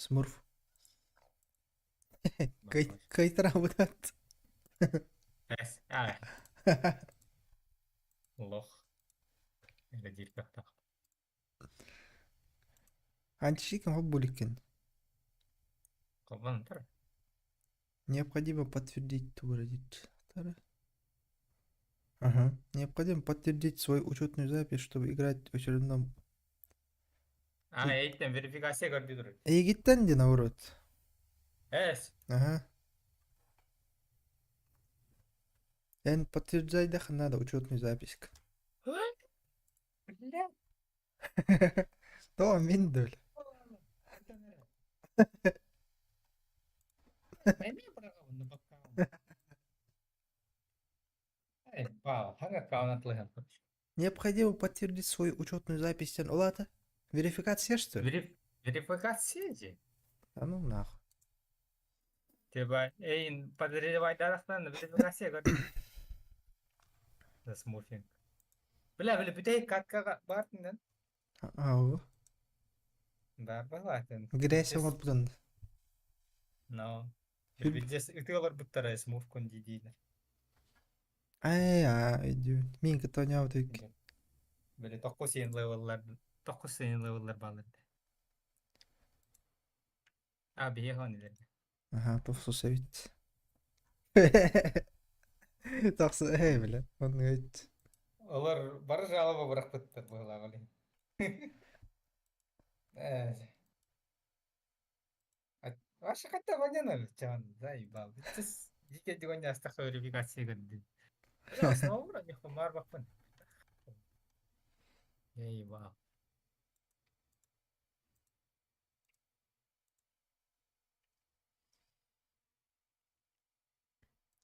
Смурф. Bakalım. Kayıt работает. Bes. Loh. Öyle değil bak. Античиком обуликин. Kullanın tabii. Необходимо подтвердить туродит. Ага. Необходимо подтвердить свою учетную запись, чтобы играть в очередном... Eğitim verifikasyon gördü durur. Егиттен де наоборот. Es. Ага. Yani подтверждать да надо учетную запись. Bля. Tamam beni de öyle. Ben niye bırakalım bakalım. Evet, bağ. Hangi kanatlı yapmış? Необходимо подтвердить свою учетную запись. Sen олата? Верификация что ли? Verifikasyoncu. А ну нахуй. Tiba, подозревать дарахтан verifikasyon gördü. The smoothing. Bile bir tek katka bartından. Ау. Darba zaten. Грязь Bitches. var buradan. No. Fil... Bitches. Itiyorlar bu tarafa smooth konji değiller. Ay ya. Mingi tonya avdık. Böyle 9 yeni level'lar 9 yeni level'lar bağladı. Abi ya hani. Ага, послушать. Тақсы әй біле. Оны айт. Олар бары жалаба бырақ бітті бұла қалай. Ваша қайта қойден ол чан заебал. Бітсіз жеке деген астық верификация көрді. Я снова вроде хумар бақпын. Заебал.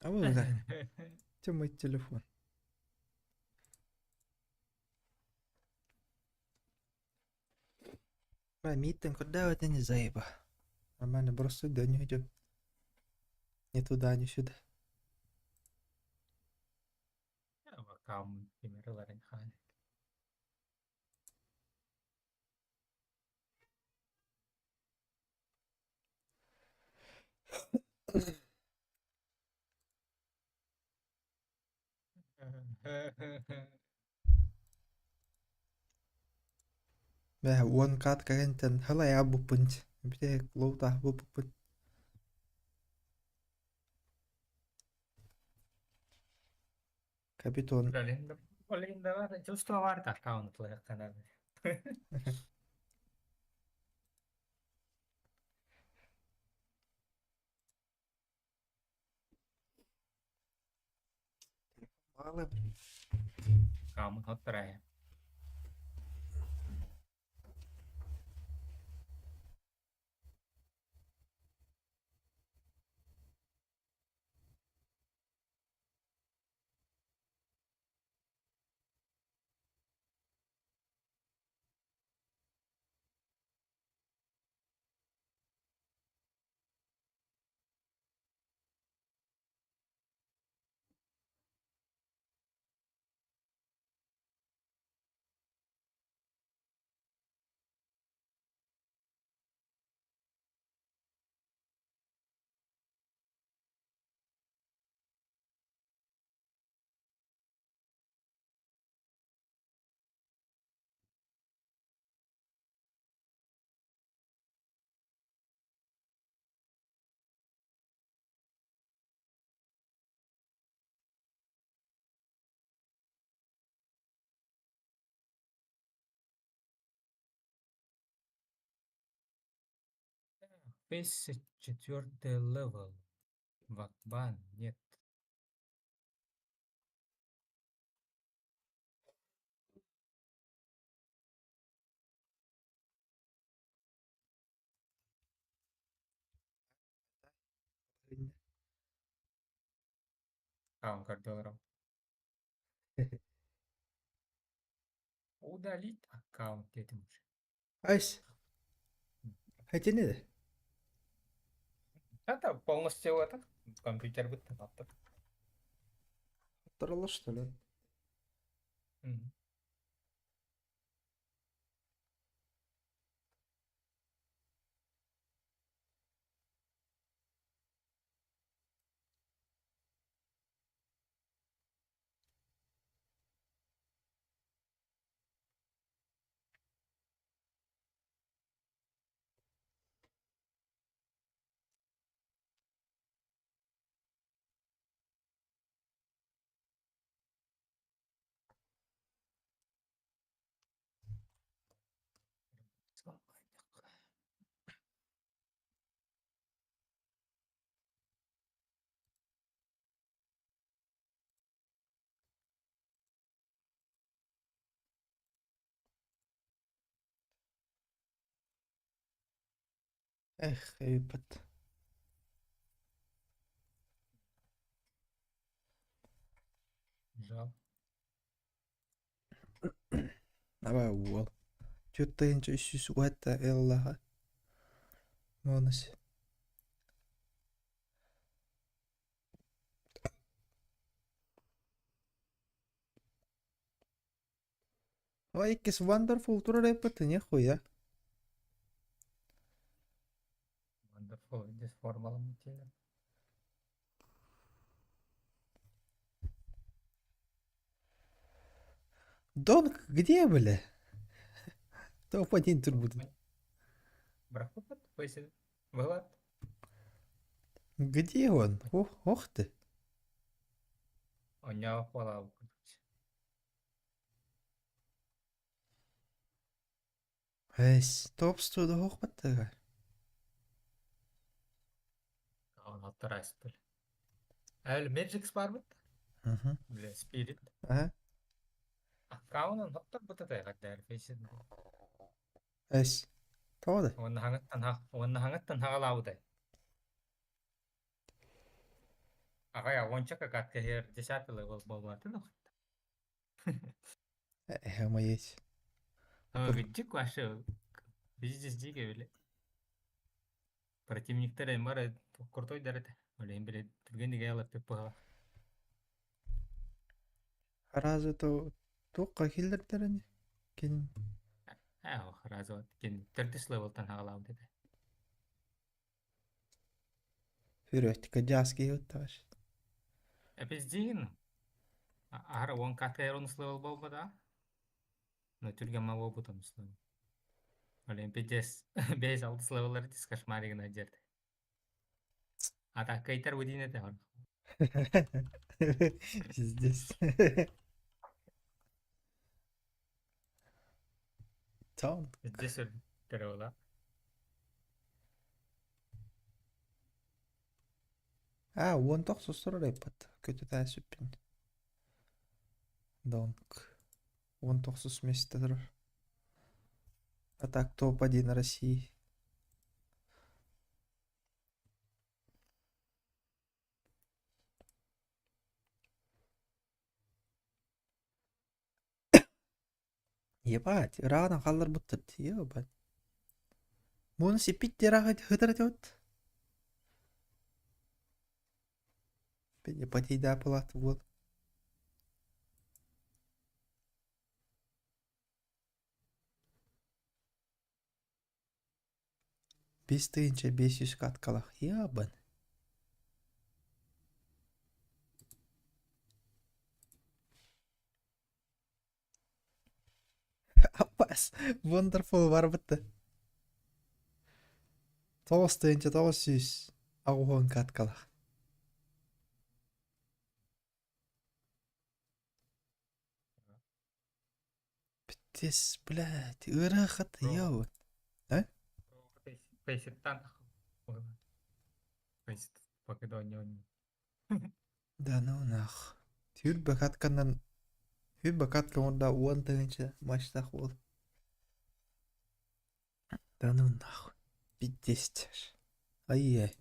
А вы да. Где мой телефон? Митинг, куда это не заеба? Нормально, просто да не идем. Ни туда, ни сюда. Ya bakalım kimlerlerin hali. Бә, он кат карантин. Хала я бупынч. Бите лоута бупын. Капитон. Olinda var. Justo var da account'la kadar. Мало. Kamu hotraya. Весь 4-й level. Вакбан нет. Аккаунт $1. Удалить аккаунт dedim. Айс. Хотя не. Это полностью это компьютер бит лаптоп. Оторвало что ли? Эх, eyüpät. Жал. Aba uol. Juttayınca üssüs uhatta ellaha. Monas. Ой, ikkis wonderful turar eyüpät ne хуя. Wonderful. Здесь формула мутила. Донг, где, бля? Топ-1 турбут. Брахпат. Пойсы. Влад. Где он? Ох ты. Он не охвалал. Эс, топ-100 хохпаттага. Он оттарайс был. Әлі Magic бар бұд? Мгм. Бля, Spirit. Ага. Аккаунын хоттар бұтатай қаддар фейсін. Эс. Тода. Оны хаңыттан хағалаудай. Ағай, ончака қатқа хер 10 левел болматы да. Эха есть. Гыджик вашы бизнес диге біле. Противниктер эмбары куртой дәреді. Олейін біле түрген деге алып пеп бұға. Разве то тоққа келдірдерін? Кен Разы от. Кен 30 левелтан хағалау деді. фюреттика джаски өтташ. Біз дейін. Ары 10 қатқа ероныс левел бол бұда. Но түрген ма бол бұтын ұслау. Олейін 5-6 левелері дис кошмаригін әдерді. Ата кайтар өдейін әді ғар. Пиздец. Таун. Здесь өлттері ола. Он тоқсы сұрыр еппат. Көті тәсіппін. Донг. Он тоқсы сместі тұрыр. А так топ-1 России. Ебать, рано қалар бұттырды, ебать. Мұны сепит дераға хыдыр өт. Бәне патейді апылаты бол. Бес тыйынша 500 қатқалақ, ебан. Апас, wonderful бар бұтты. 9 тыйынша 900 ағуын қатқалақ. Біттес, блядь, ұрықыт, ебан. Пейсеттан. Пейсет Македония. Да ну нах. Хүлбі қатқаннан онда 10 тыйынша матчтақ бол. Да ну нах. Биттестер. Ай-яй.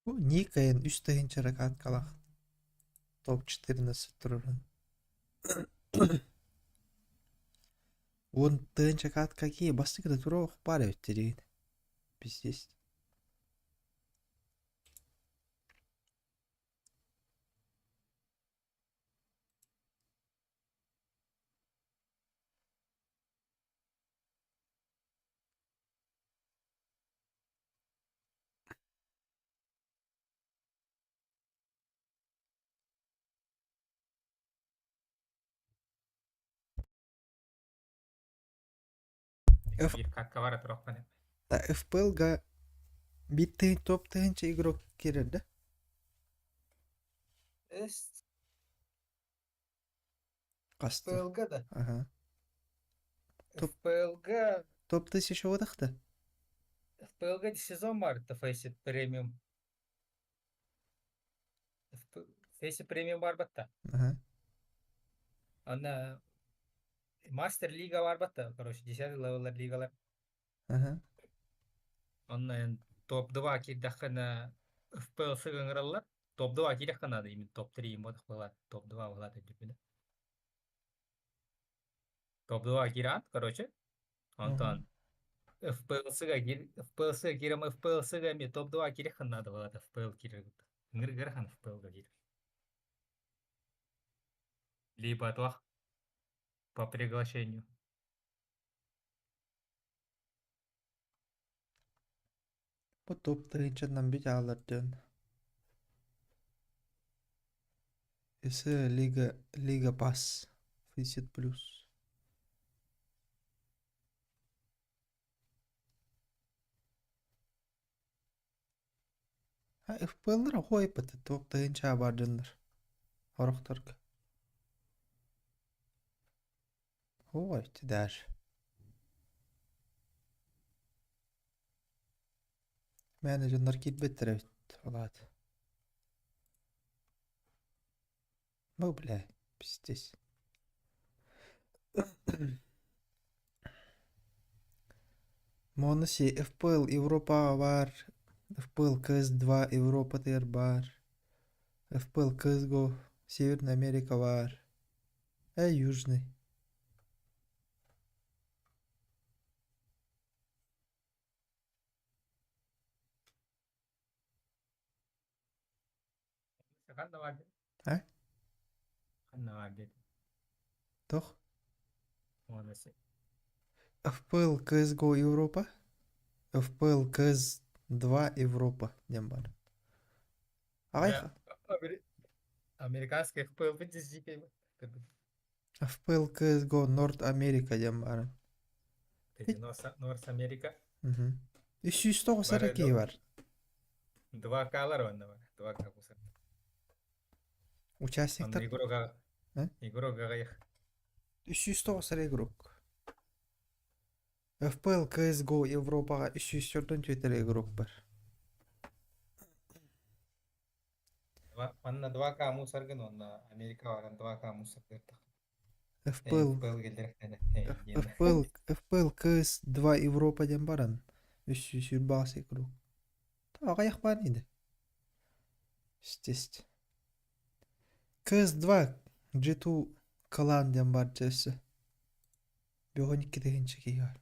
Никайын 3 тыйынша қатқалақ. Топ 14 тұрырын. 10 тыйынша қатқа кей бастықыда тұра оқып бар өттерейін. Пиздец. Bir kakka var etraf bana. Да, FPL-ға биттейін топ тыйынша игрок кереді. Қасты. FPL-ға да. Ага. Топ, FPL'ga топ 1000 одақта. FPL'ga сезон бар, Faceit премиум. Faceit премиум бар батта. Ага, Ана Мастер лига бар батта, короче, 10 левелер лигалар. ага. Онна топ-2 кирдахана FPL сыгыңыралар. Топ-2 кирдахана да именно топ-3 модах была, топ-2 была да. Топ-2 кират, короче. Мгм. Антон FPL-сыга кирам FPL-сыга ми топ-2 кирхан надо была FPL киргут. Ngыр-гырхан FPL-га кир. Либо отвах по приглашению. Bu top tığınçından bir alırdın. Ise Liga Pass. Fırsat Plus. Ha, FPL'lara koyup batı. Top tığınça abardınlar. Horukturk. Oy, der. Menajerler kilbettir evet. Olat. Bu bile. Pistis. Монысы FPL Европа var. FPL CS2 Европа der var. FPL CSGO Северная Америка var. Южный. Ханна var. Ha? Ханна var dedi. Toch? Онысы. FPL CSGO Европа. FPL CS2 Европа. Дем бар. Ағай, Американский FPL бітіз жеке. FPL CSGO Норт Америка дем бар. Норс Америка. 309 Бары әрекей бар. 2K'лар онда бар. 2K бұсыр. Онда Участниктар. игроға қайық. 309 игрок. FPL CSGO Европаға 304 игрок бар. Анна 2K мұсыргын, онда Америка баран 2K мұсыр дырдық. FPL FPL келдіріктені. FPL CS2 Европа дем баран. 300 игрок. Ағаяқ бар нейді. Штест. CS2 G2 клан дем бар жесі. Бионикке деген чекей бар.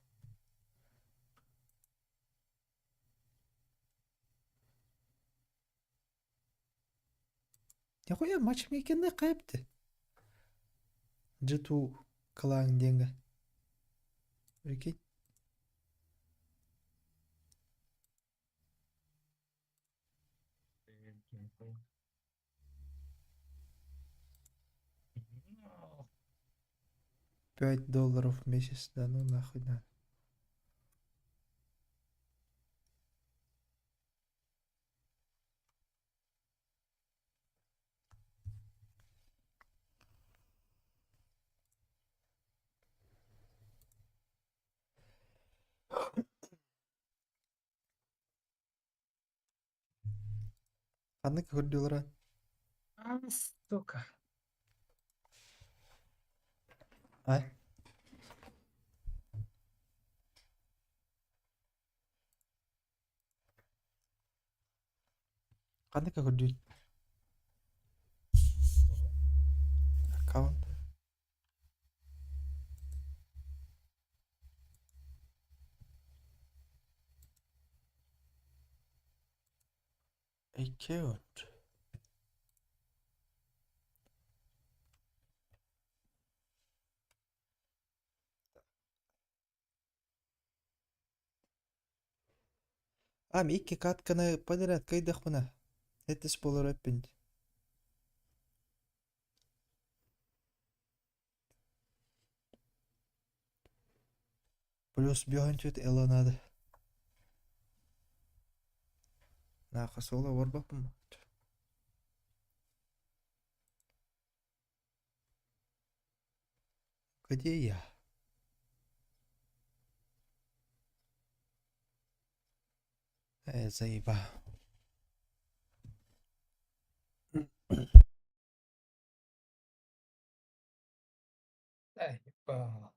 Ne koyar maç mekende kayıptı. G2 клан деньги. Прикинь. $5 в месяц, да ну нахуй надо. Қандай көрділер? Сука. Ай. Қандай көрділ? Аккаунт. Аккаунт. Ами 2 катканы подряд кайдах мына. Это спойлер әппенді. Плюс бьён чөт эланады. Нақа сола орбаппын. Где я? Зайба. Зайба.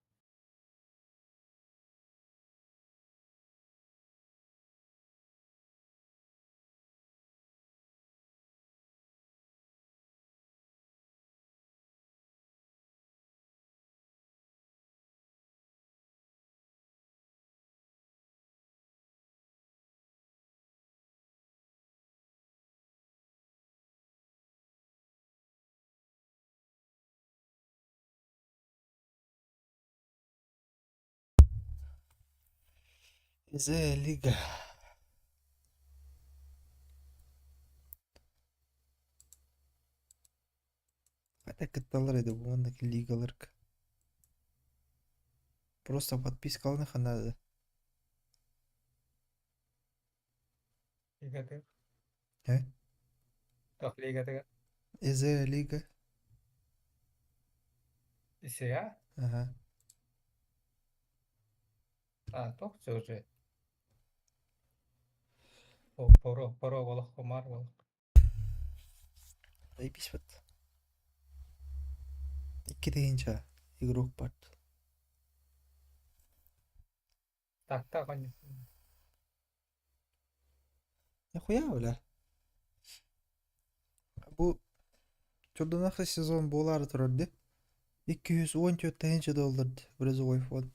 Зе лига. Қайда кітталар еді бұл ондaki лигаларга. Просто подписка алына надо. Лигатык. Э? Тох лигатык. Зе лига. Исея? Ага. Тох уже. Поро болох комар болох. Заебись вот. 2-нче игрок бар. Так, конечно. Нихуя, бля. Бұл жолдан ақы сезон болары тұрады. $214 бірізі ойфон.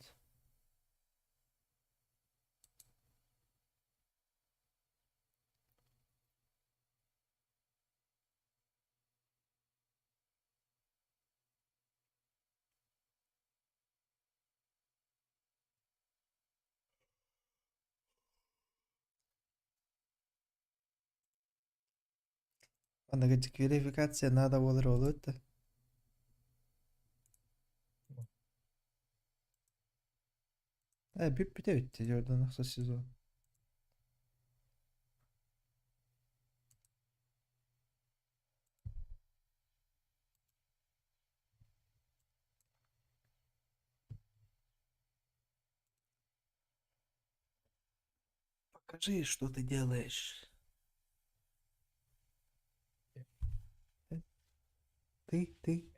Ана гачык верификация надо болыр болот да. Бүт бүте бітті жолдан ақы сезон. Покажи, что ты делаешь. Ты.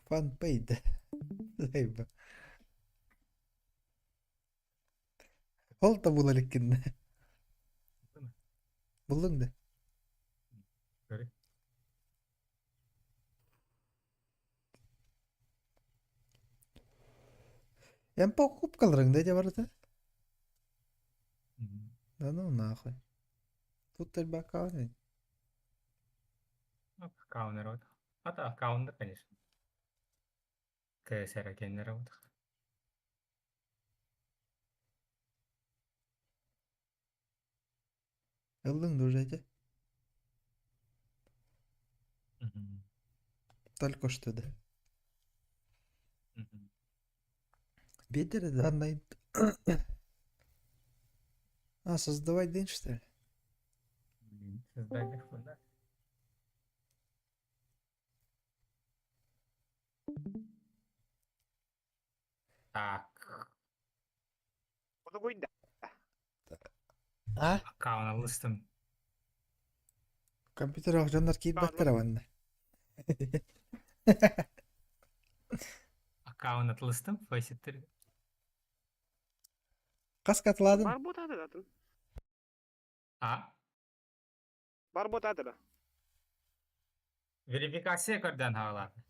Фан пейд. Зайба. Ол да бұл әлеккен. Бұлың да. Görü. По кубкаларың да де барды. Мгм. Да ну нахуй. Тут тебе аккаунт. Каунер вот. Да, каунер, конечно. КСР кеннер вот. Ылдың да уже. Мгм. Только что да. Мгм. Бедер данный. Создавать день, что ли? Создали фунда. Так. Аккаунт алыстым. Компьютер ақжандар кейін баттыр аванна. Аккаунт атылыстым. Фейсеттер. Қас қатыладың? Бар ботады датын. Бар ботады да. Верификация көрден хағалады.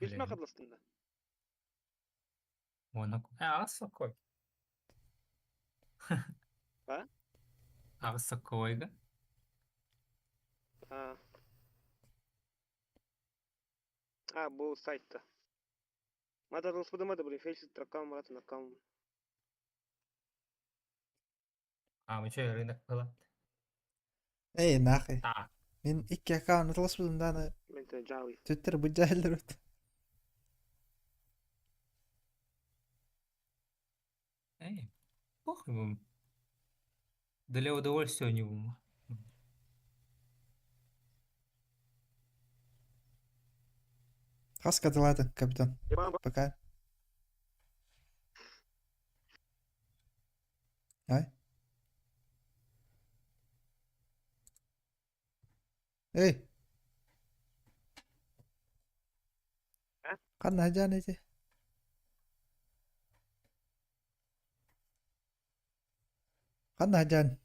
Бесме қыдылыстында. Оны ағысы қой. Ба? Ағысы қойды. Бұл сайтта. Мада дұлыспыдымады бұл фейсит ракам баратын аккаум. Мүше рынок болады. Нахуй. Так. Мен 2 аккаунт атылыспыдым даны. Мен тәне жауи. Төттер бұл жайлар өтті. Похуй бұл. Для удовольствия у него. Хас каталады, капитан. Ебан, Пока. Ай. Эй. А? Қандай жан ете? Қандай жан?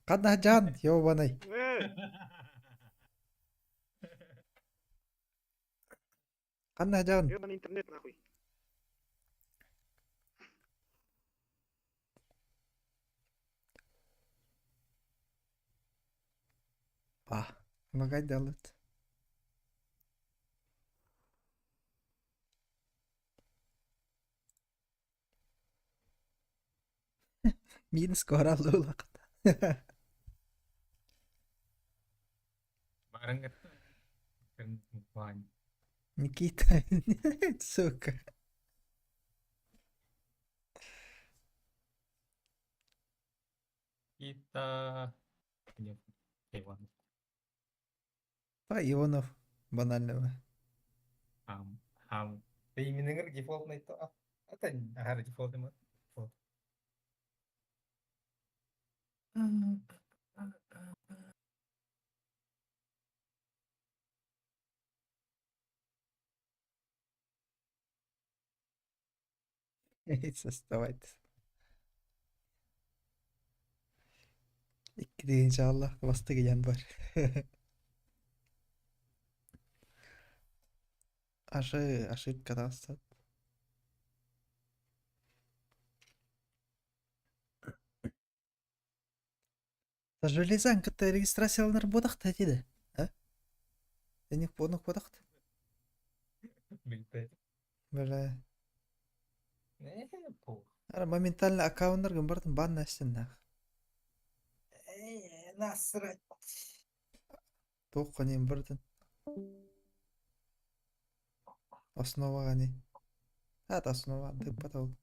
Қандай жан? Ёбаный. Қандай жан? ебаный интернет нахуй. Ба. Лагай далыт. Минус коралды улақыт. Bareng itu. Kan Wah, Никита. Сука. kita punya hewan. Па, Ионов. Банального. Ham. Ты именно denger defaultnya itu apa? Apa hari defaultnya mah? Default. Составайды. Ikki deyince Allah bastı gelen var. Ошибка даст. Железанка-то регистрацияланар бодақта дейді. А? Денег понық бодақта. Bildi. Бля. Ne bu? Ара моментально аккаунттарға бардым бан нәрсені. Насрать. Тоққа нем бірден. Основаға не? Ат основа деп батау.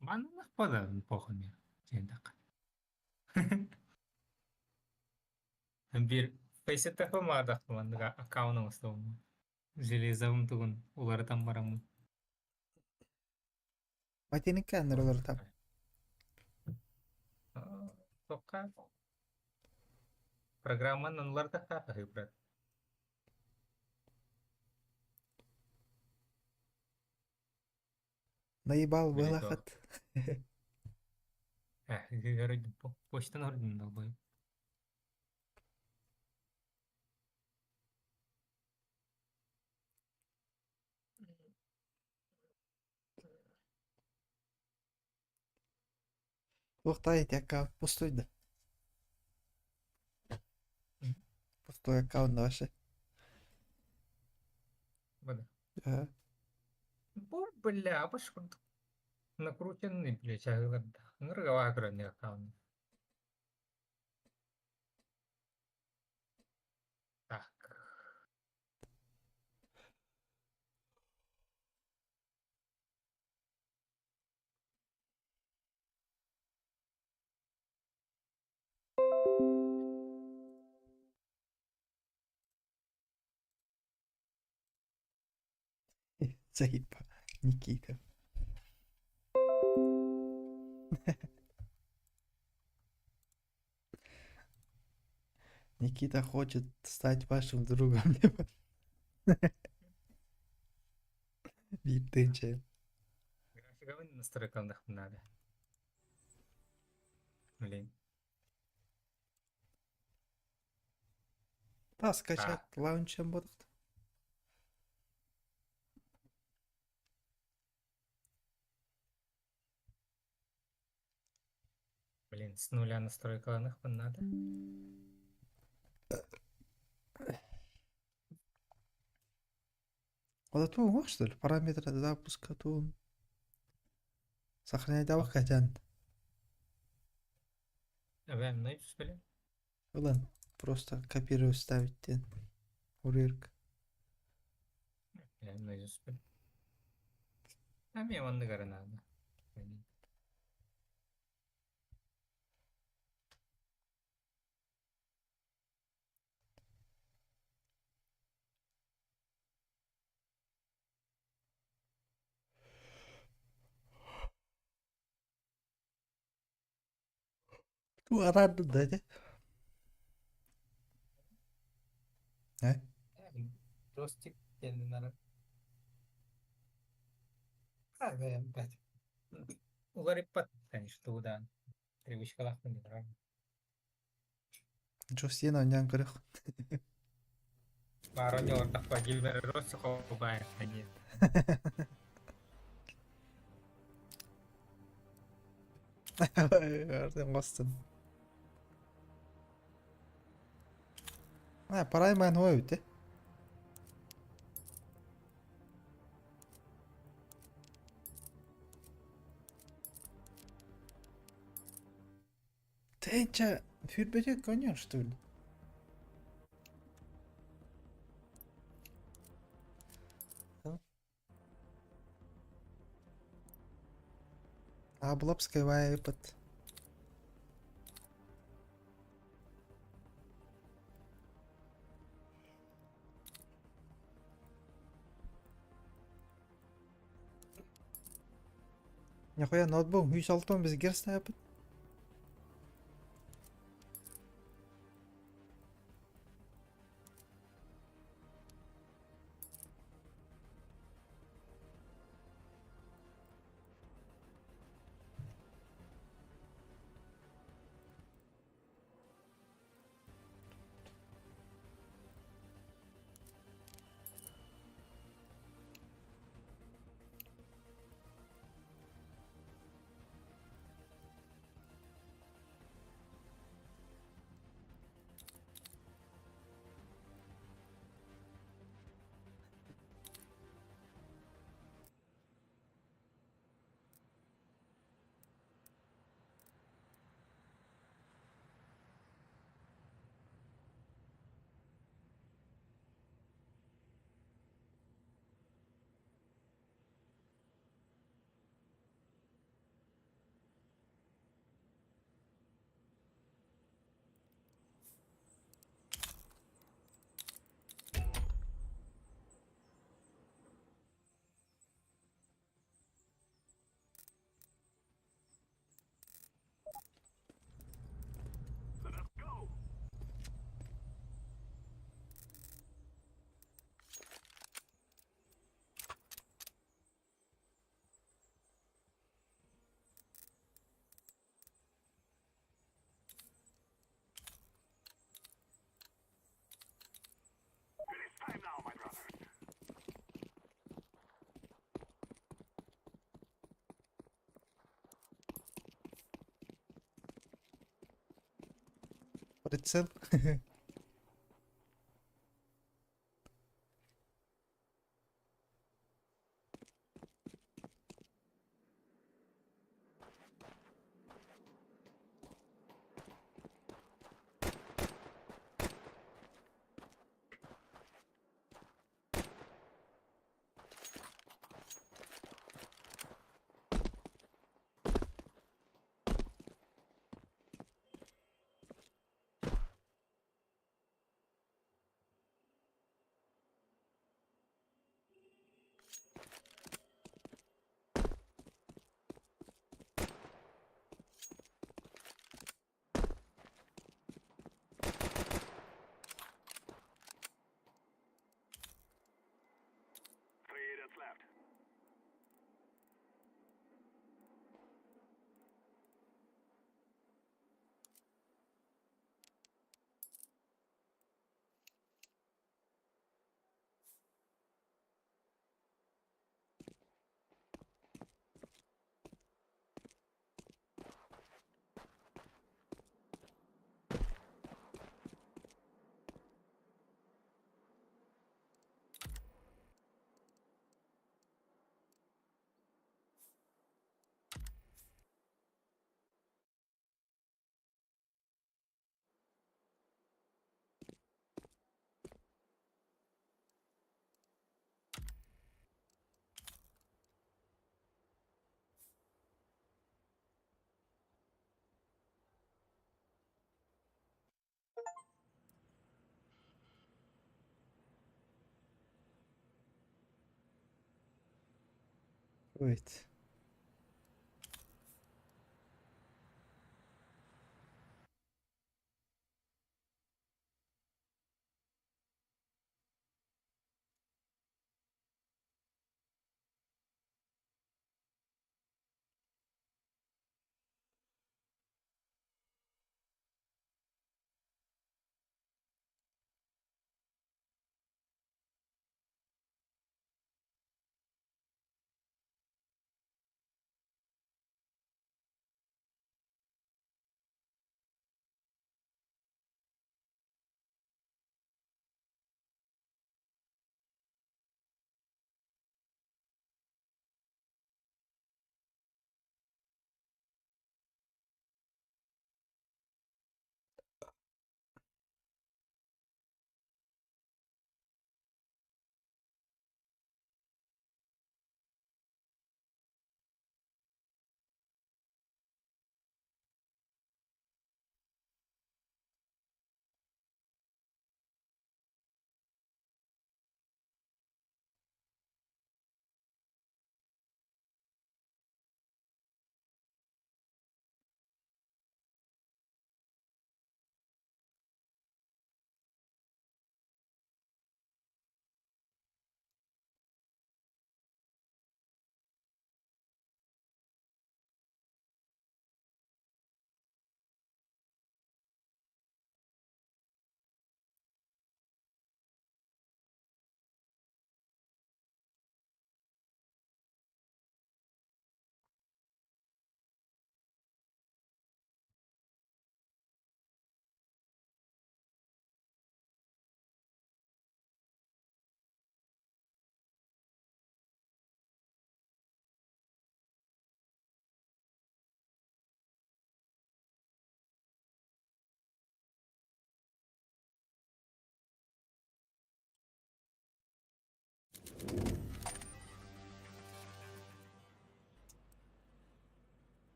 Mana pada pohonnya? Cinta. Hampir face itu apa ada teman nggak account nggak tahu. Железом tuh ular tambarang. Матенің кәнір олар там. Toka. Программа ular tak apa hebat. Наебал Били был то. ахат. Говорю, почта на орден долбой. Тоқтай аккаунт пустой да. Мгм. Пустой аккаунт вообще. Вода. Ага. Бля, пошел. Накрученный, бля, чагалар. Ныргава кроме аккаунт. Так. Заеба. Никита. Никита хочет стать вашим другом. Биттенче. Графика не настройканных надо. Блин. Та скачать лаунчем будут. Блин, с нуля настройканных надо. Вот это вот что ли? Параметры запуска тут. Сохранять давай хотят. Абем, ну и блин. Ладно, просто копирую ставить. Урирк. Я ну и блин. Tapi yang negara nada. Ini. Tu aradı dedi. He? Terus cek yang nara. Ada yang pas. Ugar ipat kan itu dan. Terus kalah pun nara. Josien onyan kırık. Baronya otak pagi terus kok bayar aja. Nereden bastın? Ha parayı ben o ödedi. Тенча, фидбэчек конён, что ли? Аблапская вайпот. Нихуя ноутбук 106 без герста yapıt. Прицел. Wait.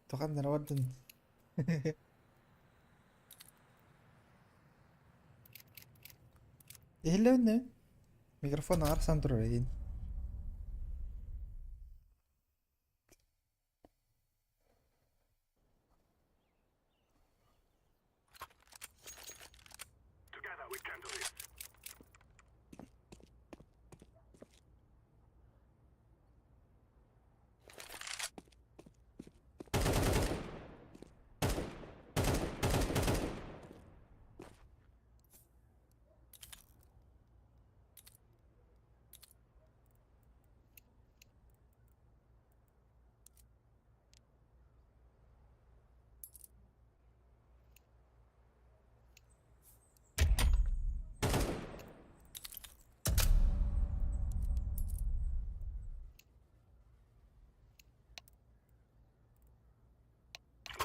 Tocan warden. Ihla na. Mikrofon harus Android.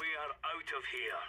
We are out of here.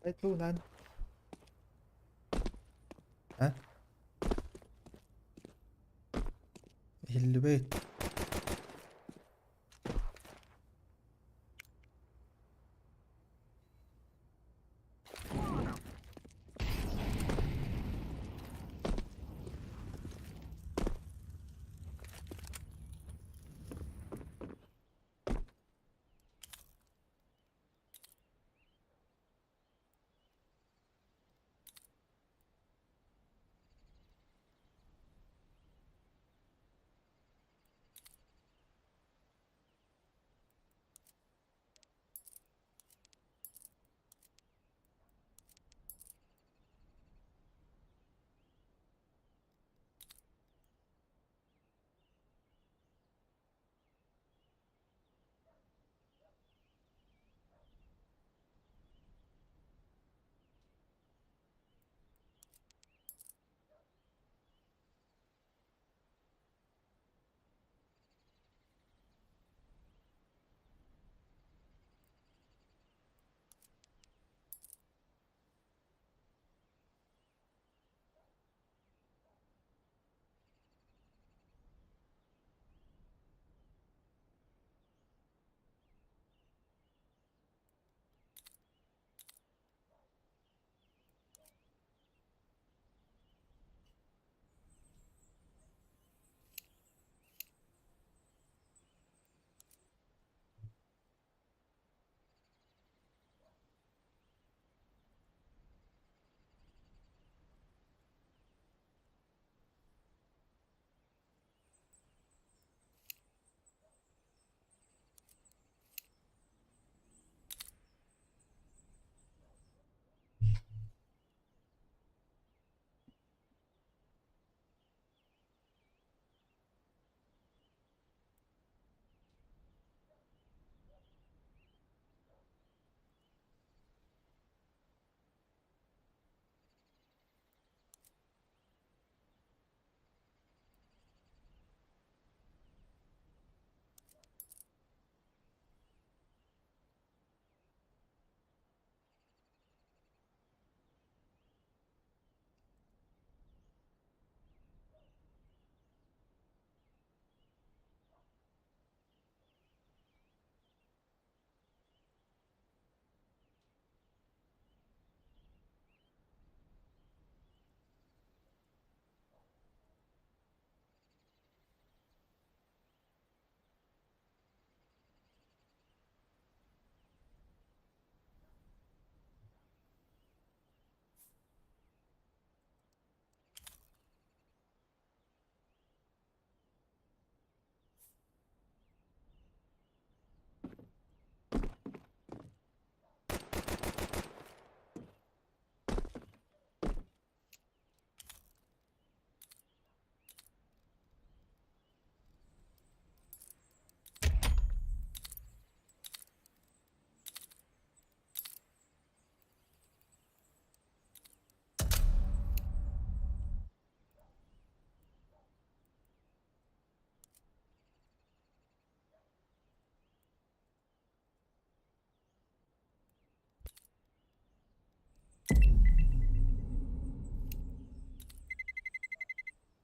Sait lunan. ها ايه اللي بيت؟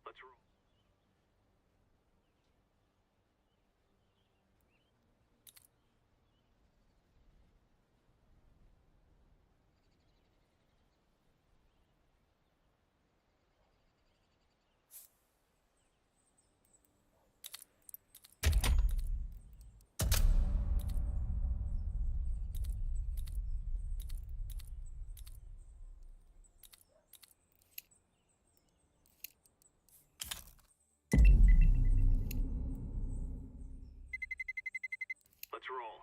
Let's roll. Let's roll.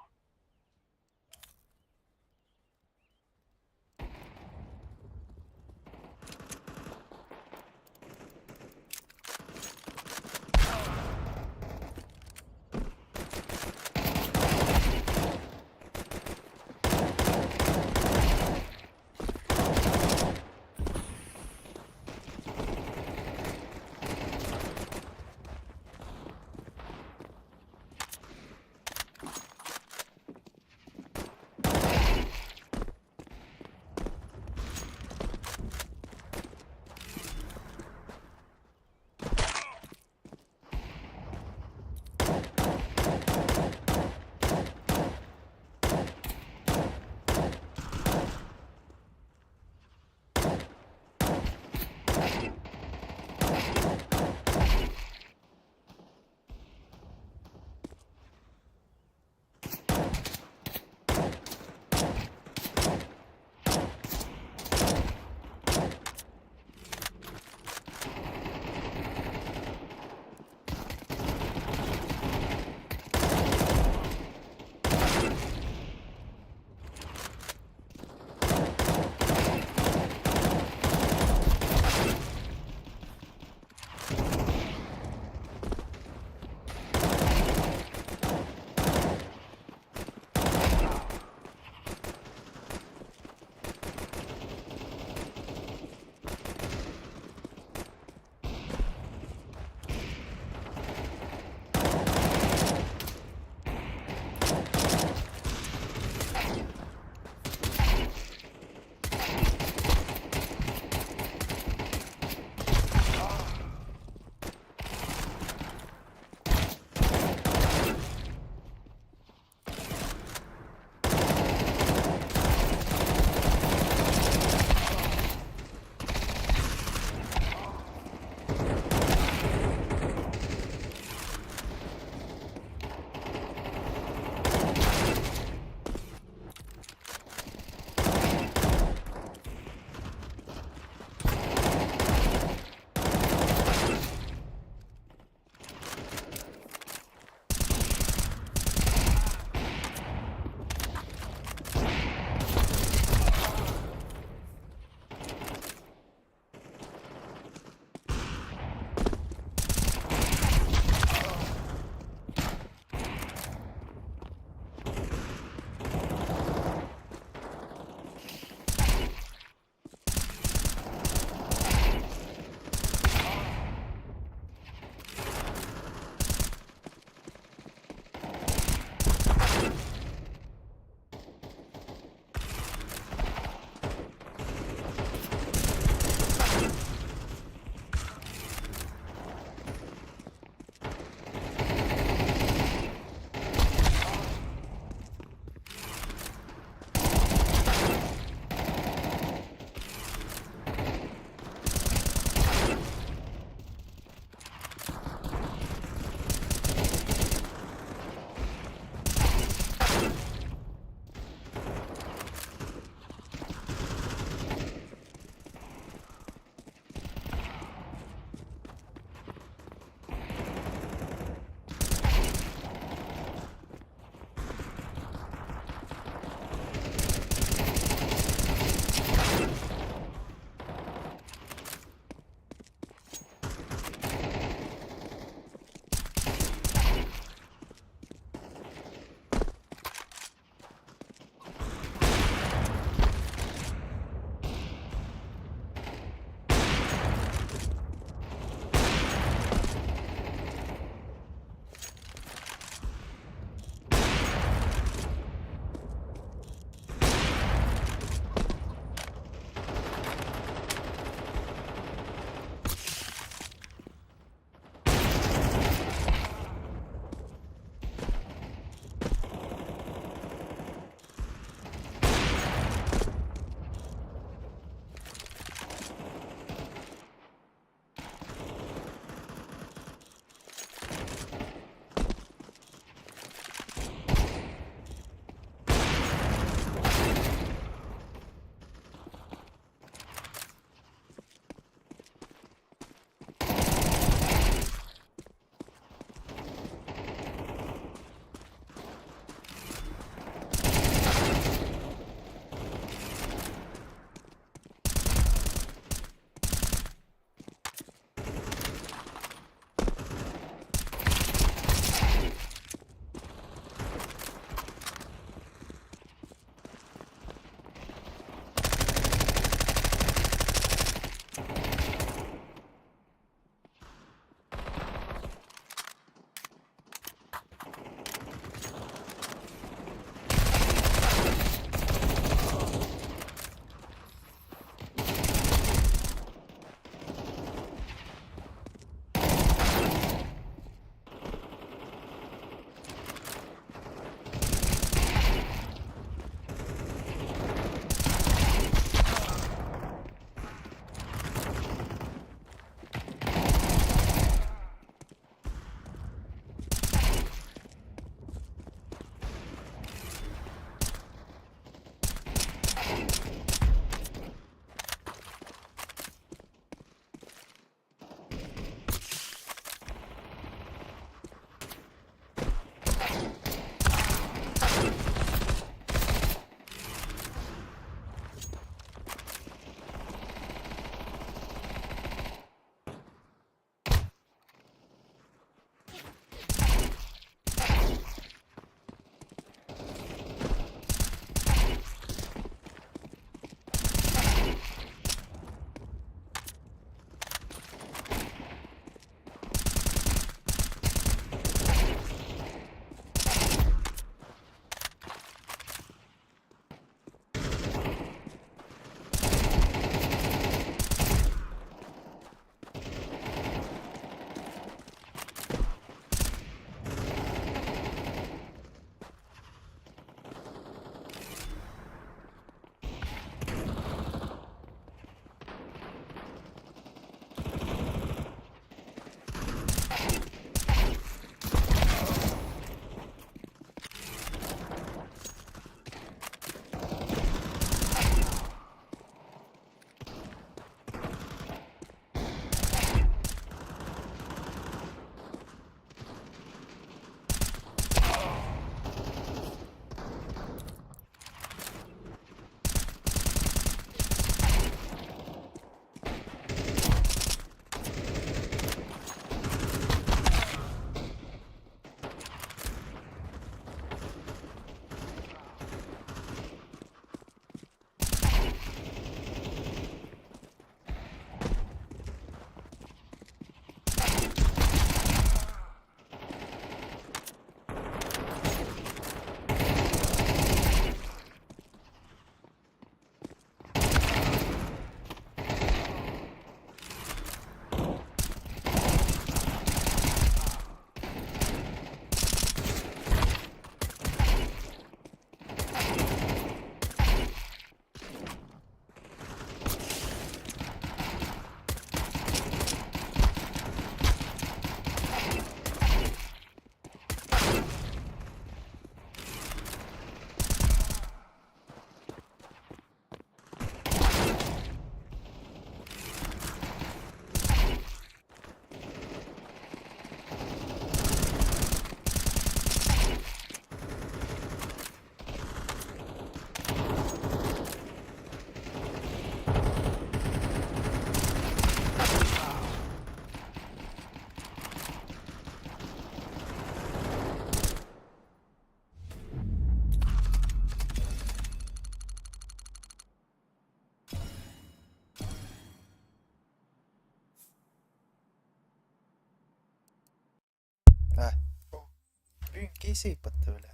Кейси патты бля.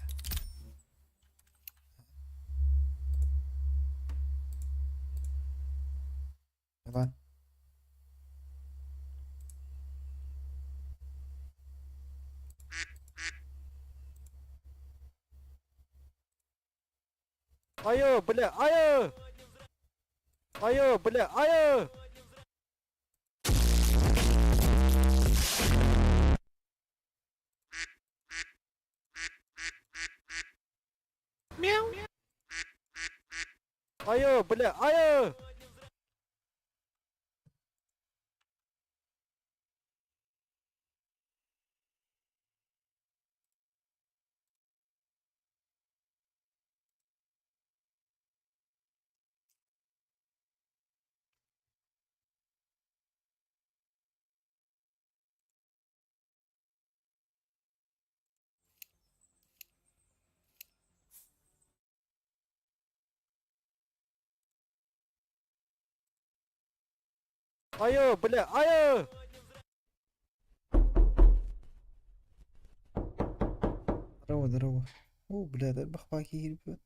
Lan. Ayo, бля, ayo! Ayo, бля, ayo! Ayo, бля, ayo! Ayo, бля, ayo! Здорово, здорово. О, бля, да бахбаки грибет.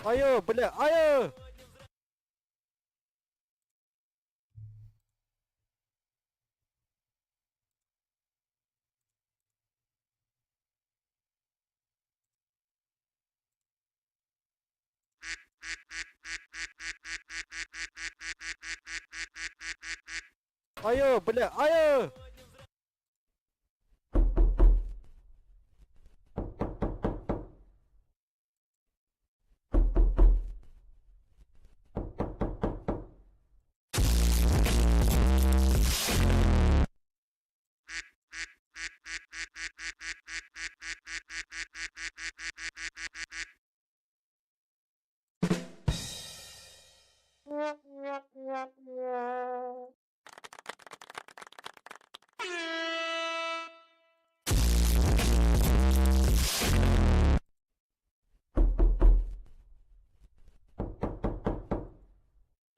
Ayo, бля, ayo! Ayo, бля, ayo!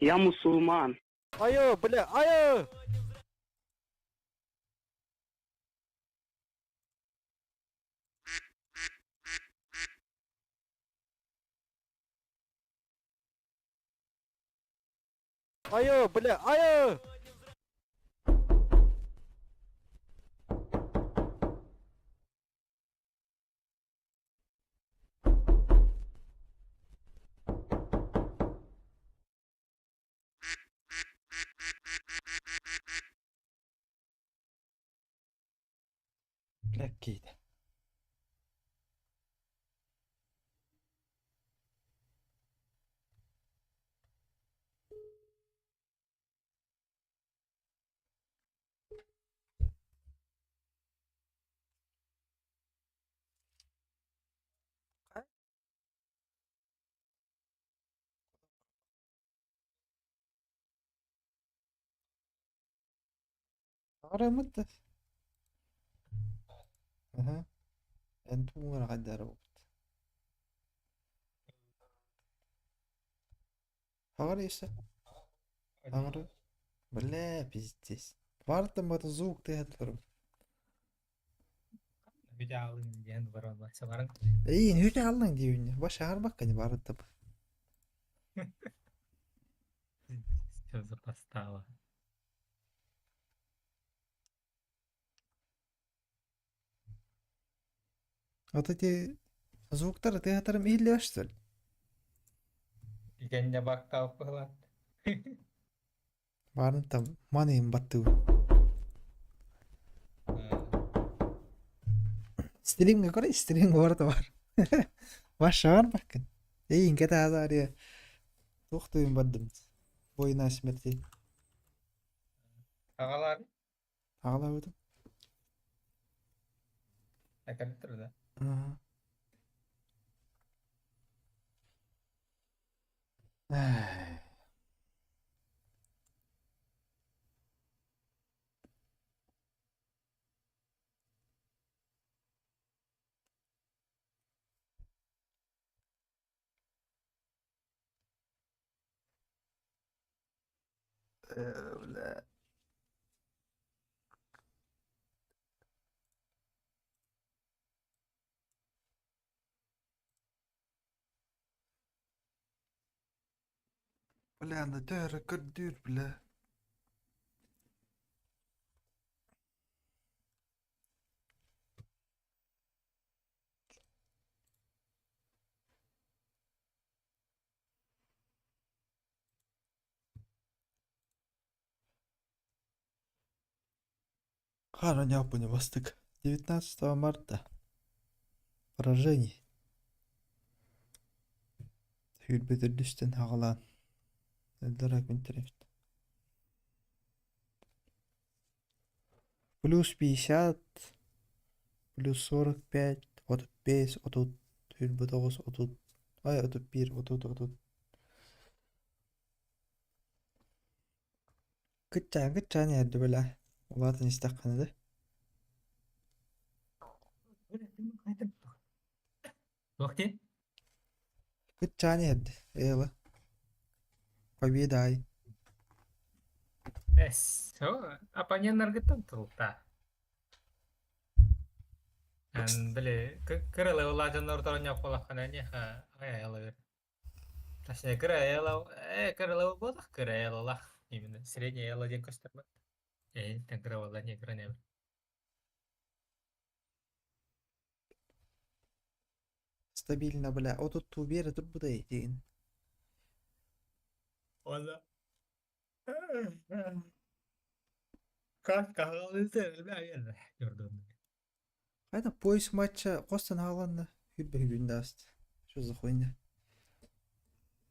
Я мусульман. Ayo, бля, ayo! Ayo, бля, ayo! Black Kid. Ağrı mıdır? Aha. Entu mura kadar oldu. Ağrı işte. Ağrı. Бля, пиздец. Вартым это звук ты отваром. Bir daha alayım diyen var Allah severim. İyi, ne aldın diyor. Baş ağır bak hani vardı. Все запостало. Вот эти звуктары ты оtarım iyi что ли? Kendine bak kalkılan. Varın tam manayım battı. Stream'e göre stream orada var. Ваша var bakın. İyi inge daha da araya. Toktuyum bardım. Boyuna смерти. Ағалары Ağlamadım. әкеліп тұр да. Aha. Ay. Öyle. Ulan da dörü kırdır bile. Хара Японии Восток. 19 марта. Поражение. Hürbedir düşten hağlan. Eldarak Minecraft. Плюс 50. Плюс 45. 35. 30. Hürbe 9. 30. Ay 31. 30. 30. Gıtçan yerdi böyle. Ulatın istakhanıdı. Уақыт Gıtçan yerdi. Eyvallah. Победа ай. Эс, апаньян наргытан тылта. Біле, кірілі олажын ортарыня қолаққан әне, ай алыр. Точнее, кірілі болдық, кірілі олақ. Именно, средний ала ден көстер ба. Тен кірі олар не кірі не бір. Стабильно, бля. О тут тубері тут буде дейін. Вalla. Kahvaltı elbette gördüm. Hayda пояс матча Костан hağlandı. Hürbe hübünde astı. Şu zıхуйня.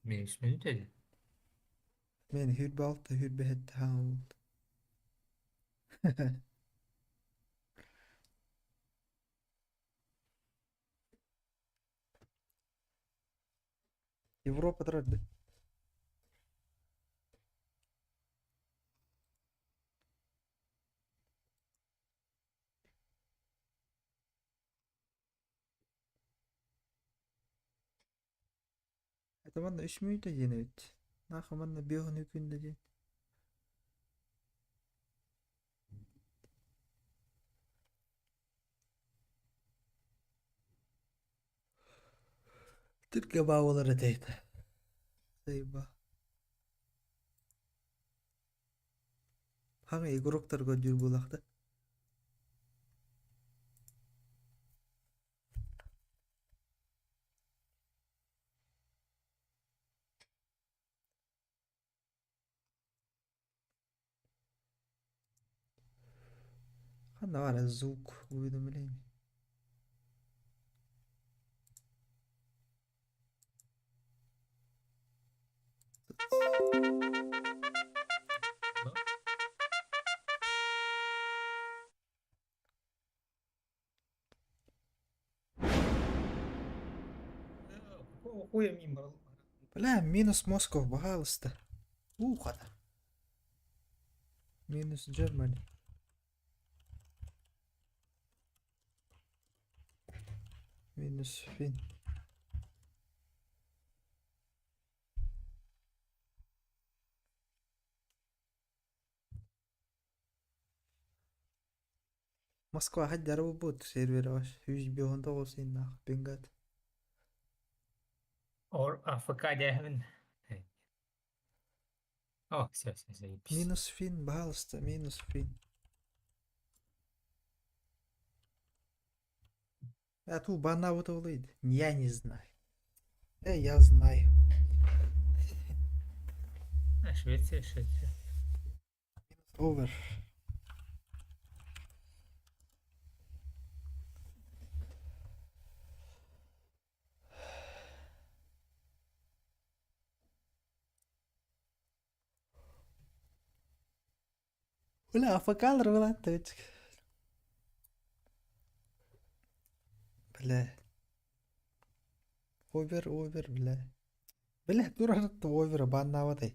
5 minut dedi. Meni hürbe altta hürbe hette hağlandı. Европа тұрады. Это манна 3 минут дейін өтті. Нахы манна беғын үкінді дейін. Türkiye bağları deydi. Sayba. Hangi игроктарга жүр булакта? Қандай бар звук уведомление. Хуя мимо. Бля, минус Москов, пожалуйста. Ухо. Минус Germany. Минус Фин. Москва حد روبوت سيرفر واش يجي بيهون توصين ناخ بنجات. Or AFK дәһен. О, все, заебись. Минус Фин, пожалуйста, минус Фин. А ту бана вот улыд. Я не знаю. Я знаю. Швеция. Овер. Бля, АФК'лар болады да. Бля. Овер, бля. Бля, дуракты овер баннавадай.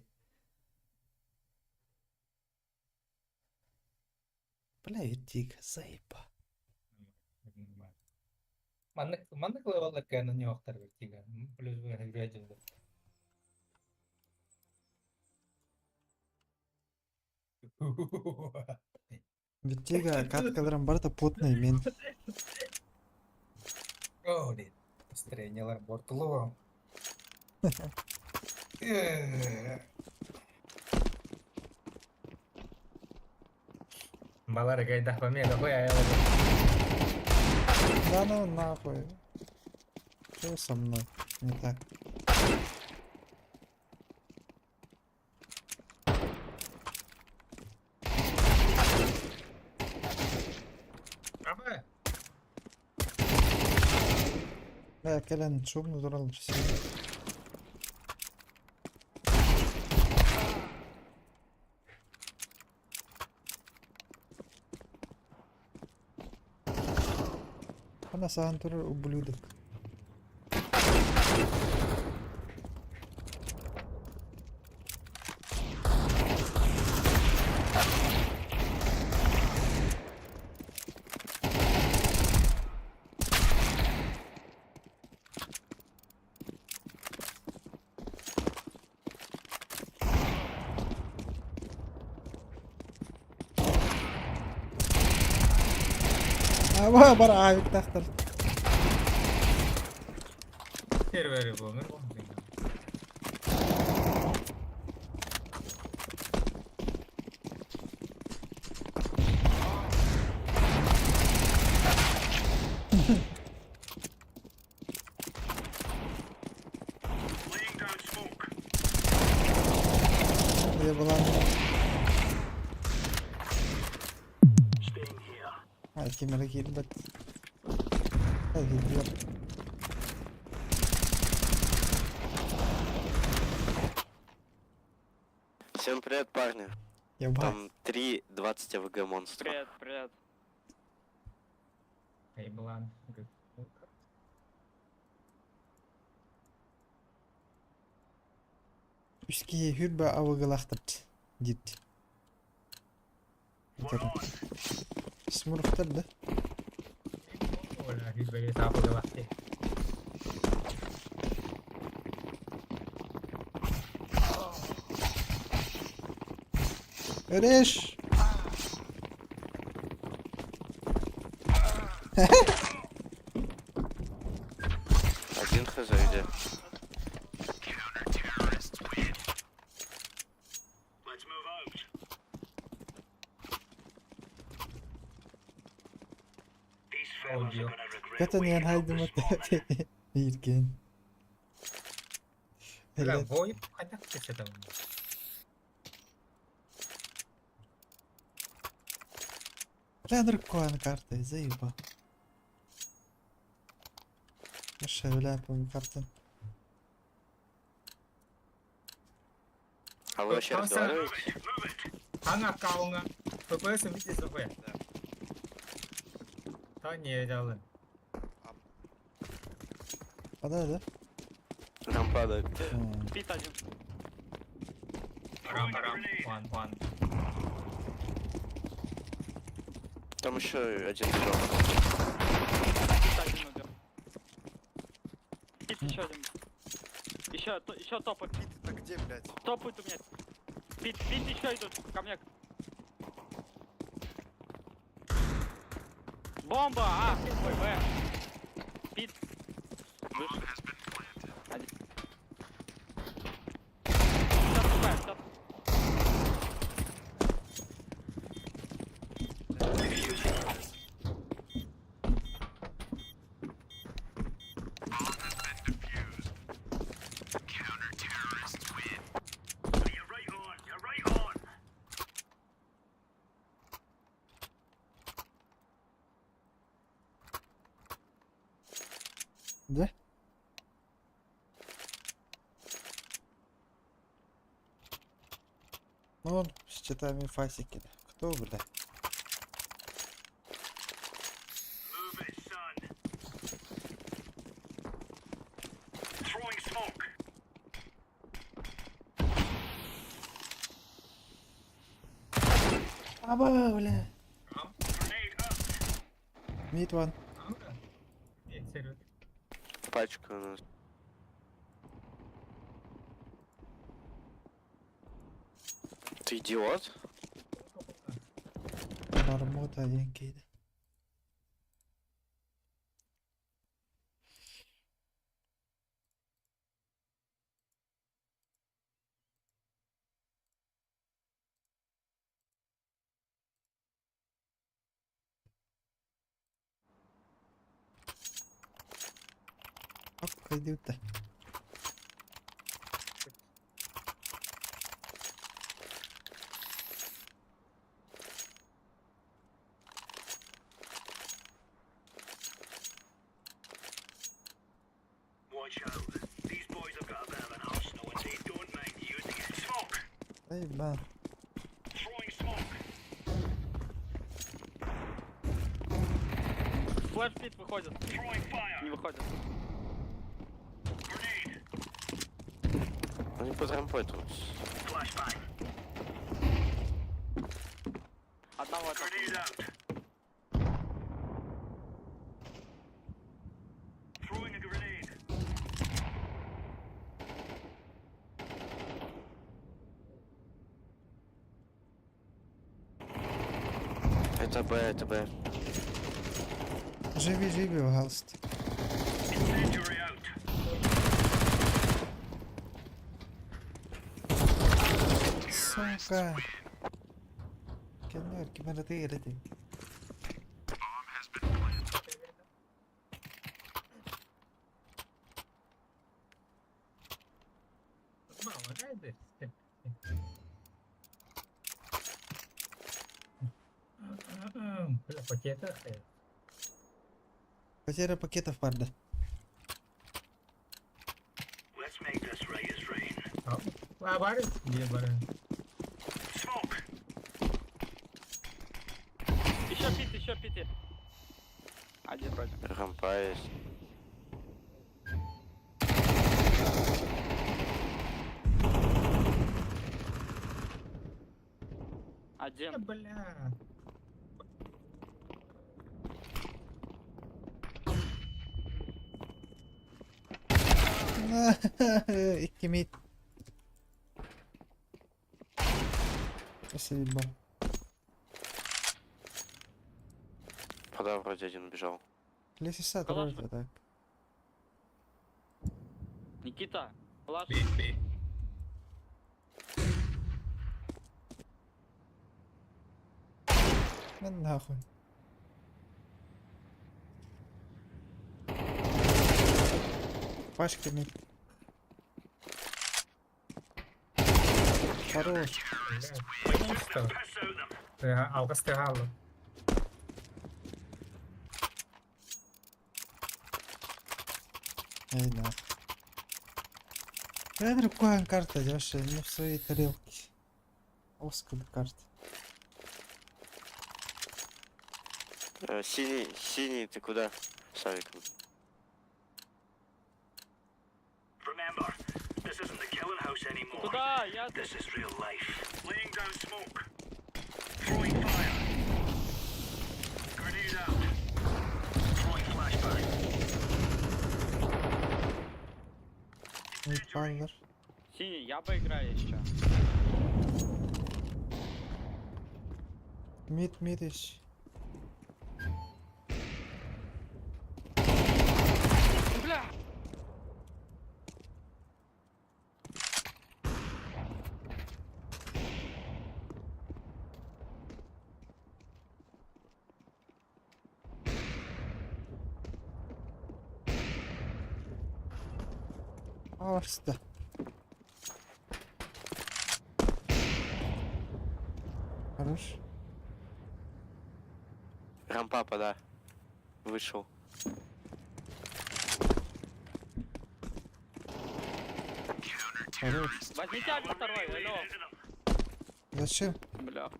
Бля, вертига, заеба. Маннык левелдер кайны не вақтар вертига. Плюс градиус. Вертига каткаларым бар да потный мен. О, дейт. Строениялар бортылы. Балары кайдах помега қой аялы. Да ну нахуй. Что со мной? Не так. Абы. Бля, келен шумно дурал все. Ana sağın durur ублюдок. Ama bara ayık taktır. Сервері бұл, мен Laying down smoke. Diye bulan. Staying here. Ay kimere gilbet. Ay gidiyor. Всем привет, парни. Ебать. Там 3.20 АВГ монстра. Привет, привет. Айблан. Üskiye hürbe avıgılaktır. Git. Bitirin. Smurf'tır da. Оля, хизбеге сапы галакти. Öreş. Один хз где. Let's move out. These fellas Audio. are gonna regret Katan yan waiting out haydi this mı? moment. İrken. Бля, Hele. бой, хотя ты там. Редер коан карта, заеба. Мыша вляпаем карту. А вы вообще Там разговариваете? Anga каунга. ППС видите ЗП. Да не, дялы. Подай, да? Нам падает. Пит один. Рам, ван. Там еще один игрок. Пит один убил. Пит еще один. Еще топы. Пит, А где, блядь? топают у меня. Пит еще идут ко мне. Бомба! А! Ой, Б. Пит. Вышел. Один. Сейчас Б, сейчас. You're right on. You're right on. Да? Ну, вон, с читами фасики. Кто Кто, бля? Move it, son. Throwing smoke. Аба, бля. Grenade out. Мид ван. Серьезно. Пачка у нас. Ты идиот? Мармот один кейді. Ақ, қайда өтті? Watch out. These boys have got a bit of an arsenal and they don't mind using it. Smoke. Ай, ба. Throwing smoke. Флэш пит выходит. Throwing fire. Не выходит. Grenade. Они под рампой тут. Flashbang. Одного это. Grenade out. Throwing a grenade. Это Б, это Б. Живі, живі, галст. Incendiary out. Сука. Кеннер, кемер тирити. Мало, гайды. Бля, пакета. Потеря пакетов, парда. Let's make this right as rain. А, бары? Где бары? Smoke. Еще пит. Один вроде. Рампа есть. Один. Бля. İki mid. Спасибо. Куда вроде один убежал. Лесиса Калаш троллит, так. Никита. Флэш. Бей. Ну нахуй. Пашка мид. Хорош. Пойдем что? Piss out them. Алга стегало. Ай, нахуй. Я другая карта, Леша, не в своей тарелке. Оскар карта. Синий, ты куда? Савиком. Remember, this isn't the killing house anymore. Куда? Я тут. This is real life. Laying down smoke. Throwing fire. Grenade out. Throwing flashbang. Мид пандер. Синий, я поиграю еще. Мид ищи. Бля! Арста. Хорош. Рампа, пода. Вышел. Хорош. Возьмите один второй, алло. Зачем? Бля.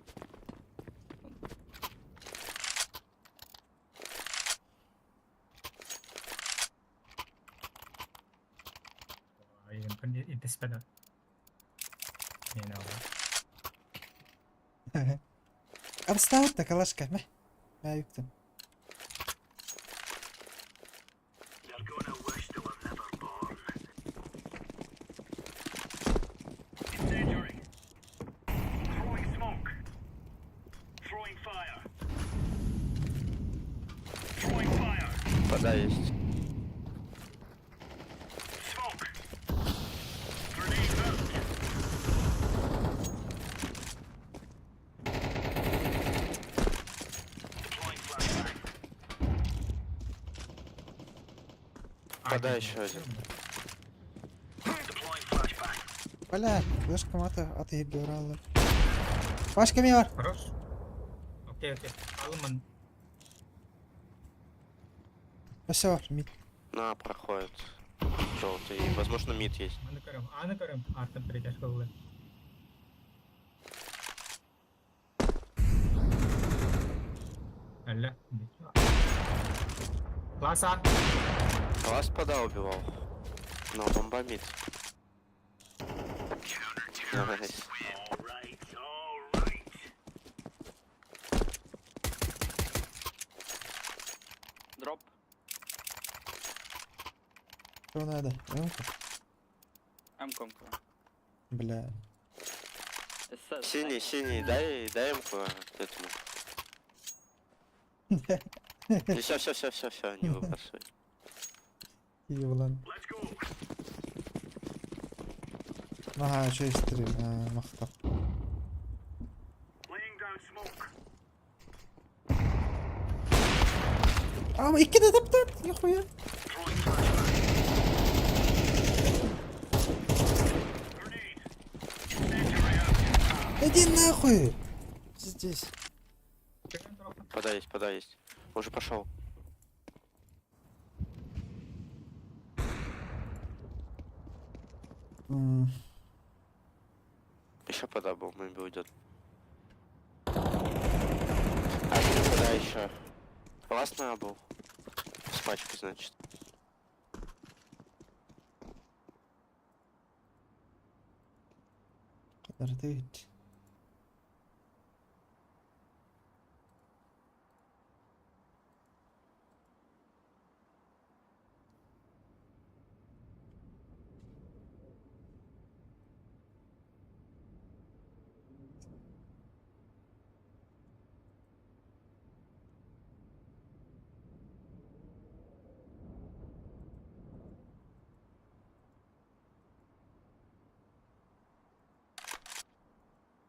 Inte spänna. Niin on. Отстань-то, калашка. Mä yksin. They're gonna wish they were never born. Incendiary. Throwing smoke. Throwing fire. Throwing fire. Вода есть. Smoke. Grenade out. Deploying flashbang. Вода еще один. Deploying flashbang. Бля, флешка мата atayıp Başka mı var? Хорош. Окей. Алман. Все var. Mid. На, проходит. Желтый. И, возможно, мид есть. Аны көрем. Артын прикеш кылды. Әллә. Класса. Класс пода убивал. Но бомба мид. Найс. Alright. Дроп. Что надо? Эмка? М-комка. Бля. СС. Синий, дай ему этому. Все, не выбрасывай. Yılan. Let's go. Aha şey istiyor. Mahtap. Laying down smoke. Ama iki de tap yok ya. Throwing flashbang. Grenade. Incendiary out. Иди нахуй. Здесь. Пода есть. Уже пошел. Еще пода был, мэмби уйдет. А где пода еще? Классно был. С пачкой, значит. Kadar değil.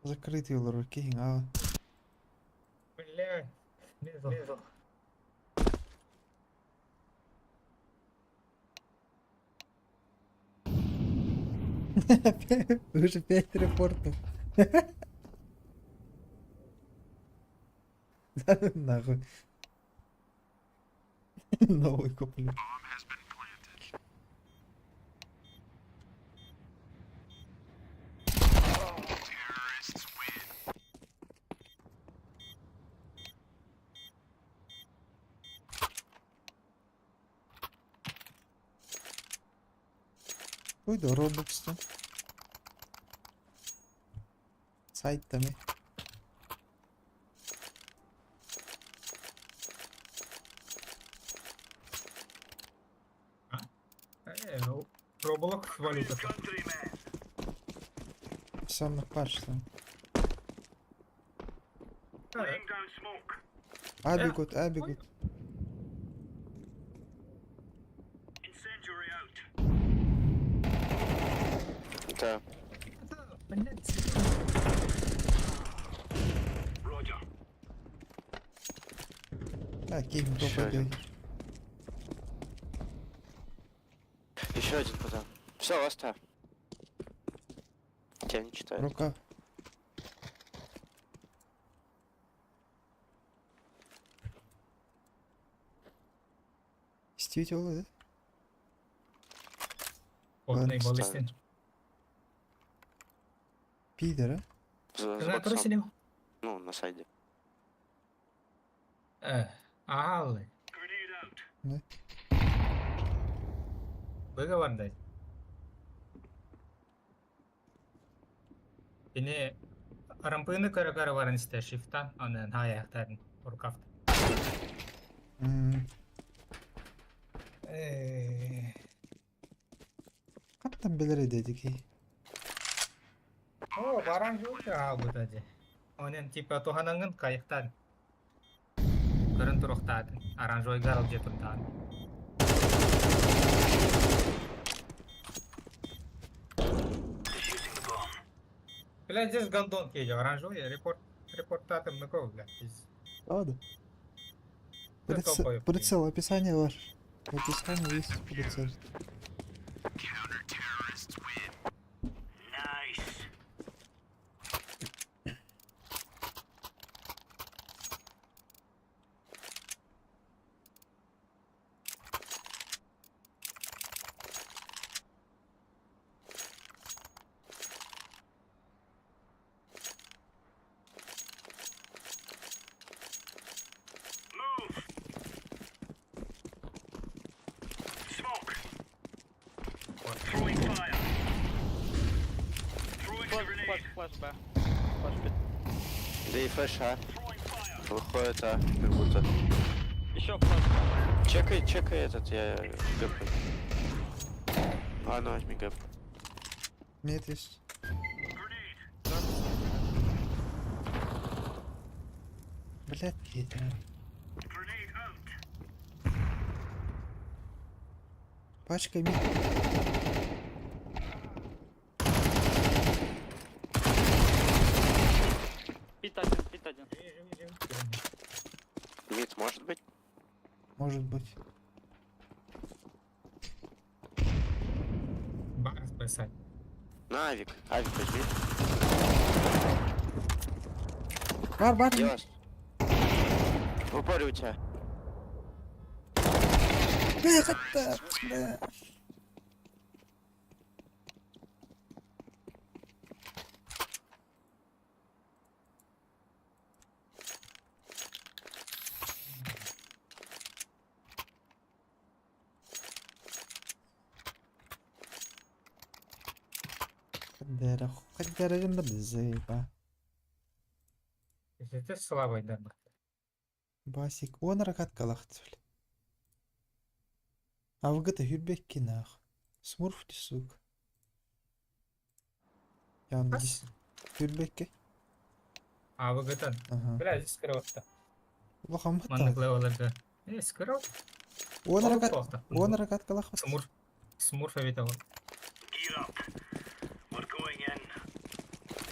Закрытый луруки, а. Бля. Лезу. Уже 5 репортов. Да нахуй. Новый куплю. Ой, да, Roblox'ta. Site'da mı? Roblox валютası. Countrymen. Самых пачта. Laying down smoke. Абигут. Incendiary out. Да. Roger. А, кейм Ещё топ один. Еще один пода. Все, ласта. Тебя не читает. Рука. Действительно, да? Одний Ставить. балістин. Пидора. За Ти на боксом. сидів? Ну, на сайде. Агалли. Grenade out. Виговор дай. Ini rampını kara varan iste shift'tan anan hayaktan orkaf. Kaptan bilir dedi ki. Oh, barang juga aku tadi. Onen tipe tuhanangan kayaktan. Keren turoktan. Aranjoi garau jetuntan. Defusing the bomb. Блядь, здесь гандон кейджи, оранжевый, репортатом на кого, блядь, из... Ладно. Ну, толпой, Прицел, описание ваш. Описание есть прицел. Nice. Move. Smoke. Throwing fire. Throwing a Flash, grenade. flash, flash, B. Flash B. Да и флеш, а. Throwing fire. Выходит, а, как будто. Еще флаш B. Чекай этот, я гэпаю. Ладно, возьми гэп. Нет, есть. Grenade. Блядь, Кетя. Grenade out. Пачка мид. Пит один, пит один. Мид может быть? Может быть. Бар спасать. На, Авик возьми. Бар. Делос. В упоре у тебя. Это, бля. Хаддера жында ازاي بقى. Это слабый, да, бля. Басик 10 ракатка лахтывали. А в ГТ Хюрбекки нах. Смурфти, сука. Я вам здесь Хюрбекки. А, вы готовы? Ага. Бля, здесь скрылся. Плохо Маннык мыта. левелерді. Скрыл? 10 ракатка лахтывали. Смурфа ведь его. Gear up. We're going in.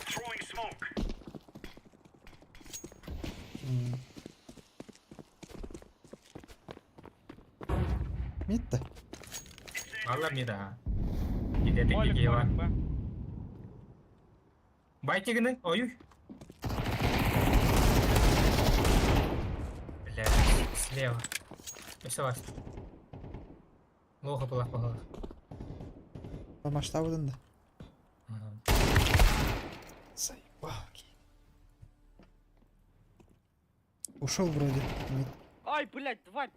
Throwing smoke. Мид-то. Алла мида. Идете Молик, гигева. молик, Б. Байтигны, ой. Бля, слева. Все вас. Плохо было, плохо. По масштабу да. Ага. Заебалки. Ушел вроде. Мид. Ай, блядь, тварь!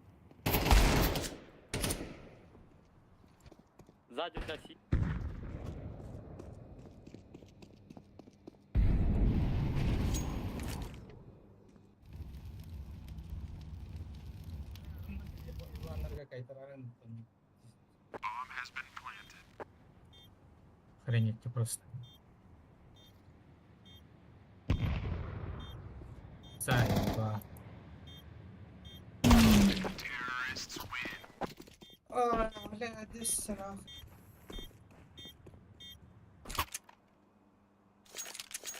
Сзади тебя си. Охренеть ты просто. Заеба. А, бля, здесь срах.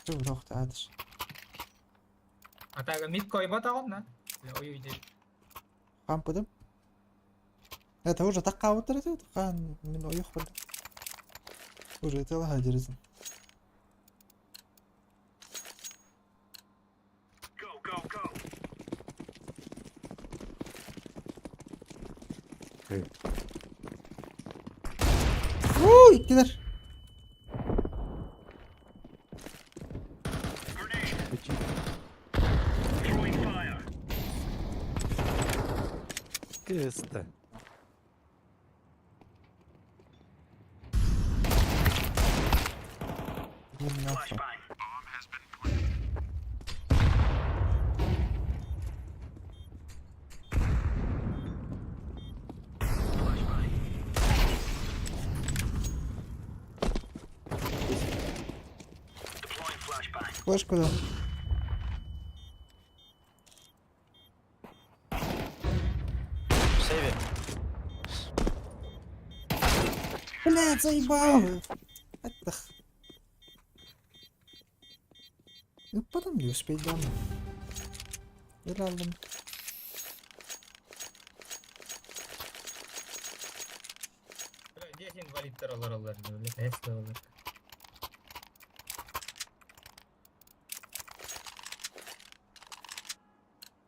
Шо рохт адыш. А так, мид койба тағын, на? Ой, үйде. Кампыдым. Это уже такая вот это қан мен оюх болды. Уже это лаха жүресің. Go. Ой, кидер. Grenade. Throwing fire. Киста. Блин, нахуй. Flashbang. Флешку дал. В сейве. Блядь, заебал! Это... Ну потом не успеть домой. Или aldım. Бля, здесь инвалидтер алар бля, тесты алар.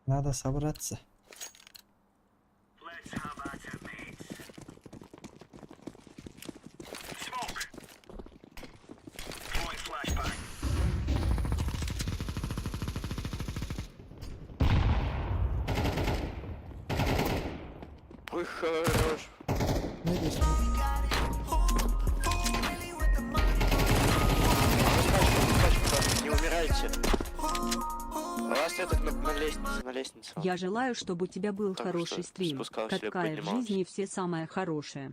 Надо собраться. Let's have at it, mates. Smoke. Throwing flashbang. Ой, хорош. Не здесь. Не умирайте. Раз этот на лестнице. Я желаю, чтобы у тебя был Так хороший что стрим. спускался или Какая в поднимался? жизни все самое хорошее.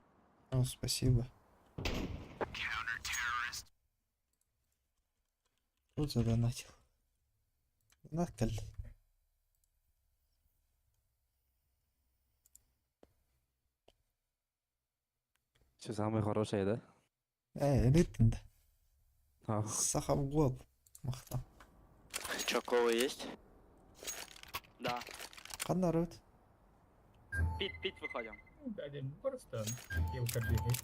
О, спасибо. Тут задонатил. Накаль. Все самое хорошее, да? Ритм-да. А, Сахар в гол. Махта. Чё, колы есть? Да. Народ. Пить выходим. Дадим просто килка бегает.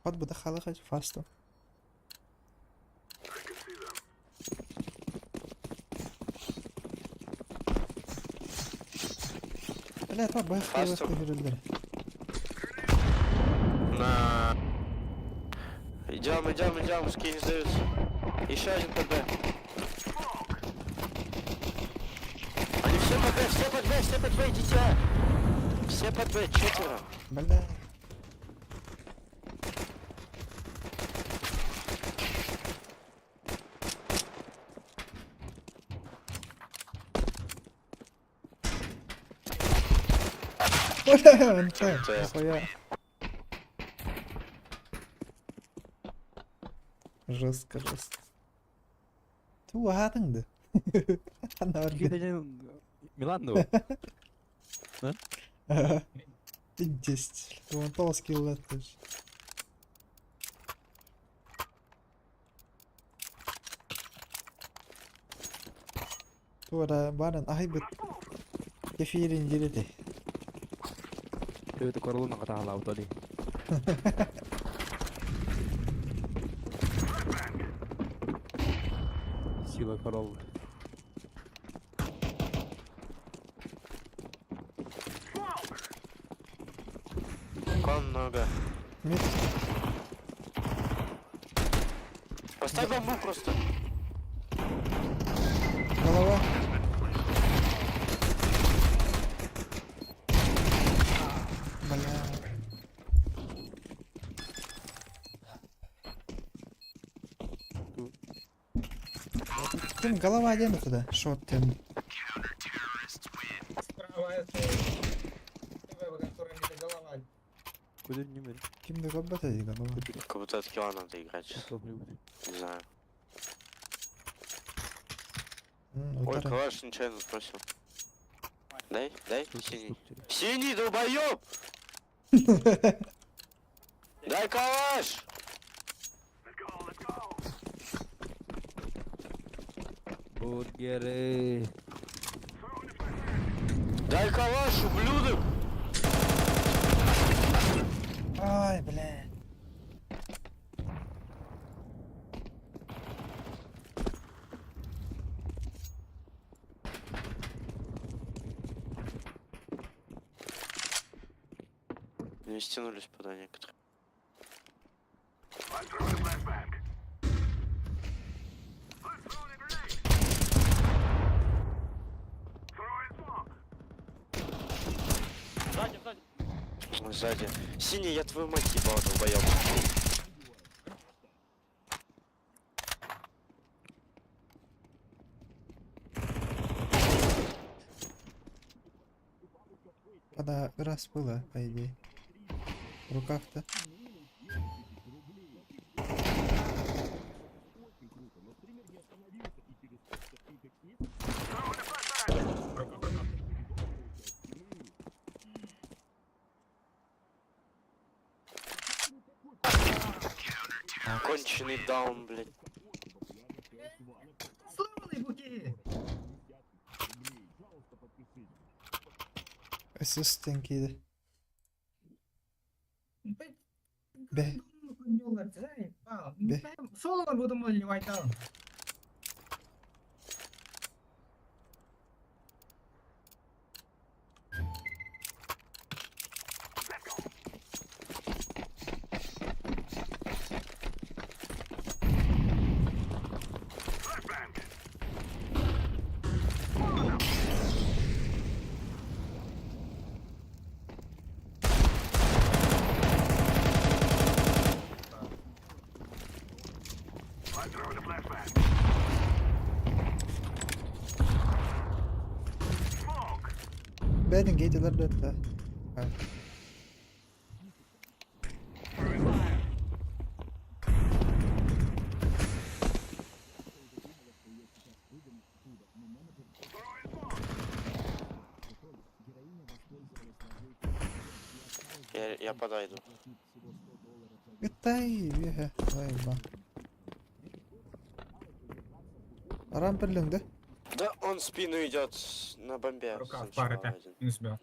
Ход буде халахать фасту. Блядь, var başka Fast başka görüldür. На... Идем, скин сдаются. Еще один ПД. Они все под Б, дитя. Все под Б, 4. Бля. Бля, он так, Да. нихуя. Жестко. Ты угадыңды. Ана iki örgü. de Милан o. Ага. 10. Вон толский летыш. Tuoda baran ahibet kefirin jirete. Itu korun ang katahalaw to di. Сила корол. Кон много. Мид. Поставь бомбу просто. Голова. Бля. Тим, голова йдемо туди. Що тим? Справа это... ТВ, который не голова. Куда не мер. Ким де робити і голова? Как будто от килла надо играть сейчас. Не знаю. Ой, Утара. калаш нечаянно спросил. Дай, синий. Синий, долбоёб! Дай калаш! Бургеры. Дай калаш, ублюдок! Ай, бля. Не стянулись пода некоторые. I'm throwing a flashbang. I'm throwing a grenade. Throwing smoke. Сзади. Синий, я твою мать ебал, долбоёб. Когда раз было, по идее. В руках-то. Конченый даун, блядь. Сломанный буки! Assistant yedi. Б. Б. Б. Соло будем наливать даун. I'm throwing a flashbang. Smoke. B'nin gate'ler dörtte. Evet. Я подойду. Gitay bihe. Vay be. Рамперлинг, да? Да, он в спину идет на бомбе. Рука в сначала пары-то. один. Не успел.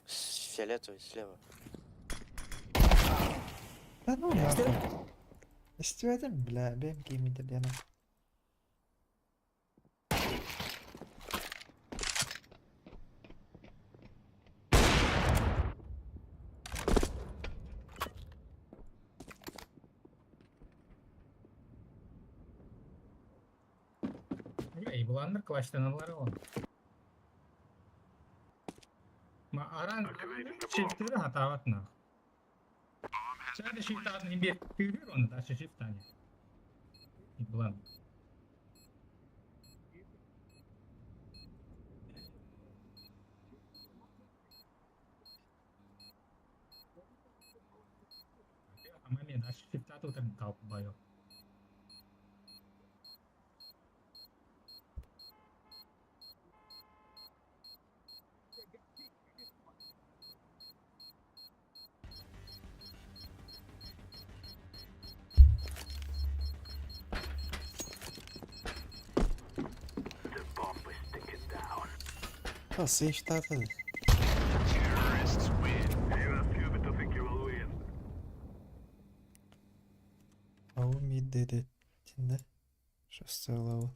Фиолетовый слева. Да ну нахуй. İstemedim bile. Benim giyimidir yani. İyi bulandır kılaçlanırları onu. Ma aran shift'leri hata bakma. Şöyle shift adını bir tüyür onu da şu shift tane. İyi bulan. Ama ne da shift atı tam kalp bayo. The bomb is sticking down. Ha safe start hadi. Terrorists win. You are stupid to think you will win. Лаву мид dedi. Şimdi. Шестой лаву.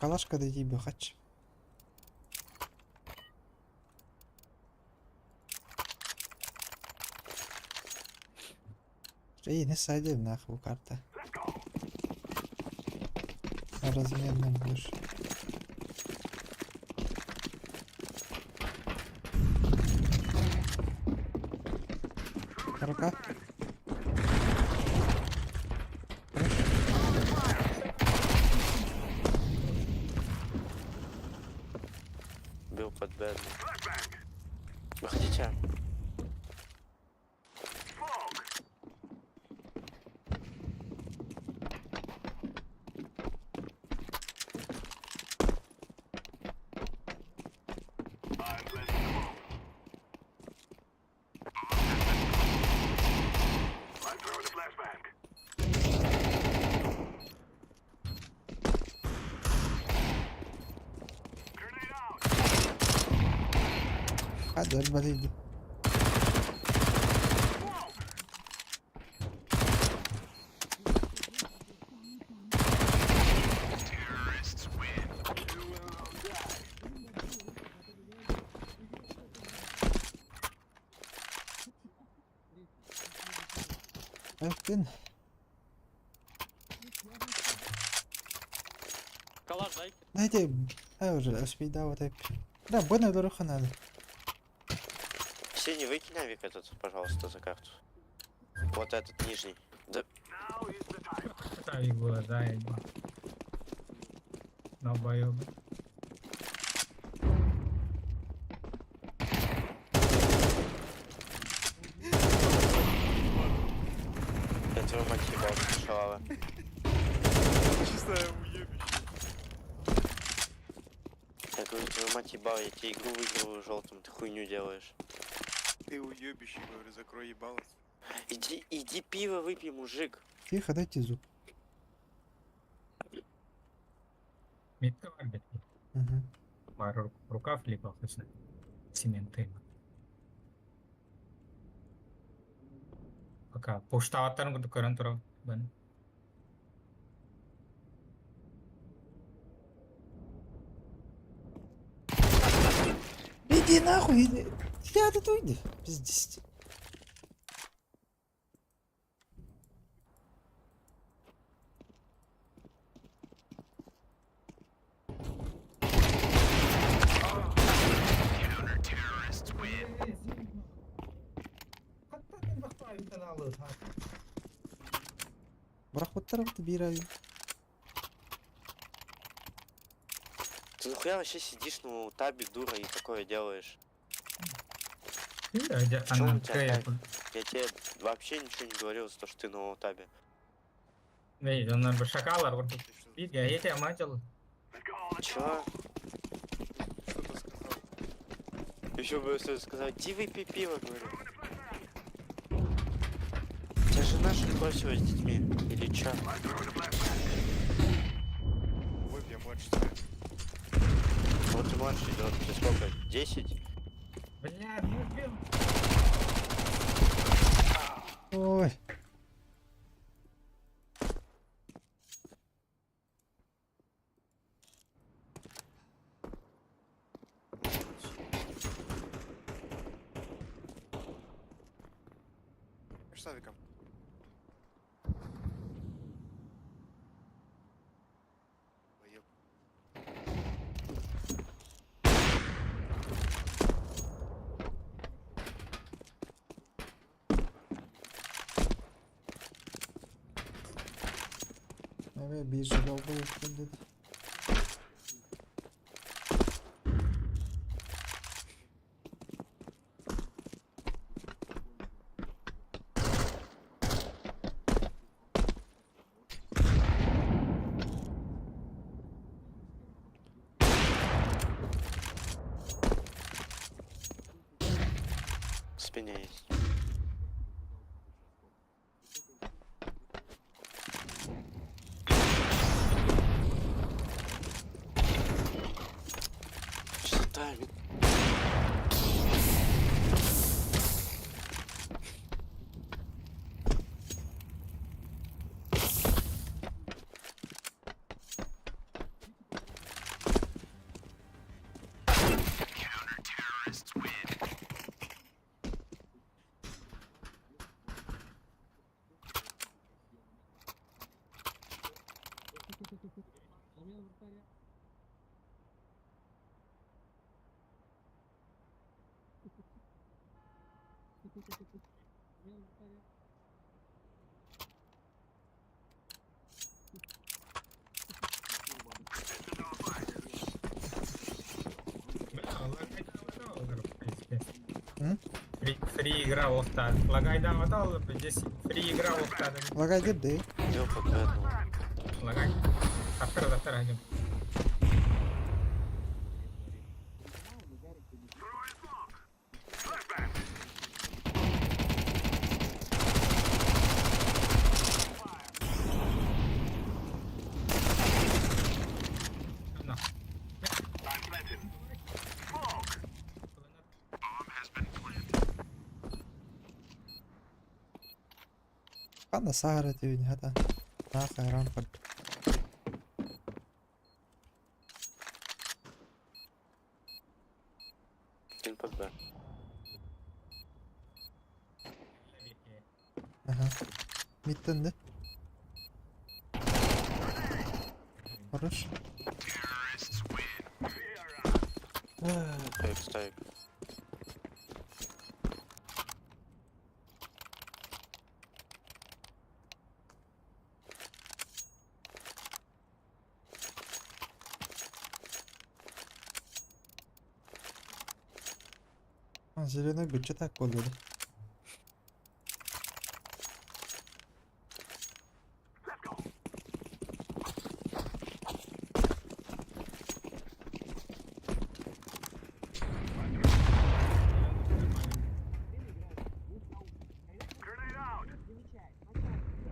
Калашка да тебе хач. Эй, не садим нахуй карта. Разменным будешь. Рука. Бил под бедом. Выходите. I'm letting them all. I'm throwing a flashbang. Grenade out. Hadi ölmeliydi. Terrorists win. You will all die. Öpün. Калаш дай. Дайте. Уже спида вот это. Да, больно дорого надо. Синий, выкинь авик этот, пожалуйста, за карту. Вот этот нижний. Да, Now is the time. Та їх було заєбо. На бою. я твою мать ебал, шалава. Чистое уебище. Я говорю, Твою мать ебал, я тебе игру выигрываю желтым, ты хуйню делаешь. Ты уебище, говорю, закрой ебало. Иди пиво выпей, мужик. Тихо, дайте зуб. Мидка var bekle. Угу. Var рукав либо хоть цементы. Пока пошта аттарын көрөн турам. Ben. Иди нахуй, иди. Я тут уйди. Пиздец. Брақ вот тарапты бираю. Ты нахуя вообще сидишь на табе, дура, и такое делаешь? Iya aja В чём у anak тебя kayak таб? Я тебе вообще ничего не говорил за то, что ты на табе. nih jangan bersyakalar untuk ya ya kayak macam Чё? Что-то сказал. Еще бы что сказать, иди выпей пиво, говорю. Тебя жена что ли бросила с детьми? Или чё? Ой, я младше тебя. Вот и младший идет, ты сколько? 10? bля ну блин Ой. Савиком. Уеб. Evet bir yolda yaptım dedi. В спине есть. Что таймит? Free игра лофта. Лагай да мотал, здесь free игра лофта. Лагай girdi. Делал пока одного. Лагай. Завтра идем. Kan da sahara tüyünü hadi. Na hayran kal. Один под Б. Aha. Midden de. Хорош. Стоик, стоик. Зеленый bütçe tak oluyordu.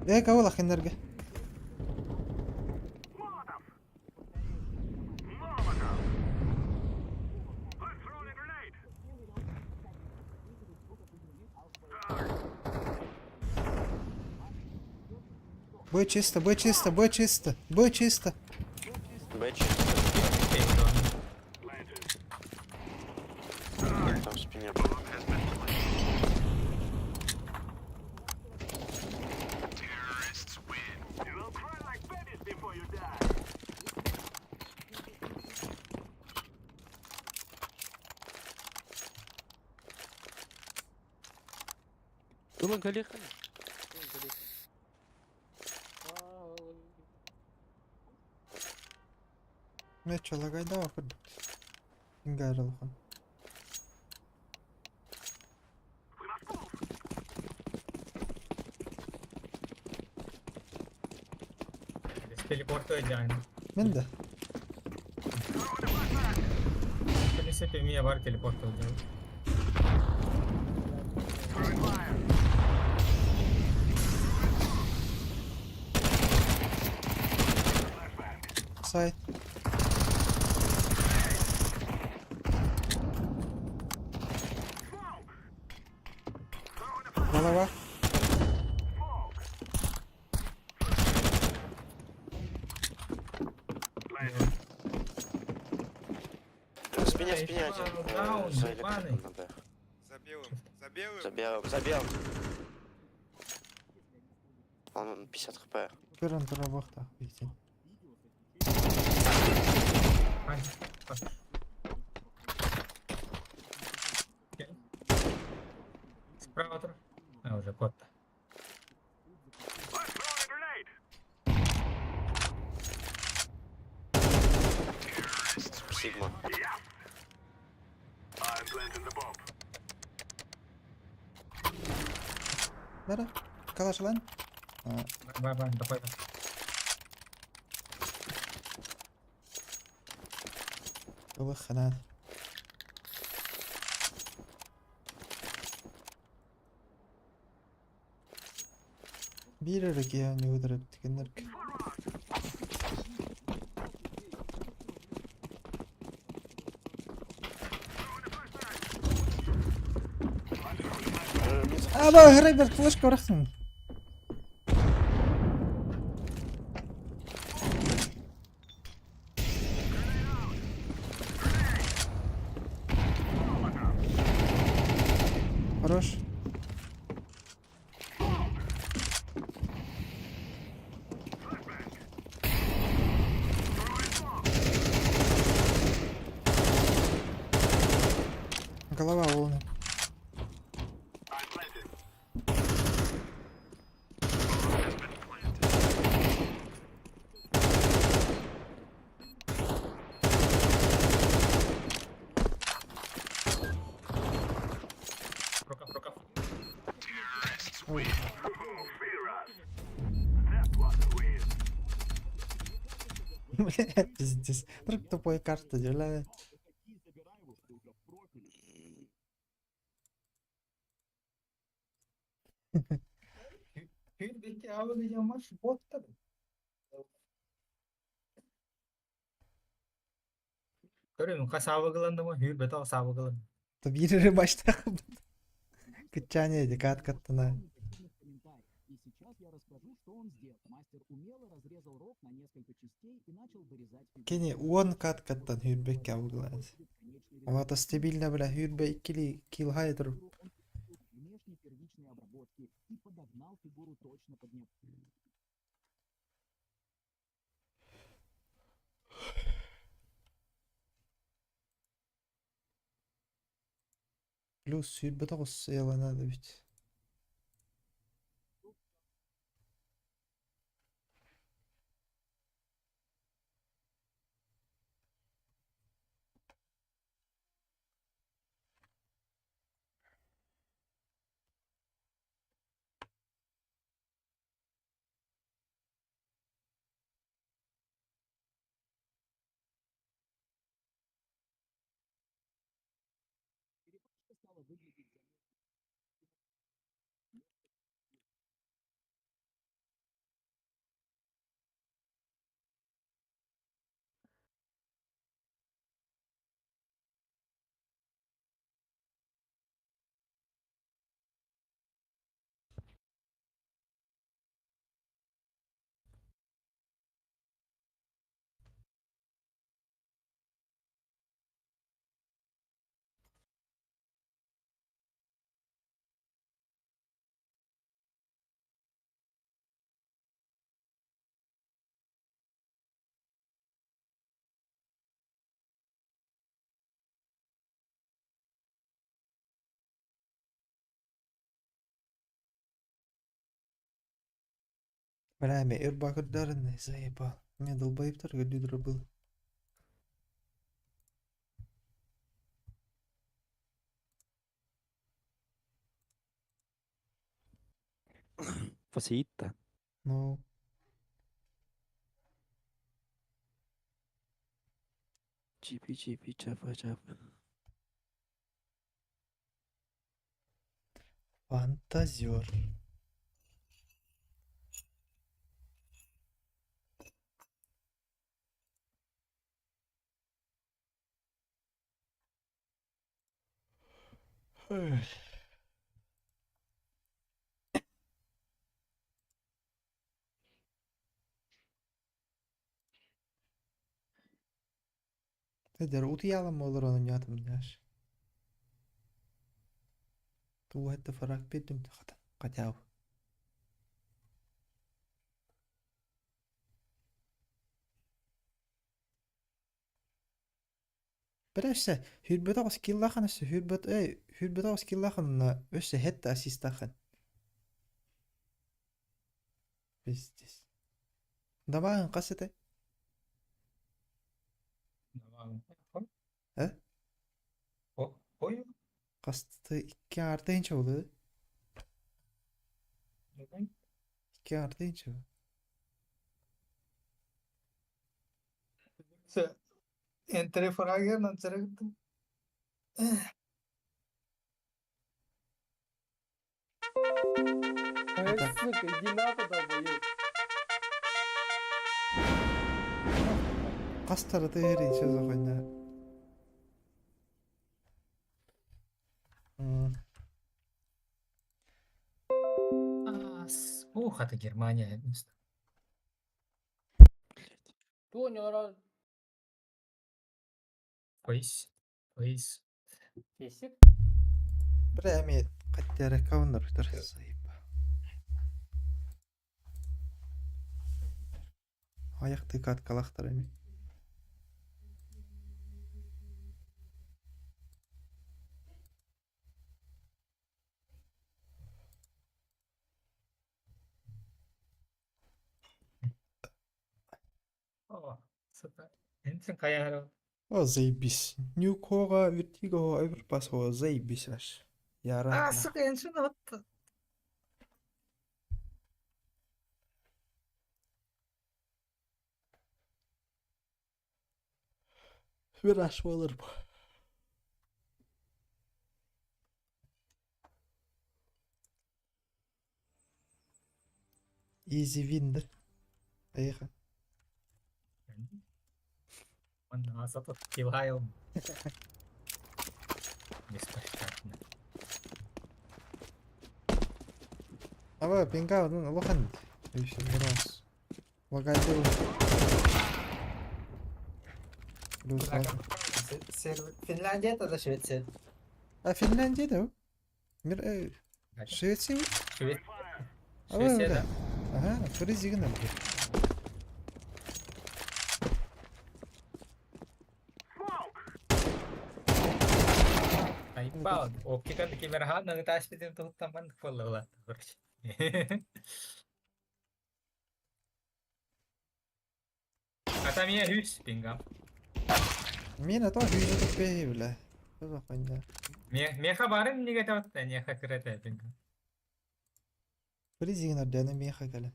كولا خلينا نرجع. Molotov! Molotov! I'm throwing a grenade! Бой чисто, бой чисто, бой чисто, бой чисто. Бэч. Там в спине. You'll cry like babies before you die! Ulan kaleye. Ne çala gayda bakın. Gayrılıkın. Телепорт öyle. Ben de. В принципе, меня бар телепорт öyle. Side. Голова. В спине, в спине Эй, один. даун, За ебаный. электриком на Б. За белым. За белым. За белым, за белым. Он 50 хп. Görün dura bak da. Bekleyin. Ай, так. Окей. Справа трохи. А, уже кот-то. I'm throwing a grenade! Сигма. I'm planting the bomb. Nere? Kalaş lan. Ha, Бай-бай, давай. yolu xanat. Bir ya ne öldürüp tükenler ki. Aba hırayber flash bıraksın. Хорош. Голова волны. I'm planted. Рукав. Ой. Fear us! That was a win. Бля, пиздец. Только тупой карта дела. Hürdeki ağlayacağım var şu botta mı? Görüyor musun? Kas avgılandı mı? Hür beta avgılandı. То биры başta. Качание иди кат каттана. И сейчас я расскажу, что он сделал. Мастер умело разрезал рог на несколько частей и начал вырезать фигуру. Kene 10 kat kattan hürbek avgılandı. Ama da stabilne bile hürbe ikili kill haydır. Он приступил к внешней первичной обработке и подогнал фигуру точно под необходимое. Плюс hürbe de olsa yalan bit. Стало выглядеть Бля, Эрбак ударенный, заебал. Не, долбоебтар лидер был. Facilita. Ну, Чипи, чапа. фантазер. Эх. Тедер, утыялым olur onun yatım yaş. Ту это фарак бедим хата. Катяу. Бірәші, хүрбет ағыз киллахан өсі, хүрбет ағыз киллахан өсі хетті асистахан. Пиздец. Дамағын қасыды? Ә? Ой, Қасыды 2 артынша болды. 2 артынша. Entre Fragger non sarete. Сука, иди нахуй, долбоёб. Қастары тегері сөз оқойна. Ух, это Германия. Понял, Поис. Кесик. Бір әме қаттері кауныр бұтыр. Заебал. Аяқты каткалақтар әме. О, супер. Энцин каяр. О, заебись. Ньюкога, Вертиго, Эверпас, о, заебись аж. Я рад. Сука, энцин вот. Bir aşma olur bu. Easy win'dir. Ayıqa. Он зато киваем. Беспощадно. Ama pinga onun bakın. İşte biraz. Vakaydı. Финляндия это Швеция. А Finlandiya'da o. Bir Şveçya mı? Швеция, да. Aha, Frizigen aldı. Наебал. Оптика на камера, но это аспидин тут там ман фоллоу. Короче. А там я hus pingam. Мен ата hücret be bile. Söz okuyunca. Меха барын неге таватта, не хакрата pingam. Frizigen ardene meha gele.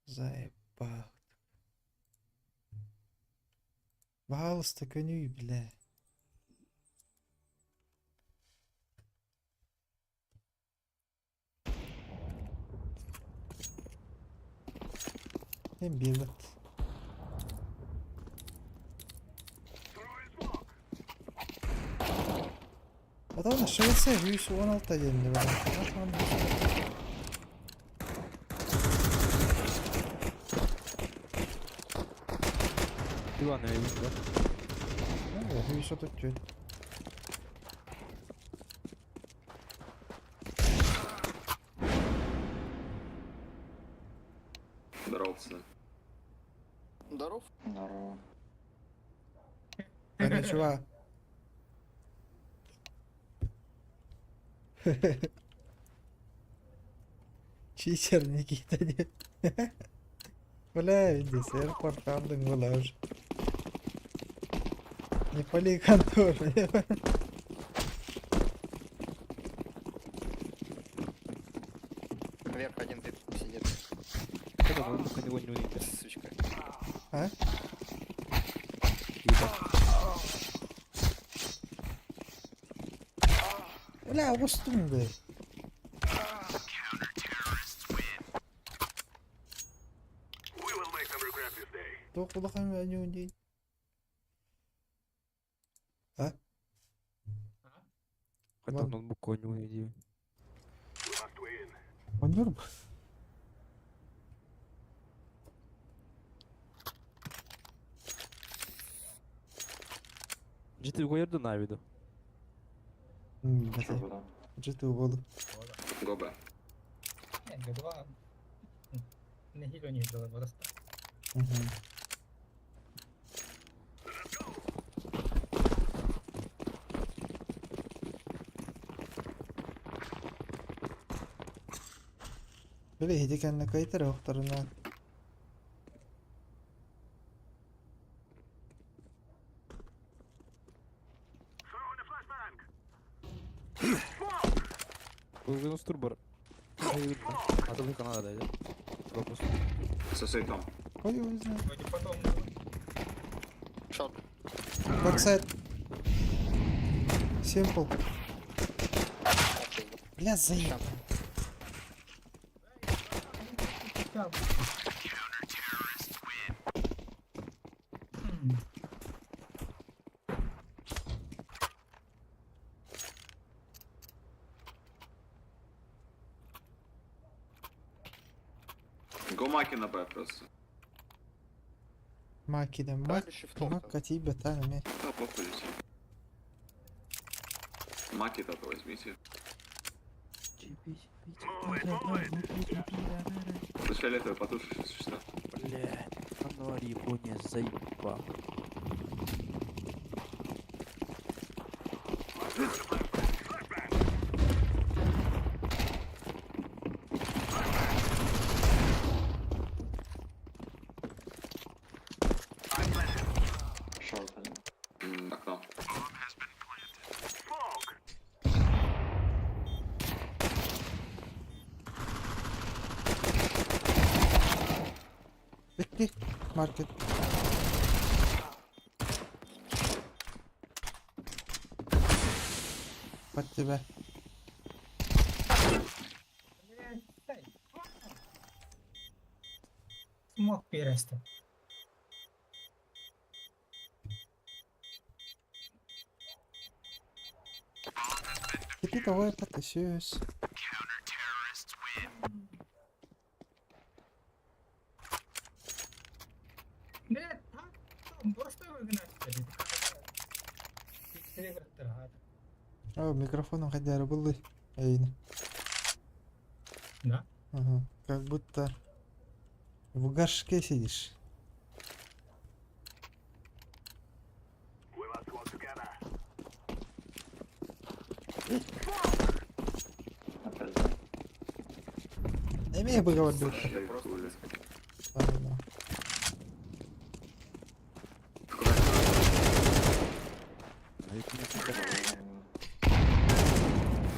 Заебал. Пожалуйста, конюй, бля. Hem bir bak. Adam Şveç'e 116 yendi ben. Иван, я вижу, да? Ну, 134. Здорово, пацаны. Здоров? Здорово. Konnichiwa. Читер Никита не. Бля, иди, сэр, поркандың была уже. Не пали контору. Вверх один ты сидит. Когда он только него не увидел. Сучка. А? Бля, устум, бля. We will make them regret this day. Тоқылықам әне өндейін. Когда ноутбук у него увидел. We must win. Ойнар ба? Жити koyardı Navi'de. Бәте. Житі болу. Гоба. Два. Не хило не было, просто. Бля, иди кәнне кайтыр оқтарынан. Throw in a flashbang. Өзгөн Стурбар. Адылы Канададaydı. Пропуск. Сосай там. Ой, ой, знаю. Вроде потом. Шот. Баксайд. Симпл. Бля, заеб. Го маки на Б просто. Маки да мак. Правильно шифтом. Макка тебе там иметь. Да, плохо здесь. Маки только возьмите. Ты фиолетовый потушишь, если что. Блядь, оно Япония заебал. Окно. Bekle. Market. Под тебя. Смог перестать. Теперь давай потащусь. Нет, просто выгнать. О, микрофоном хотя был. Эйн. Да? Ага. Как будто в горшке сидишь. We must work together. Имею бы говорил.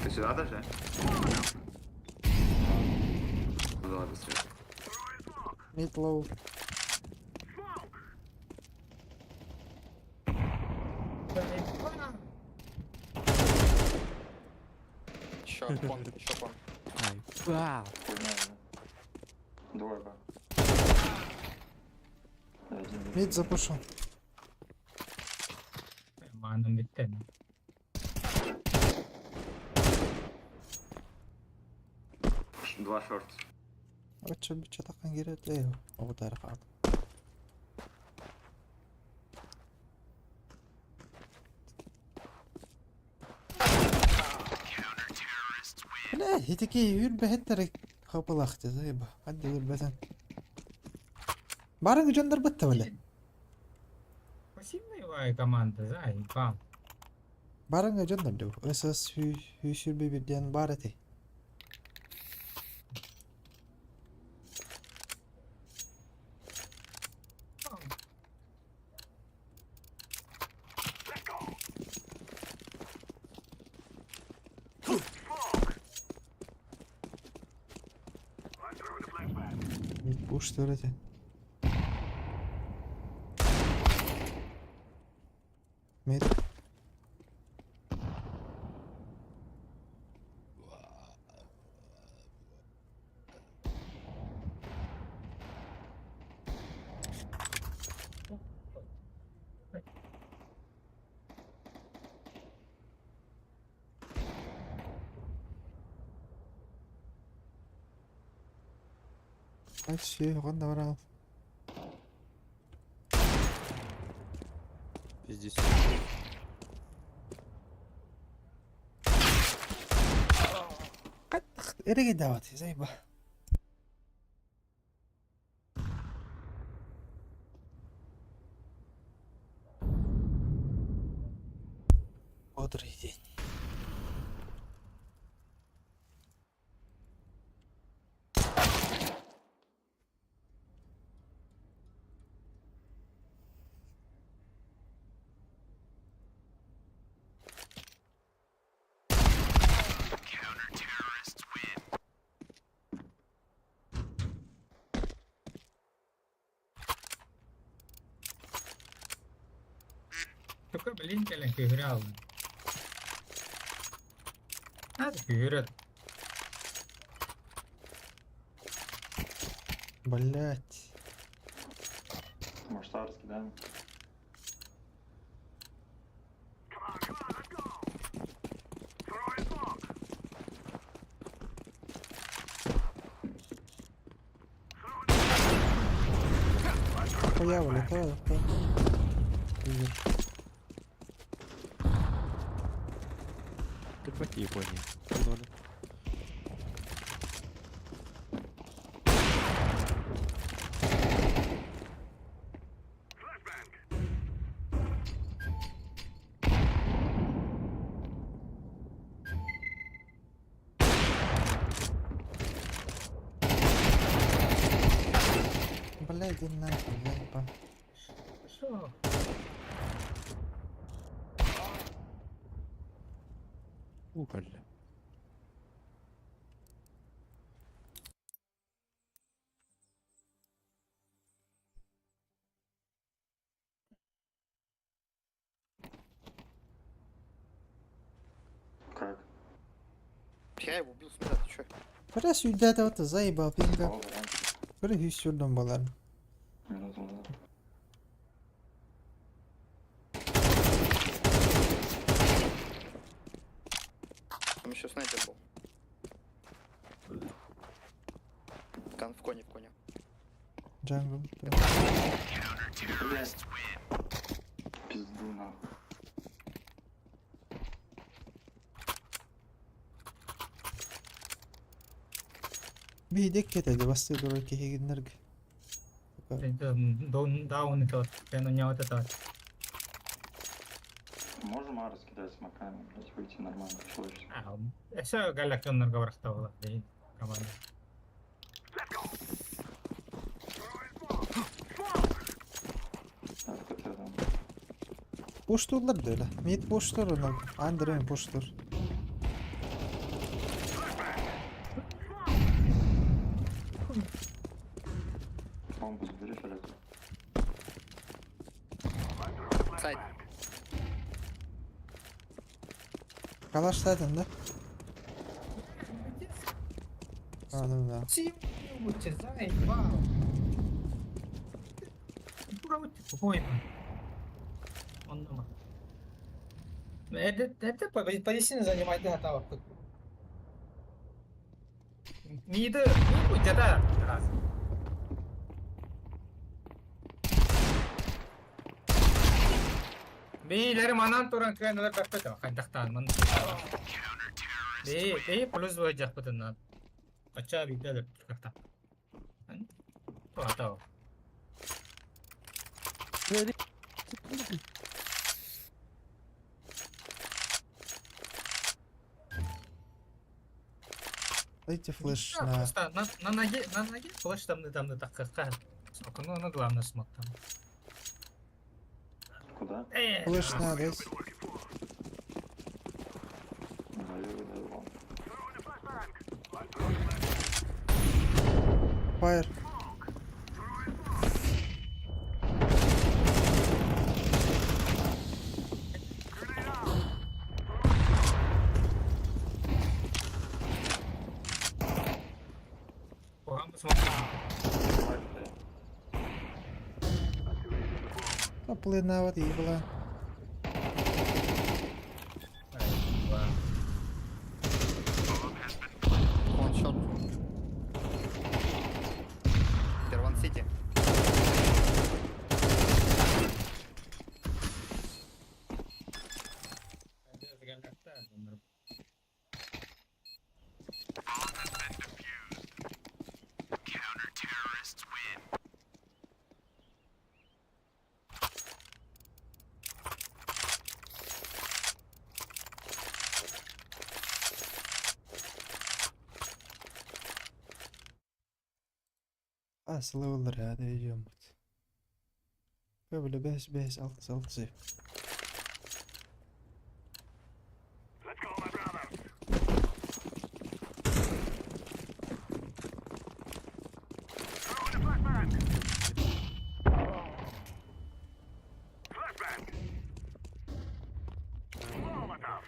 Ты сюда даже? Ну давай быстрее. Митлоу. Еще понт, еще понт. Ай, вау. Дорого. Мид запушу. Маном биттен. Два шорт. Вот что такое говорит, вот архат. لا هي تكي يقول بهترك خبلاخت زيبا حد يقول بسن بارنج جندر بتا ولا Пассивная команда, заебал. بارنج جندر دو اساس هي شو بيبدين بارتي Пуш вроде. Мид. А все, он добрал. Пиздец. Эрге дават, заеба. Бодрый день. Только, блин, кэлэн хүйрэ авна. Хүйрэ. Блять. Может, раскидаем. Я вылетаю. Прекрати Японии. Ноль. Блять, иди нахуй, заеба. Шо? Уголь. Как? Я его убил, смотри, ты чё? Раз үйдәді оты заеба пинга. Бір үй сүрдім болар. Минуту назад. Там еще снайпер был. Кан в коне, в коне. Джангл. Пизду нахуй. Бейдек кетеді, басты дұры кехегіндерге. Даун тот. Пен у него это. Можем А раскидать с маками, блять, выйти нормально, человечески. Эсэ галактионнорго барахта болот дейин команда. ФКТ там. Пуш турлар дөлі. Мид пуш тур, андырын пуш тур. Бомбу забери, фиолет. Сайт. Калаштадın да? Anladım da. Лучше заебал. Спокойно. Он дома. Это позиционно занимает готово. Миды, где-то раз. Бейлер манан туран кэнэлэр бэпэтэм хайдахтан ман. Бей плюс вэджах пэтэнна. Ача бидэлэр как-то. Атау. Дайте флеш на... Просто на ноге флеш там на так как. Ну на главное смог там. Куда? Флеш на десь. Даю, даю вам. Фаер. Поплинават ебла. Два. One shot. There one city. Asıl olur ya diyeceğim. Böyle 5 6 sev. Let's go, my brother. Throwing a flashbang. Flashbang. Molotov.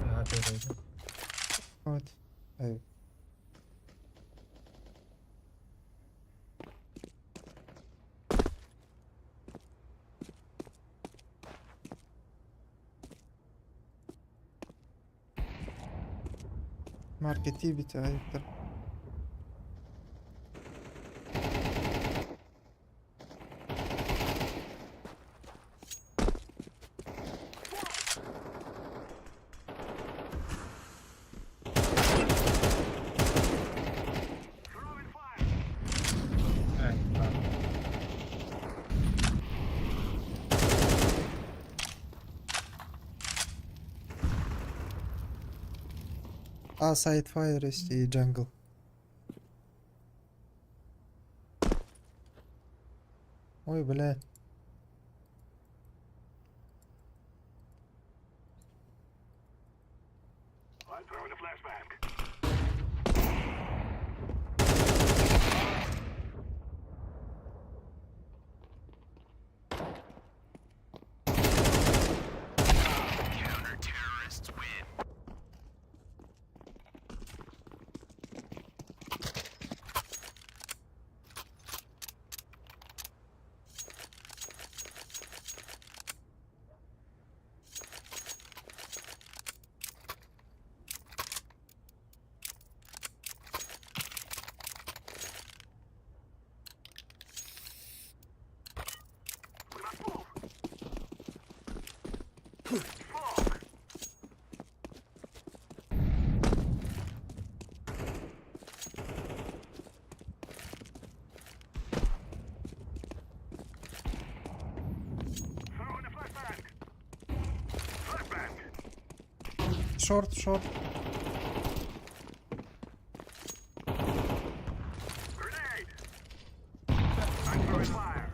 Ne yapıyoruz? Evet. Evet. Marketi bir ayıptır. Throwing fire. Evet, tamam. Side fire işte jungle. Ой, бля. I'm throwing a flashbang. Counter-terrorists win. Throwing a flashbang. Flashbang. Short. Grenade. I'm throwing fire.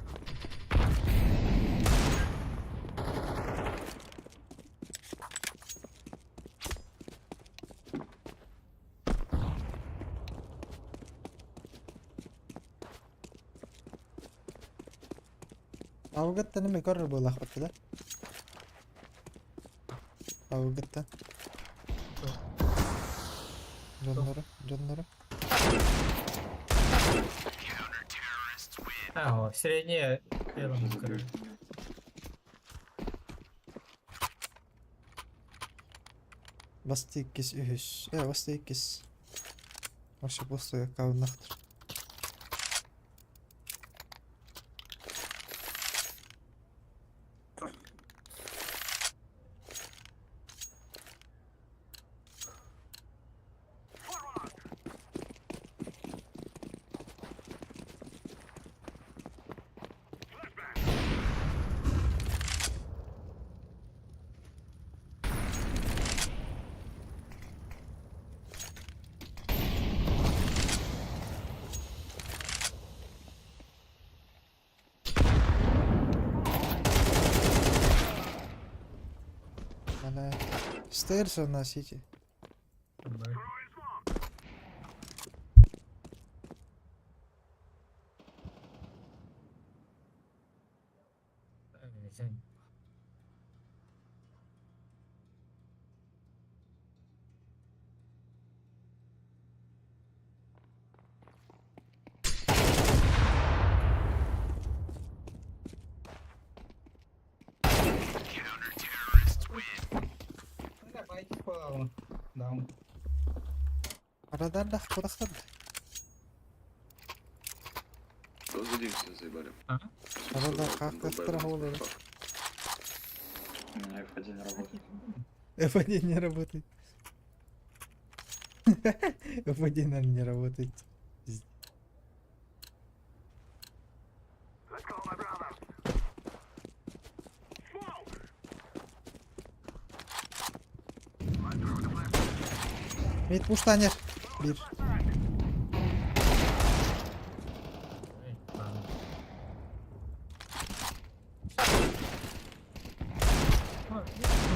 Avukattan nima ko'rib bu laqbatda? Avukattan. Jonları. Counter-terrorists win. А, среднее дело Сейчас закрыли. бьют. Bastı ikis ühüs. Bastı ikis. Aşı bastı kavnaktır. Forward. Flashbang. Ana. Stairs on нас идти. Bunlar- Throwing smoke. Sen Радарда кудактады. Разудимся, заебали. Радар как-то более. У меня F1 не работает. F1 не работает. F1 наверное, не работает. Let's go, my brother. Mid pushlanır. Bir. Эй, ладно.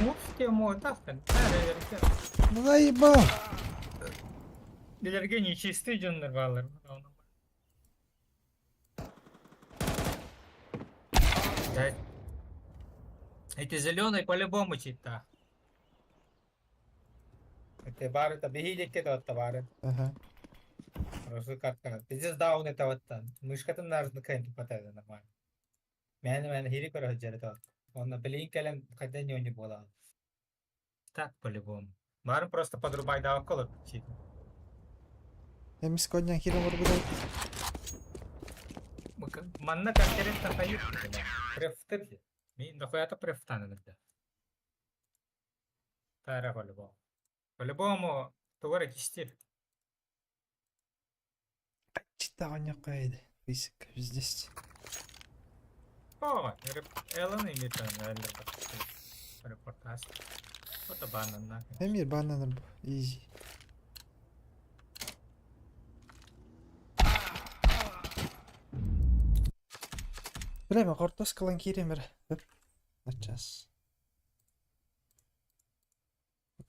Мувский мой таскан. Ну заебал. Билерге нечистый жөндөр балар. Да. Эти зеленые по-любому чита. Это бар это бегите это бар. Ага. Просто как пиздец даун это вот там. Мышкатын нарзны кайын патады нормально. Мен хири кора жерде. Он на блин келем хотя не было. Так по-любому. Бар просто подрубай да около чит. Эмис kodyan хиром вырубает. Манна конкретно поют. Префтырки. Ми дохуя-то префтан иногда. Тара по-любому. По-любому товары стиль. Читание кайdı. Физика здесь. О, Эллен имеет репортаж. Вот банан на. Эмир банан изи. Білемін, қортос қылын керемір. Начас.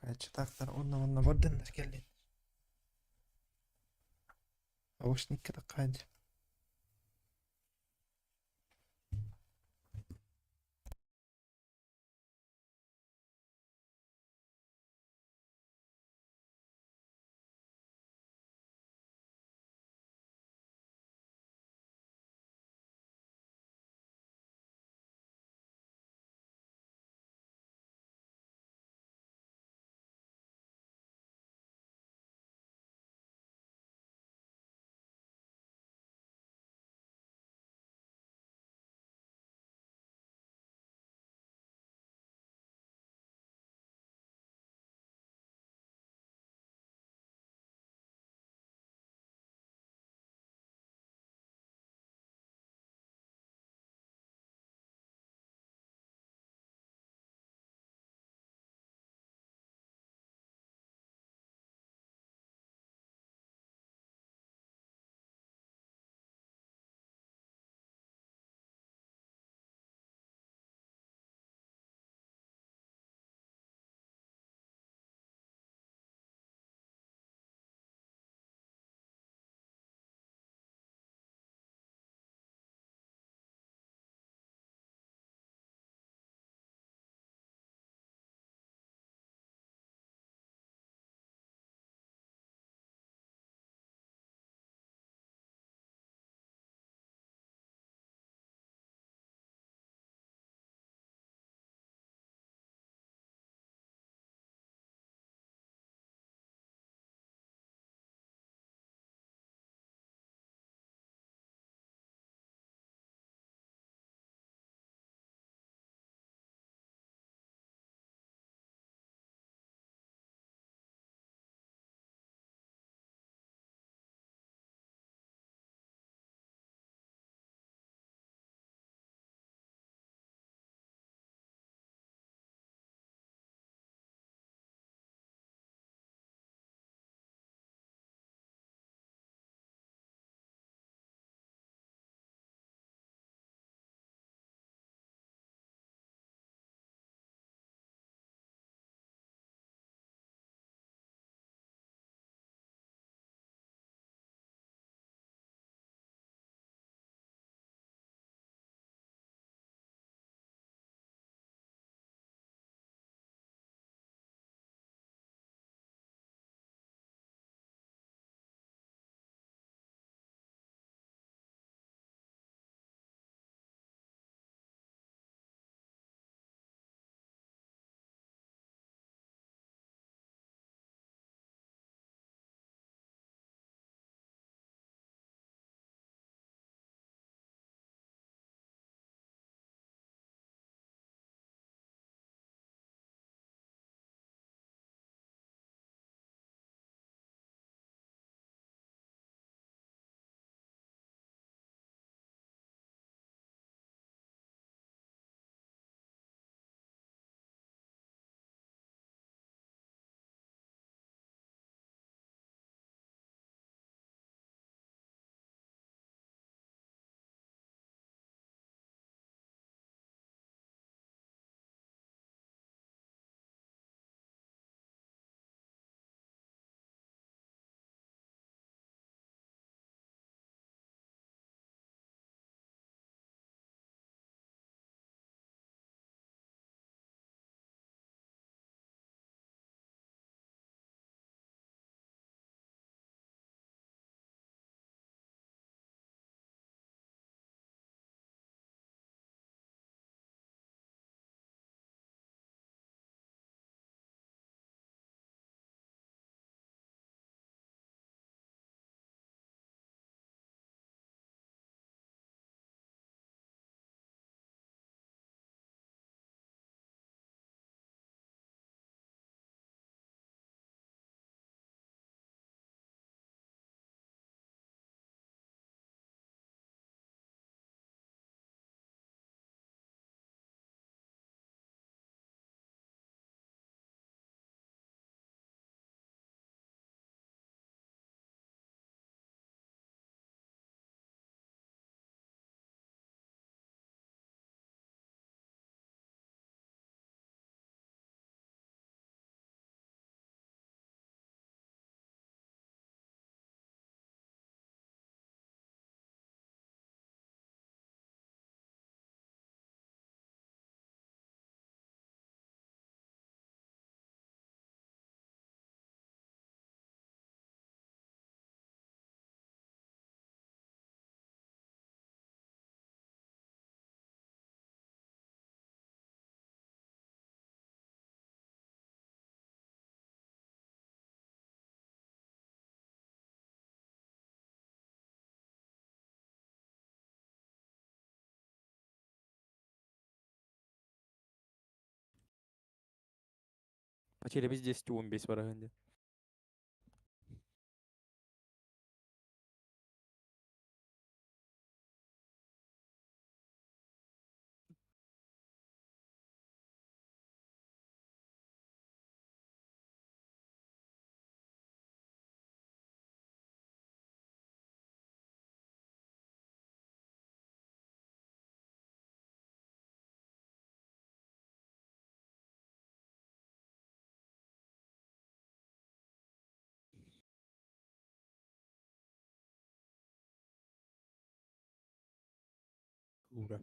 Читақтар онна бұрдыңдар келден. Аушникке да қайды. Потери biz 10 15 var ағанде. Ура.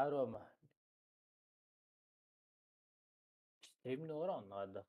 Рома, стрим норм надо.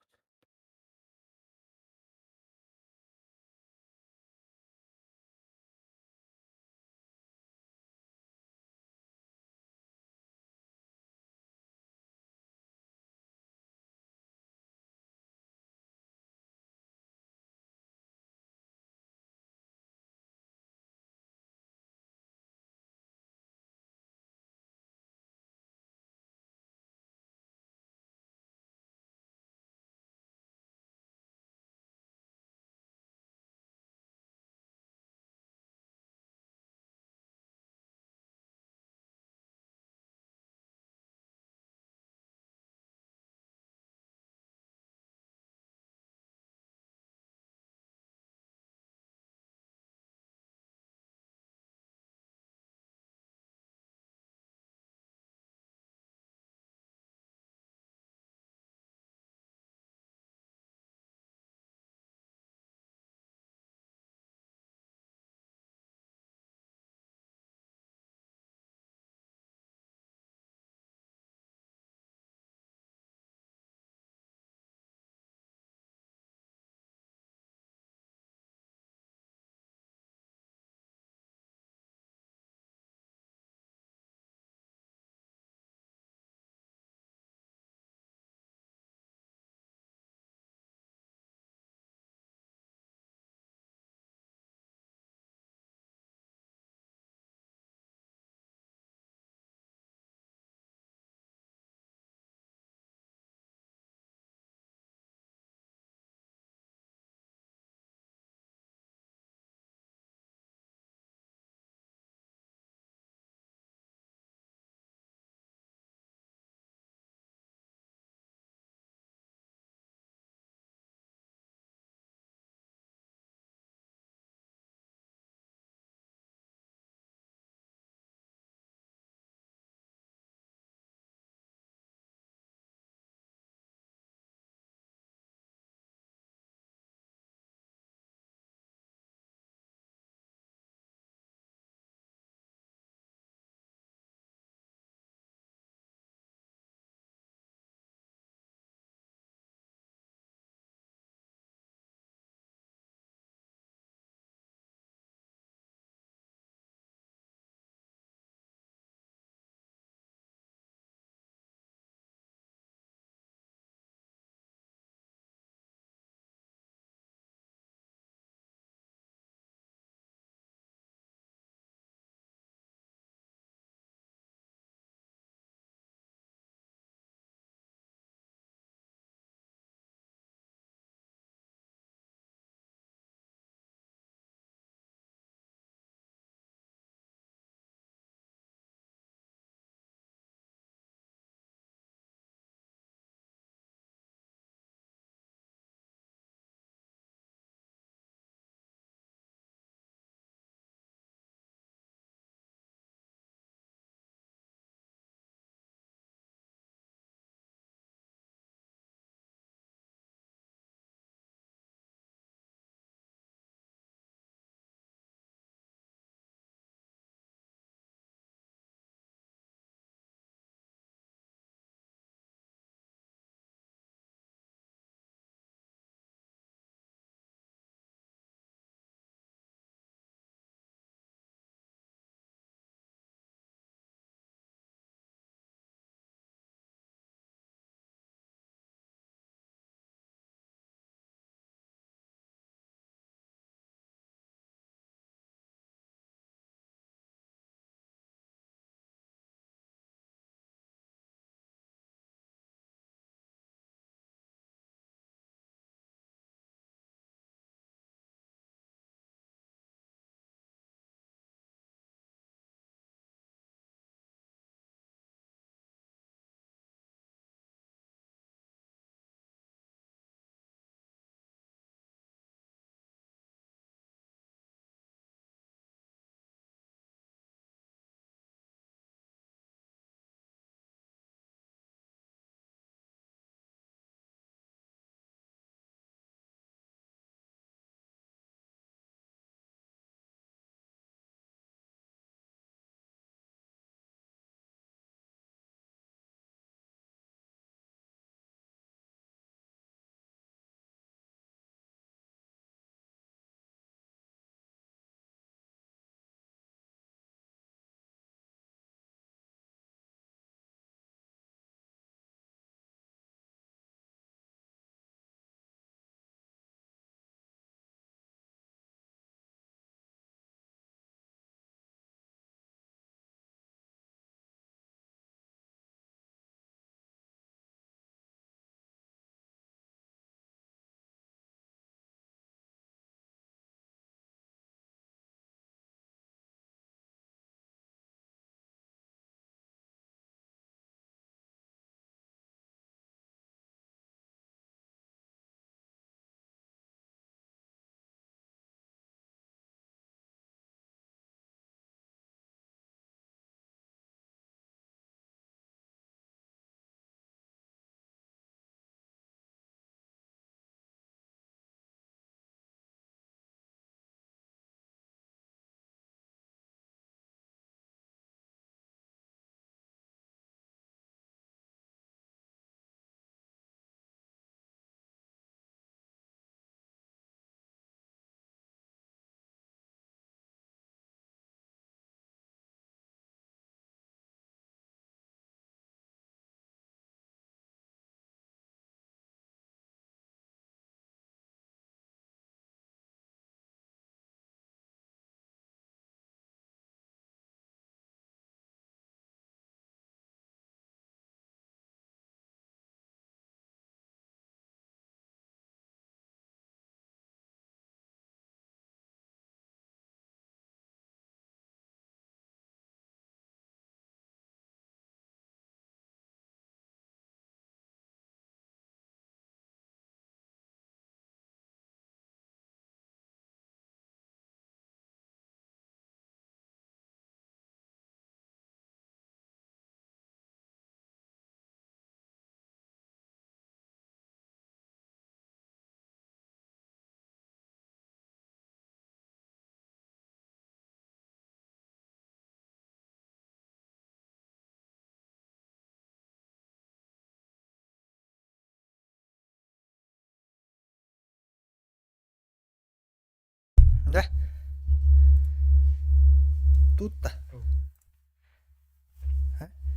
Тут-то.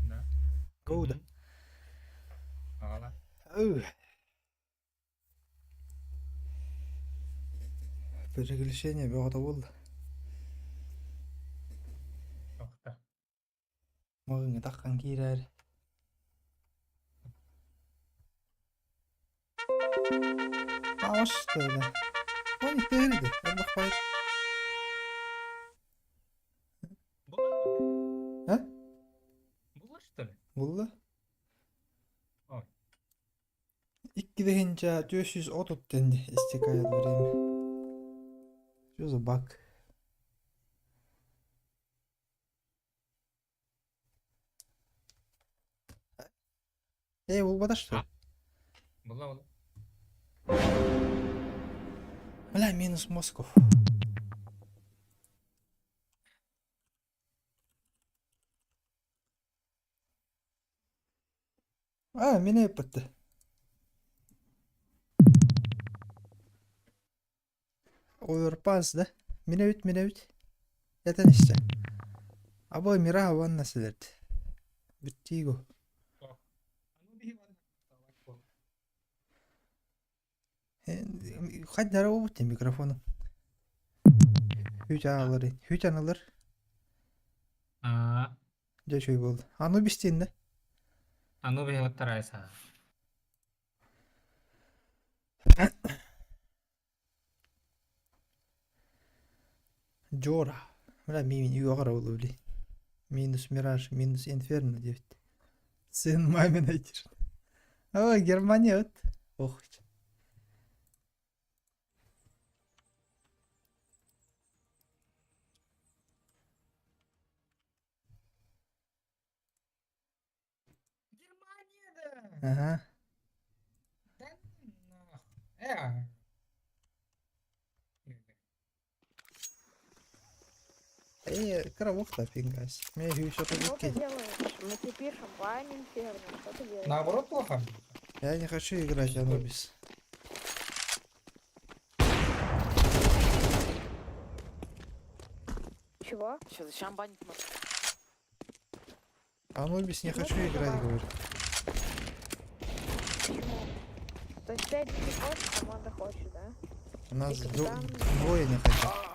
Да. Гоуда. Ала. Переключение бөгөт болду. Тоқта. Мөгөңө таккан кийрээр. Что ли? Он не впереди. Он бахает. А? Булар, что ли? Булды. Ой. 2-дегенче 430 тенге истекает время. Что за баг? Эй, Булбада что ли? Була. Бля, минус Москов. Меня еппетті. Overpass да? Меня бит. Это не işte. Абой мира ван насылерді. Биттиго. Хать дара обутте микрофону. Хүйт аналар. Жачой болды. Анубистин да? Анубис вот тарайса. Джора. Бля, мимин югара болу бли. Минус Мираж, минус Инферно девять. Сын мамин айтыр. Ой, Германия вот. Ох. Ага. Коровок-то фингась. Мне еще Что ты победить. делаешь? Мы тебе пишем, Вань Инферно, что ты делаешь? Наоборот, плохо. Я не хочу играть Анубис. Чего? Сейчас зачем банить? Анубис не Ну, хочу давай. играть, говорю. Почему? То есть 5 не команда хочет, да? У нас И там- двое не хотят.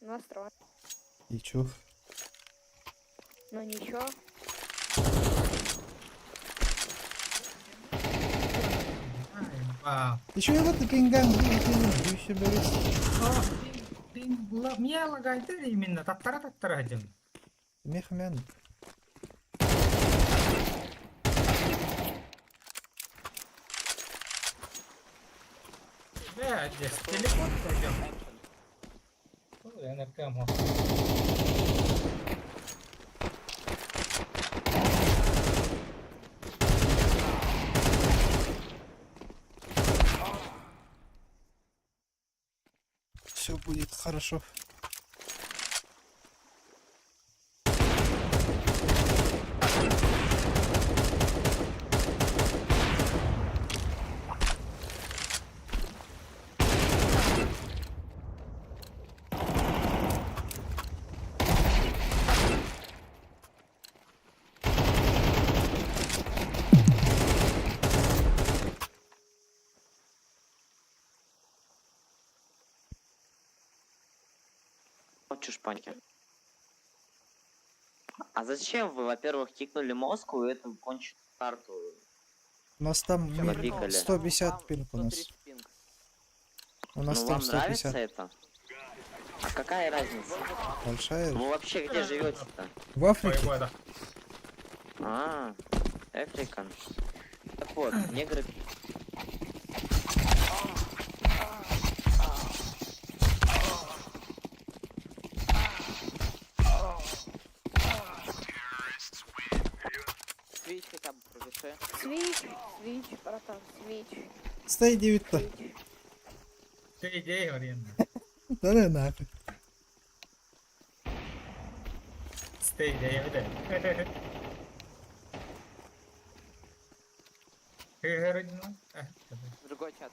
Настрой. И чё? Ну ничего. Еще и вот пинган. Еще Мне лагает именно таттара один. Мехмян. Да, здесь телефон пойдем. Ой, НРК. Все будет хорошо. Чушпаньки. А зачем вы, во-первых, кикнули Москву и эту конченную карту? У нас там напикали? 150 пинг у нас. У нас Ну, там вам нравится 150. это? А какая разница? Большая. Вы вообще где живете-то? В Африке. А, Африкан. Так вот, негры... Свич хотя бы провиши. Свич, братан, свич. Стой 9-то. Ты идея, Орен. Да ну нахуй. Стей идея, да. Другой чат.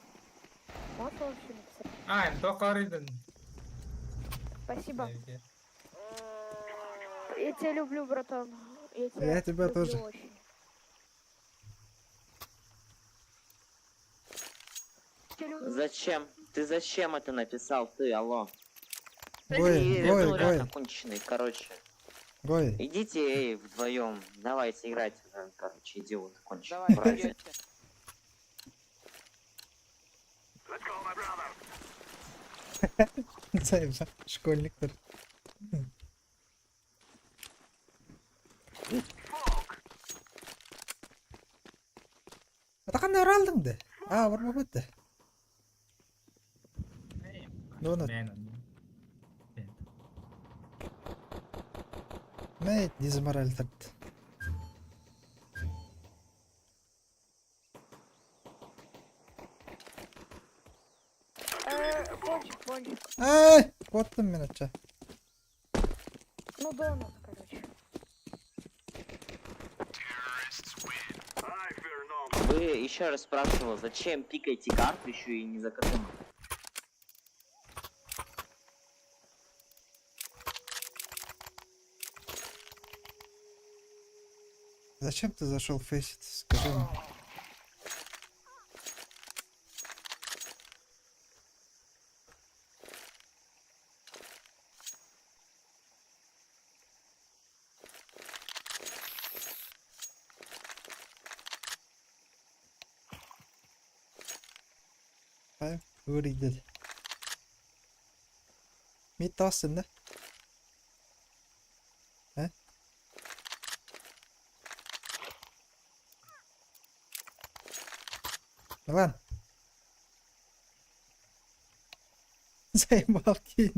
Вот вообще написать. А, только Орен. Спасибо. Привет. Я тебя люблю, братан. Я тебя люблю тоже. очень. Зачем? Ты зачем это написал, ты, алло? Гой, Гой, Гой, Конченый, короче. Гой. Идите, эй, вдвоем. Давайте играть, короче, идиот, конченый. Давай, Мрази. идете. Let's go, my brother. Заебал, школьниктер. Ата кандай оралдың да? Барма өтті. Донат. Мәйт, дезмораль тартты. Пончик. Боттым мен атча. Ну, донат, короче. I fear no Вы еще раз спрашивал, зачем пикаете карту еще и не за КТМ? Зачем ты зашел в фейсит? Скажи мне. Öğrendi. Mid aslında. He? Lan. Заебал кинь.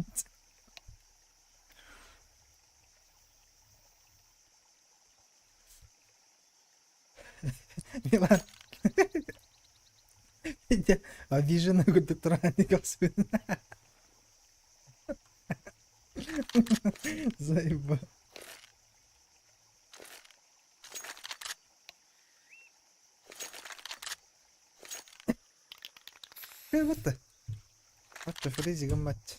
Милан. Я обиженный губернаторный господин. Заебал. Вот это. Вот это фризи гаммать.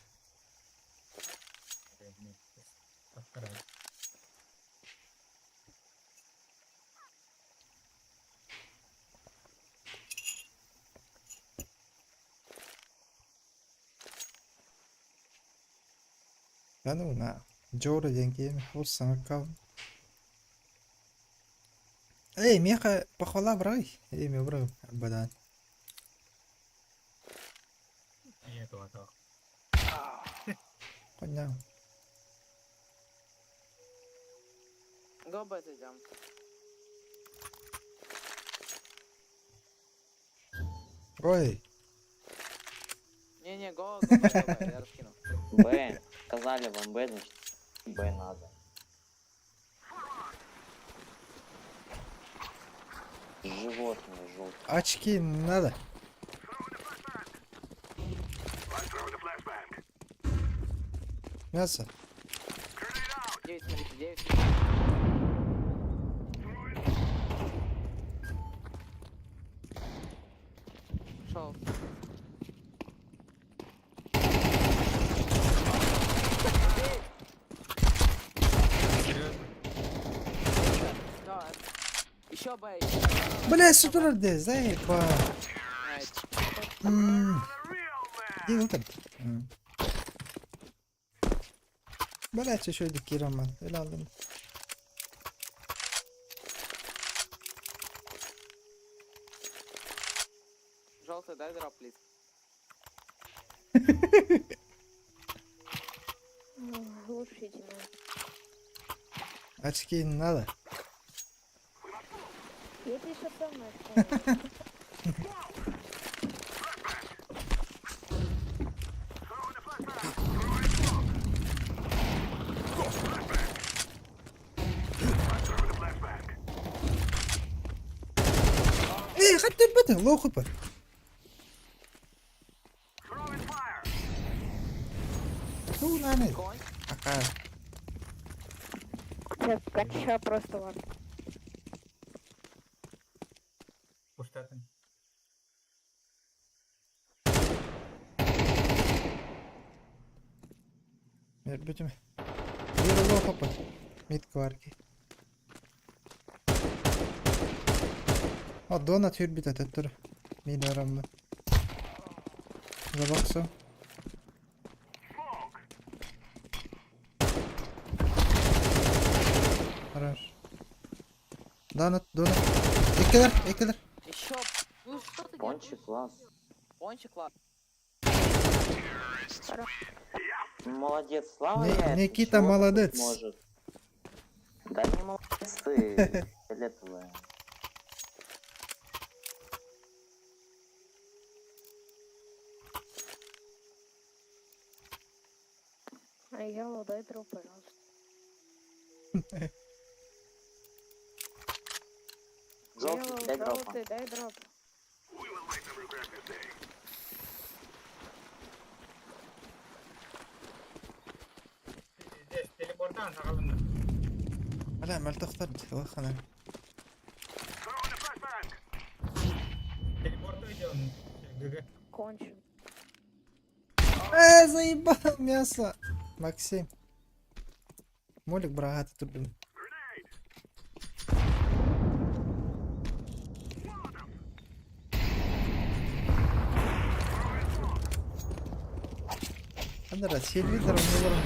Да ну на. Джора деньги. Вот сам аккаунт. Эй, меха похвала брай. Эй, мне брай. Абадан. Iya tuh atau. Понял. Go бета идем. Ой. Не, го бета, я раскину. Б. Сказали вам Б, значит Б надо. Животные желтые. Очки не надо. Мясо. 9, смотрите, 9. Шел. Давай. Еще Б. Бля, супер де, заебал. И вот так. Блять, еще один кироман. Ладно. Желтый, дай дроп, плиз. Лучше идти на. Очки не надо. Я тебе сейчас самое скажу. Эй, хоть ты быты, лоху бы. Ну, надо. Пока. Сейчас конча просто ладно. Pushtatin. Бүтүм. Бир лоу хоппа. Мид кварки. Донат хүрбит ататтыр. Мид араммы. Забаксо. Хорош. Донат. Экелер. Еще. Ну что ты Пончик делаешь? класс. Пончик класс. Молодец, Слава. Никита молодец. Может. Да не молодец ты, фиолетовая. А я дай дроп, пожалуйста. Желтый, дай дропа. Желтый, дай дроп. Здесь телепортан сағалымды. لا عمال تختار خلنا Телепорту идем. ГГ. Кончен. заебал мясо. Максим. Молик брагаты тут, блин. Hadi раз, телевизор не ворон.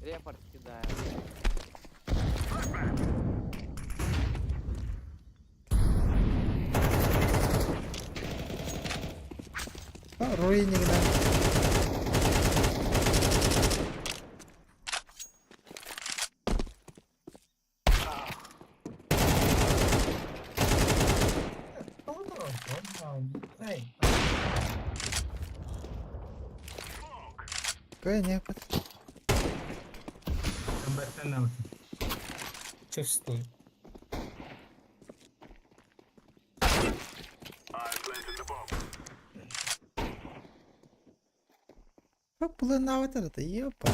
Репорт кидаю. Руиник, да. Какая непад? Чувствую. Планавать это, ёпа.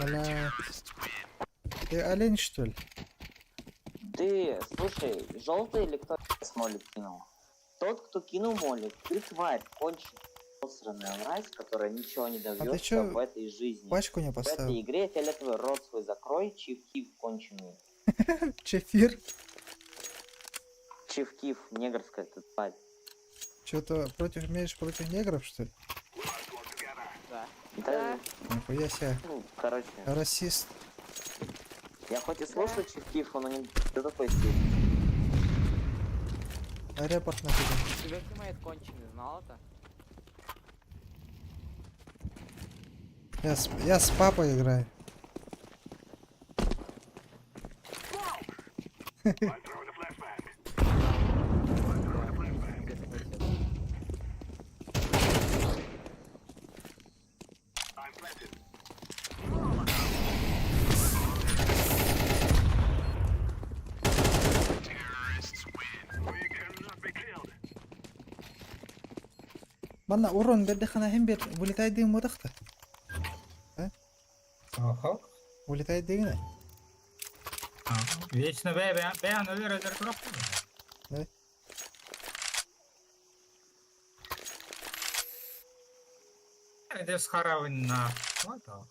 Бля. Ты олень, что ли? Ты, слушай, желтый или кто молик кинул? Тот, кто кинул молик, ты тварь, конченая, посранная мразь, которая ничего не добьется чё в этой жизни. Пачку не В этой поставил. игре фиолетовый рот свой закрой, чифкив конченый. Чефир. Чифкив, негрская ты тварь. Что-то имеешь против негров, что ли? Да. Да, Нихуя себе. ну, короче, Расист. я хоть и слушаю чифкив, но не до такой степени. Репорт на тебя. Тебя тиммейт конченый, знал это? Я с папой играю. Бана урон берди хана hem бер вылетай деген модакта. Ага. Вылетай деген. Вечно бәян өлер тұрап. Да. Это с харавына. Вот так.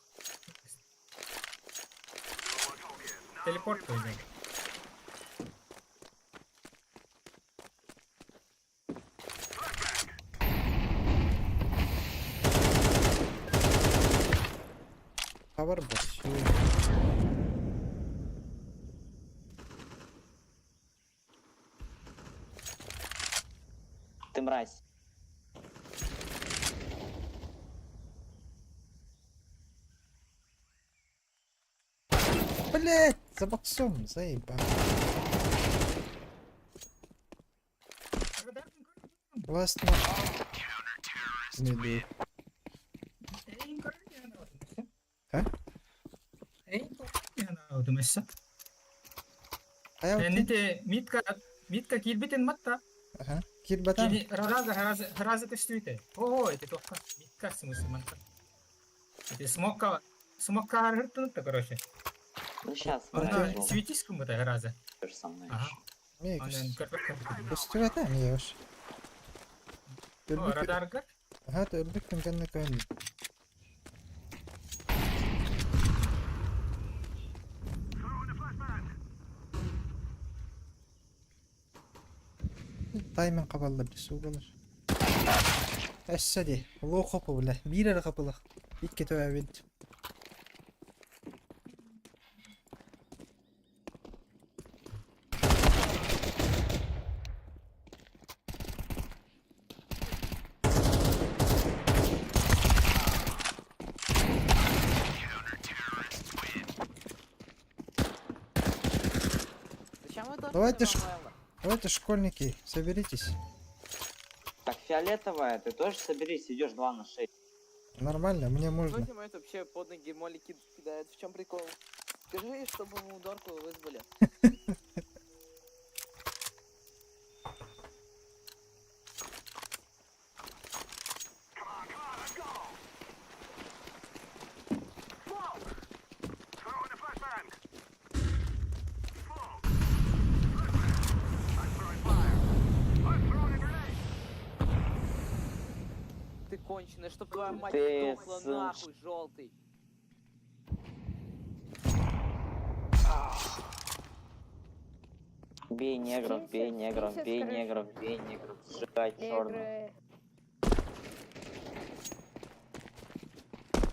Телепорт идем. Хабар бар. Ты мразь. Блять, за боксом, заебал. Вас на... Не А? А я Нете митка килбитен матта. Ага. Кирбатан. Кини раза тестуйте. О, это только митка смысл матта. Это смокка харгыртынытта, короче. Ну сейчас, Она подожди, светиском это раза. ты же со мной Ага. ещё. Мегас. Анан көрбөк. Көстүгө да мегас. Радар көр. Ага, төрдүк көнгөнү көн. Таймен кабалдар десу болор. Эсседи, лоо капы биле. Бирер капылык. Икки төбө бит. Зачем вы тоже Давайте сюда, ж- Мэлла? Давайте, школьники, соберитесь. Так, фиолетовая, ты тоже соберись, идешь 2 на 6. Нормально, мне можно. Кто снимает вообще под ноги молики кидает? В чем прикол? Скажи, чтобы мы ударку вызвали. Ты конченый, чтоб твоя мать Ты сдохла сын- нахуй, желтый. Бей негров, бей Скинься, негров, скинься, бей скорее. негров, бей негров, сжигай черных. Негры.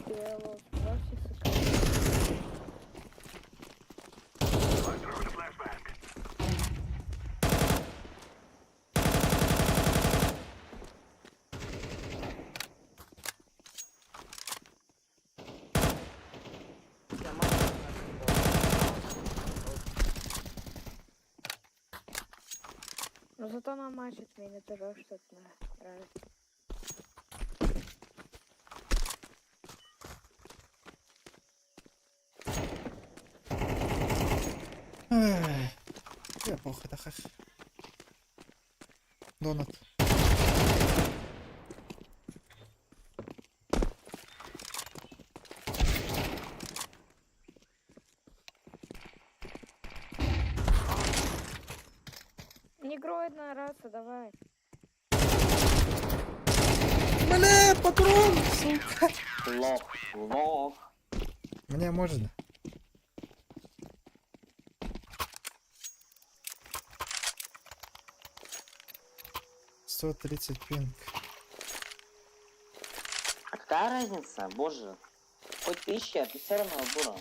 Бело, сбросьте, сука. Вся мать Но зато нам мачет меня тоже что-то нравится. Ай, я плохо это хах. Донат. Негроидная раса, давай. Бля, патрон, сука. Лох, лох. Мне можно. Сто 30 пинг. А какая разница, боже? Хоть 1000, а ты все равно бура.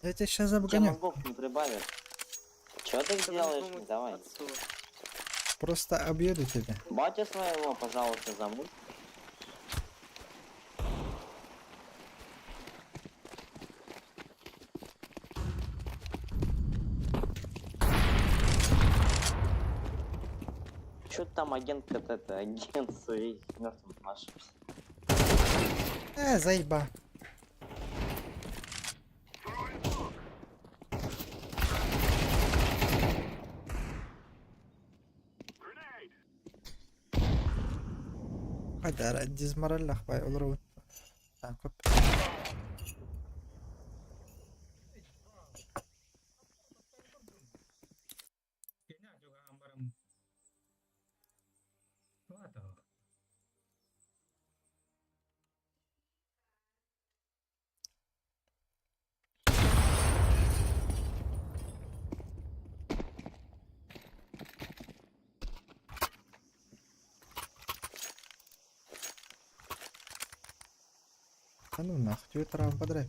Я тебя сейчас Чем обгоню. мозгов не прибавит. Чё ты делаешь, не давай. Просто объеду тебя. Батя своего, пожалуйста, замуть. Чё там агент КТ, агент своих мертвым нашим. Заеба. Hadi dizmarallah bay olur o. Tamam kop. Kayaknya juga ambaran. Waduh. Да ну нахуй, тебе травм подряд.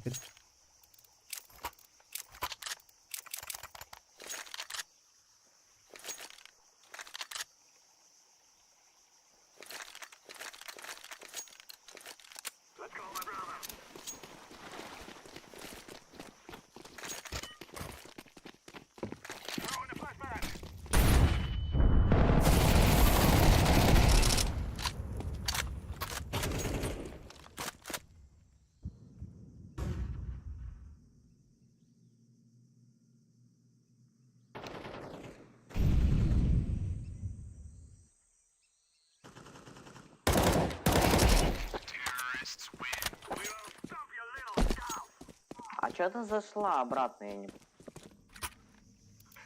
А чё ты зашла обратно, я не...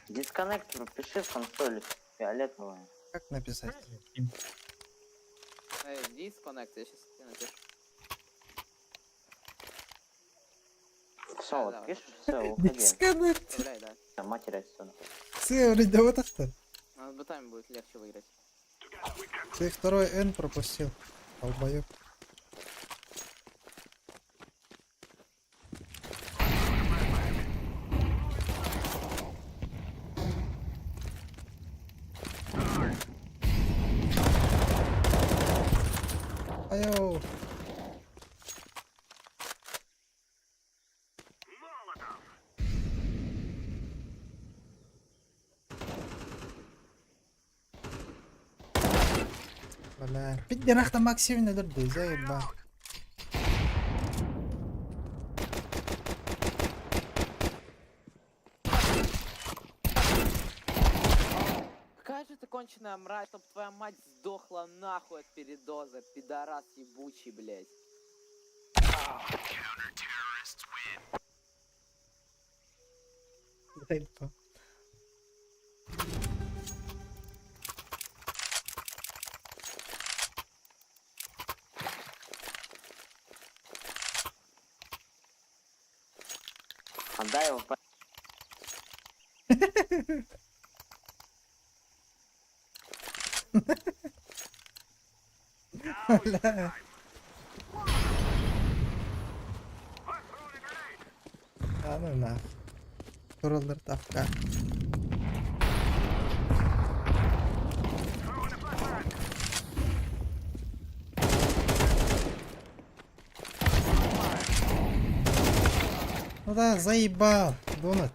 Дисконнект пиши в консоли. фиолетовая. Как написать? Дисконнект, я сейчас тебе напишу. Все, Да, вот давай. пишешь, все, уходи. Дисконнект. Вставляй, да. Матерь отсюда. Все, вроде вот это. А с ботами будет легче выиграть. Ты второй Н пропустил. Долбоёб. Айоу. Бля, пидерах-то Максим öldürdü, заебал. Какая же ты конченая мразь, чтоб твоя мать сдохла нахуй от передоза, пидорас ебучий, блядь. Заебал. Отдай его. Бля. А ну нахуй. Kurulur tafka. Ну да, заебал. Донат.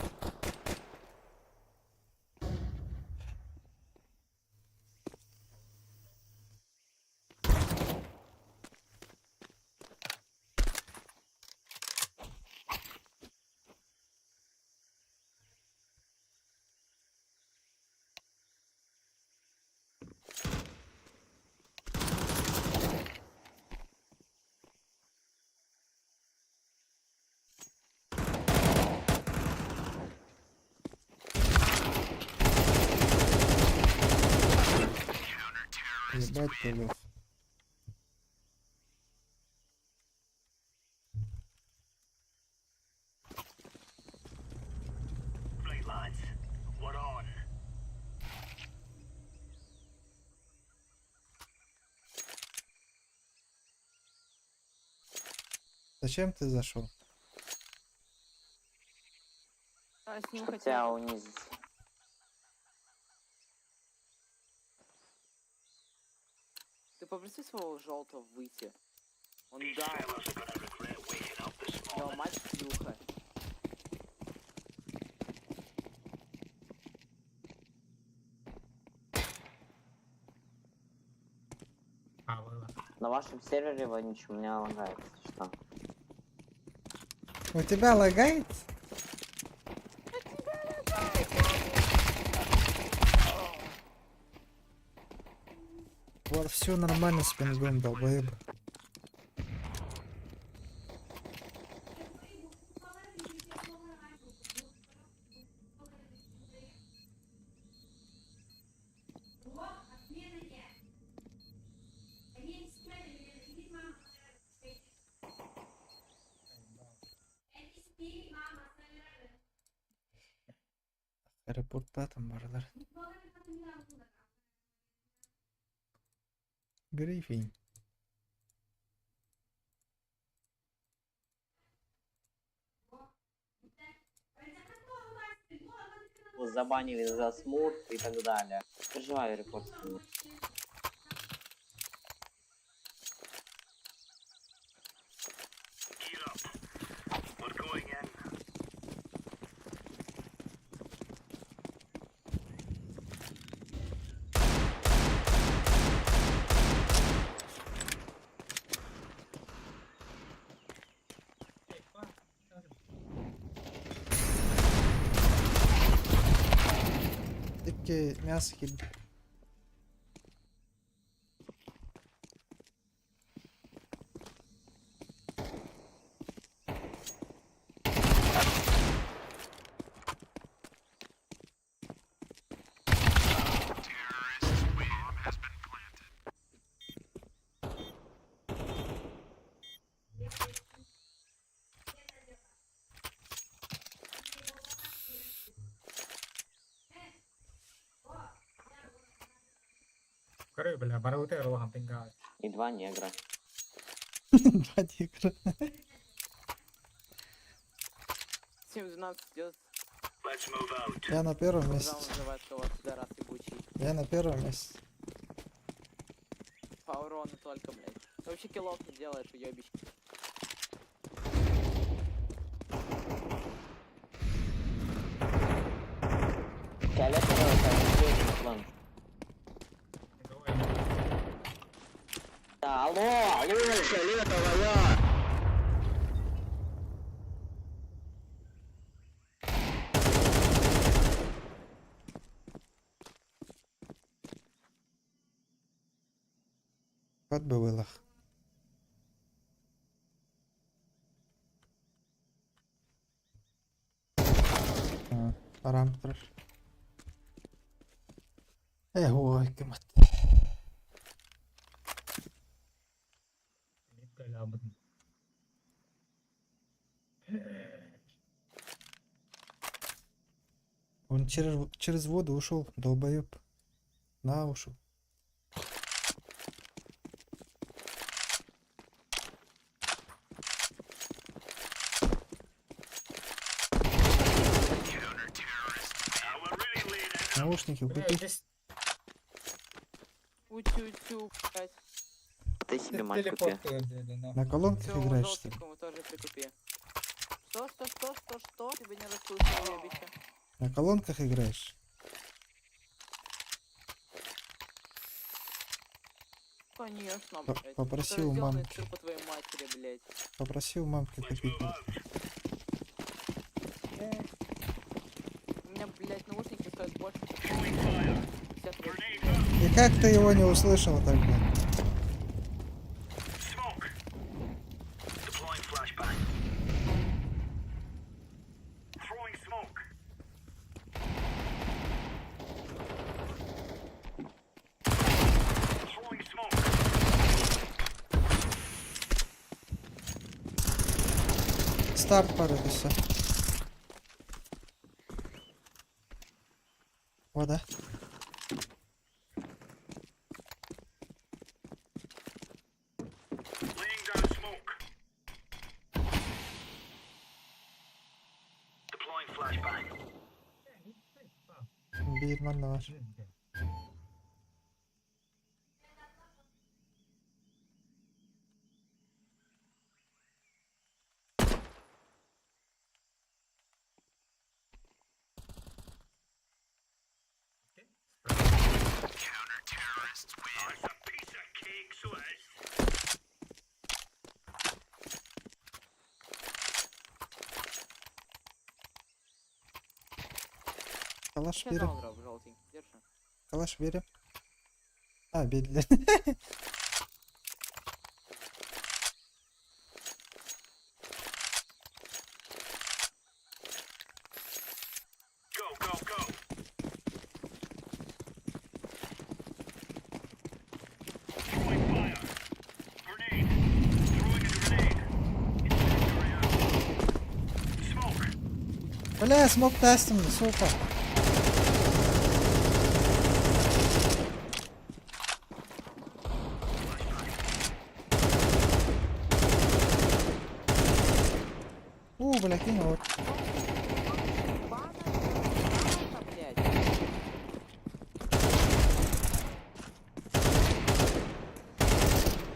Ебать ты лох. Right, lads. We're on. Зачем ты зашел? А с ним Чтоб хотел. тебя унизить. Ты попроси своего желтого выйти. Он These да. fellas are gonna regret waking up this Его morning. мать шлюха. А, было. На вашем сервере вонючем у меня лагает, если что. У тебя лагает? Вот все нормально с пингом, долбоеб. Аэропортта там барлар. Гриффин. Забанили за смурт и так далее. Переживаю репорт. Gear up. We're going in. Тільки м'ясо хід. Короче, бля, baru teh ruang tinggal. И 2 негра. Два тигра. 7-12 идет. Let's move out. Я на первом Зал месте. называет кого пидорас ебучий. Я на первом месте. По урону только, блядь. Ты вообще киллов не делаешь, уебище. Фиолетовый, фиолетовый, план. Да, алло, фиолетовая! Вот бы вылах. Параметр. Ой, кымат. Бля, блин. Он через воду ушел, долбоеб. На, ушел. Наушники Бля, купи. здесь Утю-тю, блядь. Ты себе мать купи. телепорт взяли, на. На колонках Всё, играешь, что ли? желтенькому тоже прикупи. Что? Тебе не расслышал, уебище. На колонках играешь? Конечно, П- блядь. попроси Это у сделано мамки. из цирка твоей матери, блядь. Попроси у мамки Let's купить. move out. У меня, блядь, наушники стоят больше, чем Throwing fire. 50 Grenade out. И как ты его не услышал тогда? Smoke. Deploying flashbang. Throwing smoke. Throwing smoke. Старт паритися. Вода. Laying down smoke. Deploying flashbang. Bir man da var. Counter-terrorists win. Oh, it's a piece of cake, so it is. Калаш Сейчас берем. дал дроп, желтенький, держи. Калаш берем. А, бедли. Go, go, go. Throwing fire. Grenade. Throwing a grenade. Incendiary out. Smoke. Бля, смог тестом, сука. Бля, кинул. Банка, блядь.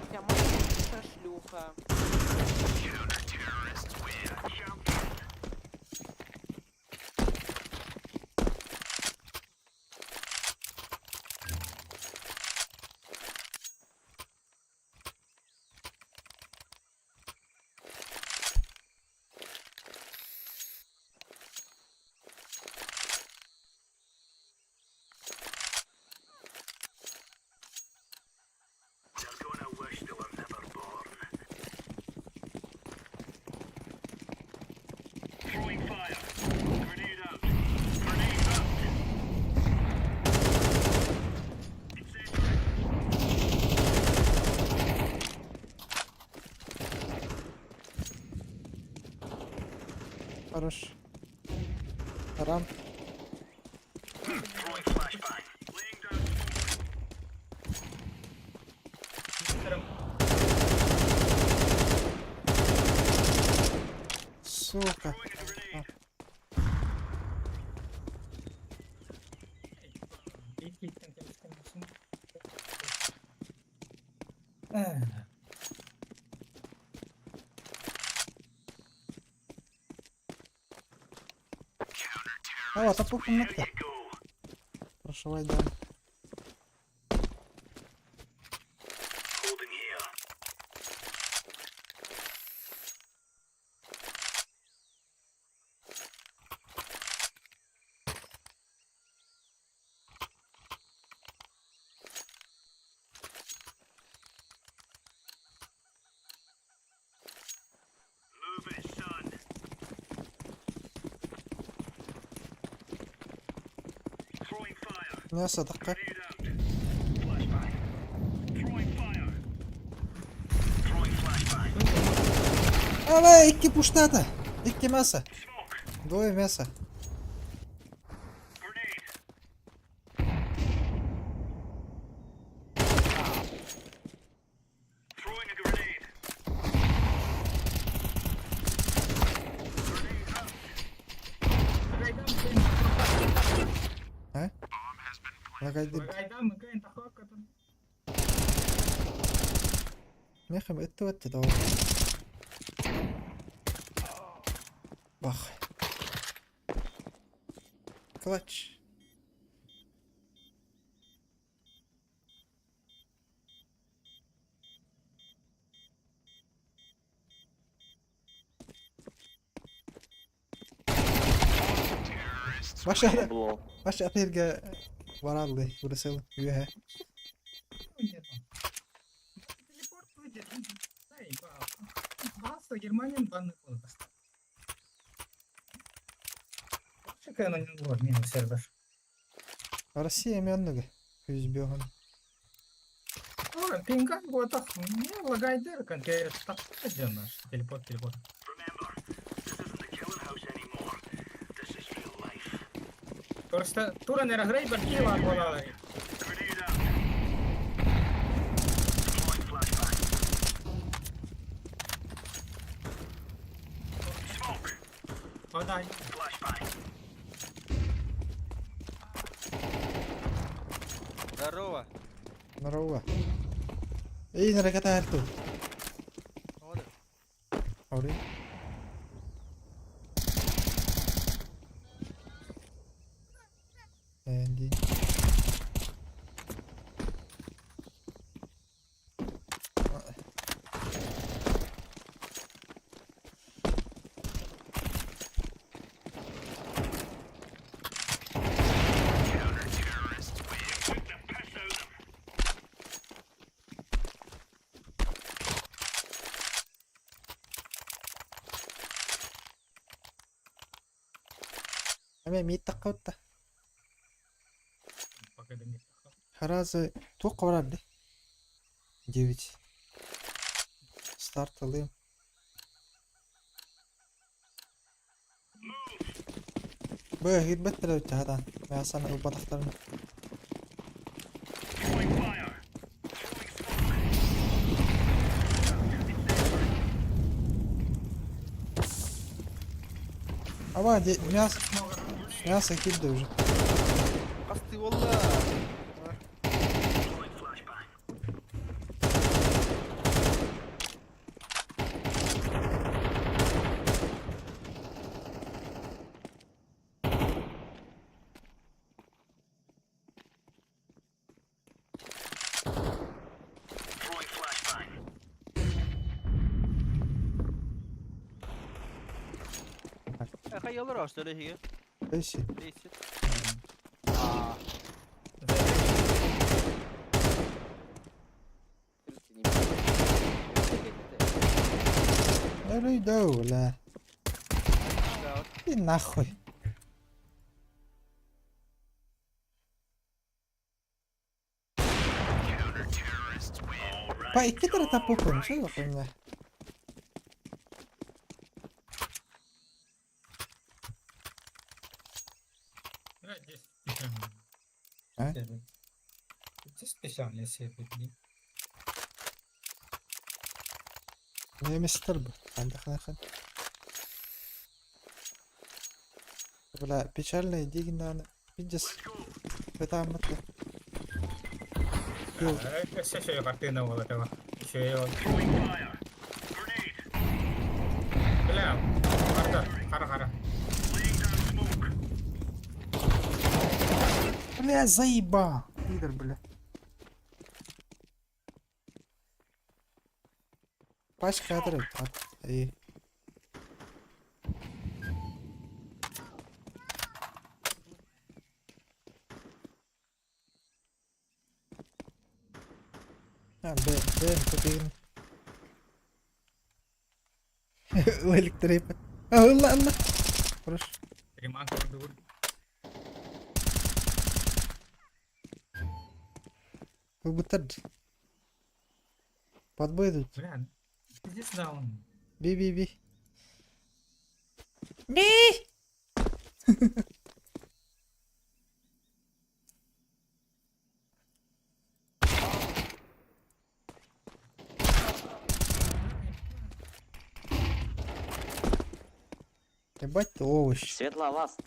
Хотя мать шлюха. Counter-terrorists win. Champion. They're gonna wish they were never born. Throwing fire. Grenade out. Grenade out. Incendiary. Хорош. Рам. Throwing flashbang. Laying down smoke. Сука. А, Ит-ит-тен келишкен болсун. Эх. вот, опу комната. Прошивай, да. Holding here. Move it, son. Throwing fire. Мясо такая. Grenade out. Flashbang. Throwing fire. Throwing flashbang. Давай, икки пуштата. Икки мясо. Smoke. Двое мяса. Grenade. Throwing a grenade. Grenade out. А? Лагайдыр. Багайдан мыкайын тахак катын. Мехам это давай. Бах. Клатч. Başa Бло. başa atırga varaldı burası üye. Телепорт выйдет. Дай, баста Германияның банны болды. Шикай на него вот минус сервер. Россия мённуга. Үзбёгон. Ой, пинган вот так. Не лагайдер конкретно так идём наш телепорт. Remember, this isn't the killing house anymore. This is real life. Просто тура не разгрей баркила была. Grenade out. Throwing flashbang. Smoke. Подай. Flashbang. Здорово. Здорово. Ей, нареката арту. Вот. Аури. Энди. Took the piss out of them. Аме мид таккаутта. Пока до них. Харазы тоқ варады. 9. Старт алыйм. Бö хитбеттер өтті хадан. Мясаны ұлбатақтарын. Throwing fire. Ава, мясо кидді уже. Асты валла. Throwing flashbang. Throwing flashbang. Hayalır ağaçları hiye. Эйси. Değilsin. Эй, доула. И нахуй. Па, и кидер это пупым, что за хуйня? А? Это специально себе. Не мистер бы. Ханды. Бля, печально, иди на пиздец. Это мата. Сейчас еще я картина вот этого. Еще я вот. Бля, хара. Бля, заеба. Пидор, бля. Пачка отрыв. И... Бен, электрипа. Ладно. Хорошо. Реманка дур. Как будто... Подбой идут. Бля, здесь даун. Би. Ебать ты овощ. Светловаст.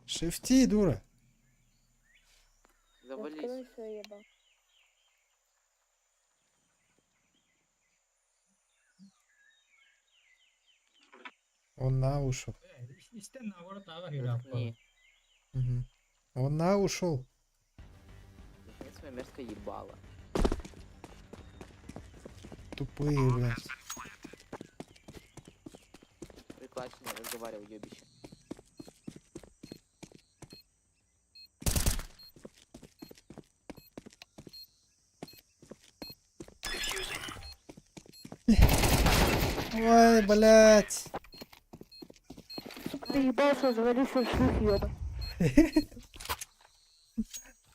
Шифти, дура. Завались. Откройся, ебал. Он на ушел. Истен наоборот, ага, Не, Угу. Он на ушел. наконец свое мерзкое ебало. Тупые, блядь. Прикладчик не разговаривал, ёбище. Ой, блядь. Сука, ты ебался, завались в шлюх, ёба.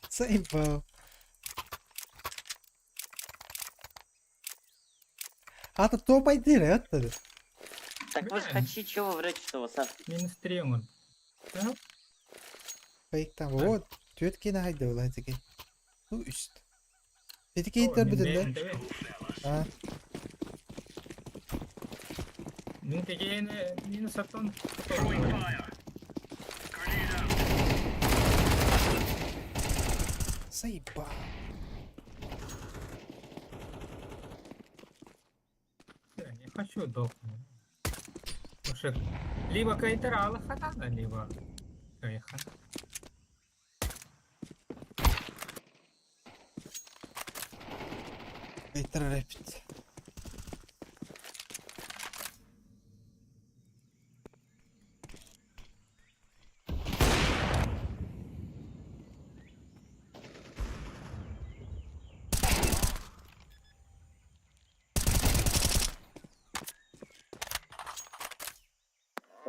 Заебал. А то топай это. Так вы ж хотите чего врать, что вы Минус 3 он. Да? Fake там. Вот. Тетки найди, блядь, такие. Ну, işte. Тетки итер беден, да? А. Ну, такие минус атон. Заебал. Не хочу дохнуть. Потому что либо кайтерала хатана, либо кайхана. Итер рэпит.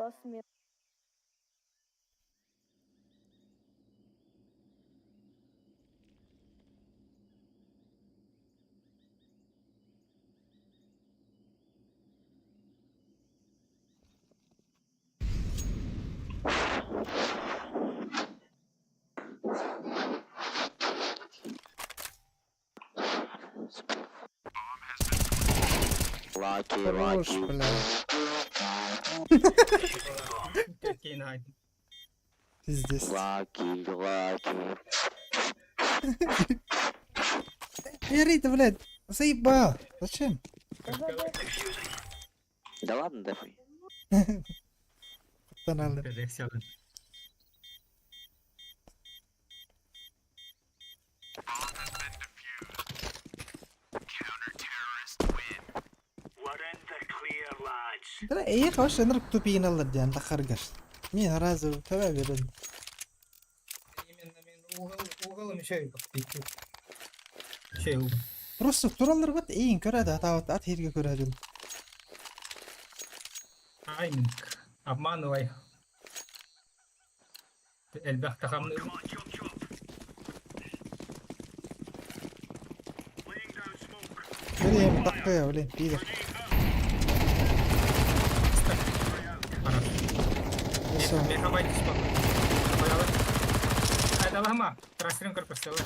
Посмерть. Хорош, блядь. Такие найдут. Пиздец. Лаки. Ярита, блядь. Заебал. Зачем? Да ладно, дефай. Тонально. Да, ايه خلاص انا ركتوبين الله دي انت خرجش مين هرازو تمام يا بنت угол мешает. Şey oldu. просто туралар бат эйин көрөдө атабат ат жерге көрөдүн Тайминг. Обманывай. Элбах тахамны. بريم دقيقة ولين بيدر Merhabaydı spot. Bayağı. Стелла ма. Трастрим корпус стелла.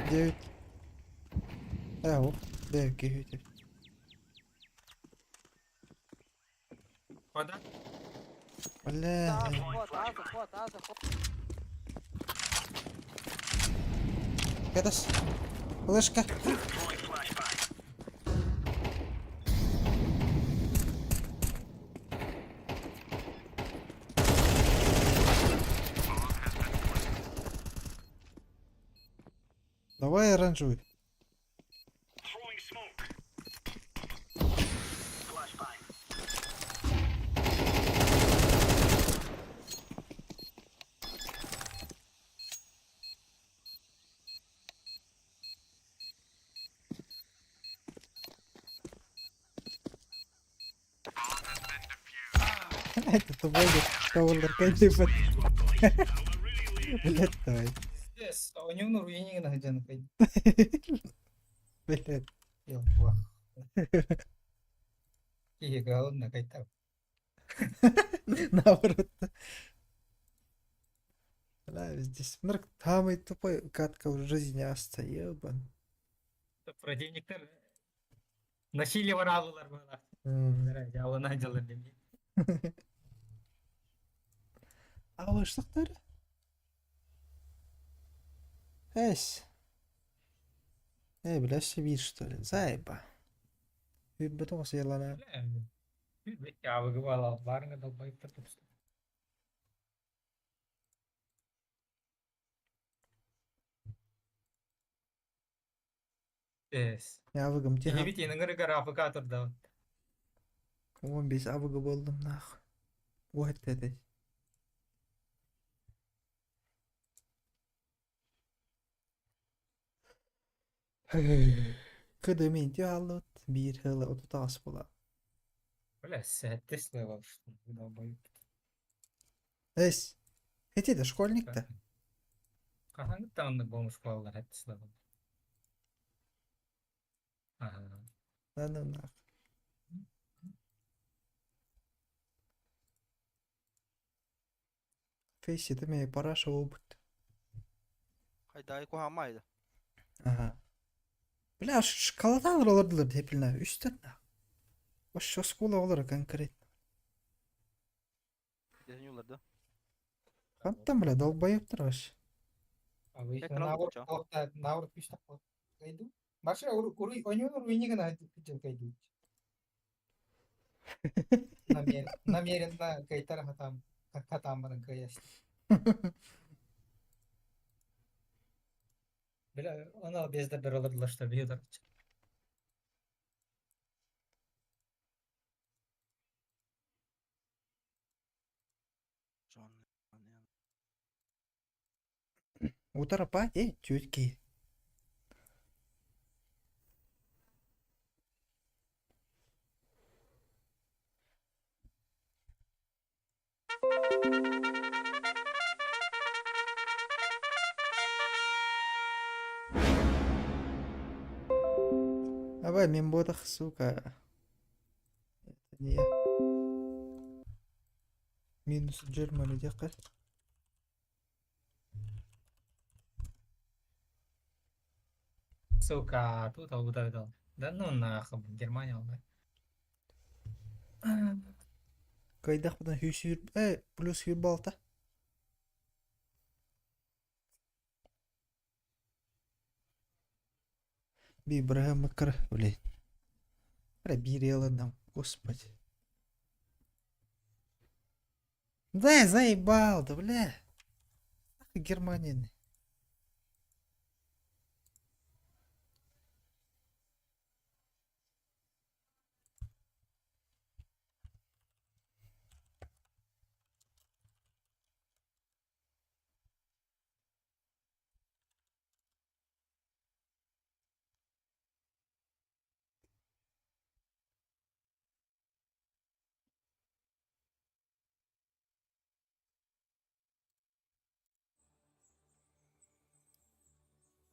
9. О, 9 гигаватт. Хода. Бля. Заход. Катас. Флешка. Давай оранжевый. Throwing smoke. Flashbang. Это твой кавалер кайдыпат. Блядь, давай. Yes. У него на руине на где находится. Блядь. Ёбах. И голодно кайта. Наоборот. Бля, здесь мрак самый тупой катка в жизни остаёбан. Противниктер. Насилие варалылар была. Я оны айдалар деме. А вы что тары? Эсь. Бля, все видишь, что ли? Заеба. И потом съела на... Я выговаривал барга долбоёб потупство. Yes. Я выгом Тебе тихо. ведь и на горы графикатор да. Он без авыга болдым нах. Вот это. Кыдым инде алып, бир хылы отутас була. Бля, сәтте слэвал, что ли, долбоёб. Эс. Эти да школьник-то. Қахаңғы таңды болмыш балалар сәтте слэвал. Ага. Да ну нах. Фейс это мне параша опыт. Hayda kohamaydı. Ага. Бля, шкаладан ролардылар депилна. Үстен нах. Вообще школа олар конкретно. Deniyorlardı. Қанттан бля, долбоёбтар вообще. А вы еще Как работа? навык пишта кайду? Маша, онюн руинига на пичел кайду. Намеренно кайтар хатам баран каяш. Бля, она безде бір олардылар, что бейдар. Утарапа, тётки. Абай, мен бодах, сука. Это не я. Минус Джермани дяка. Сука, тут аудардал. Да ну нахуй, Германия олар. Кайдах бұдан хүйсір... плюс хүйр балта. Би браха макар, блядь. Бля, бирела нам, господи. Да, заебал, да, бля. Германия.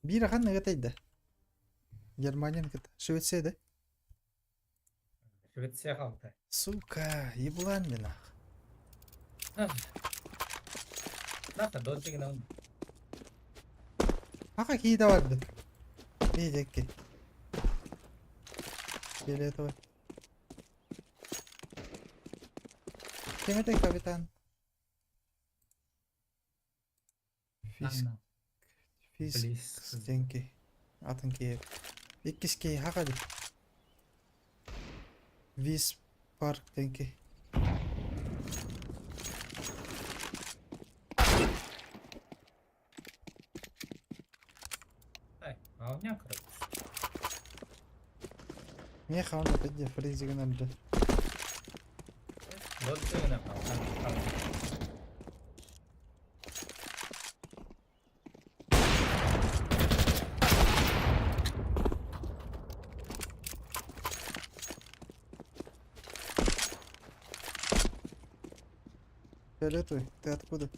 Бира қанна қатайды? Германиян қата. Швеция да? Швеция қалды. Сука, еблан мен ақ. Kanka dodge'ın onu. Haka kiyde vardı. Diyecek ki. Geliyor da var. Kemete kapitan. Fisk. Anna. Fisk. Please. Stenki. Atın ki. İkis ki haka di. Vis park denki. Ay, avnya kırılmış. Niye kavga pedi freezing öldü. Dodge'ın onu. Фиолетовый, ты откуда?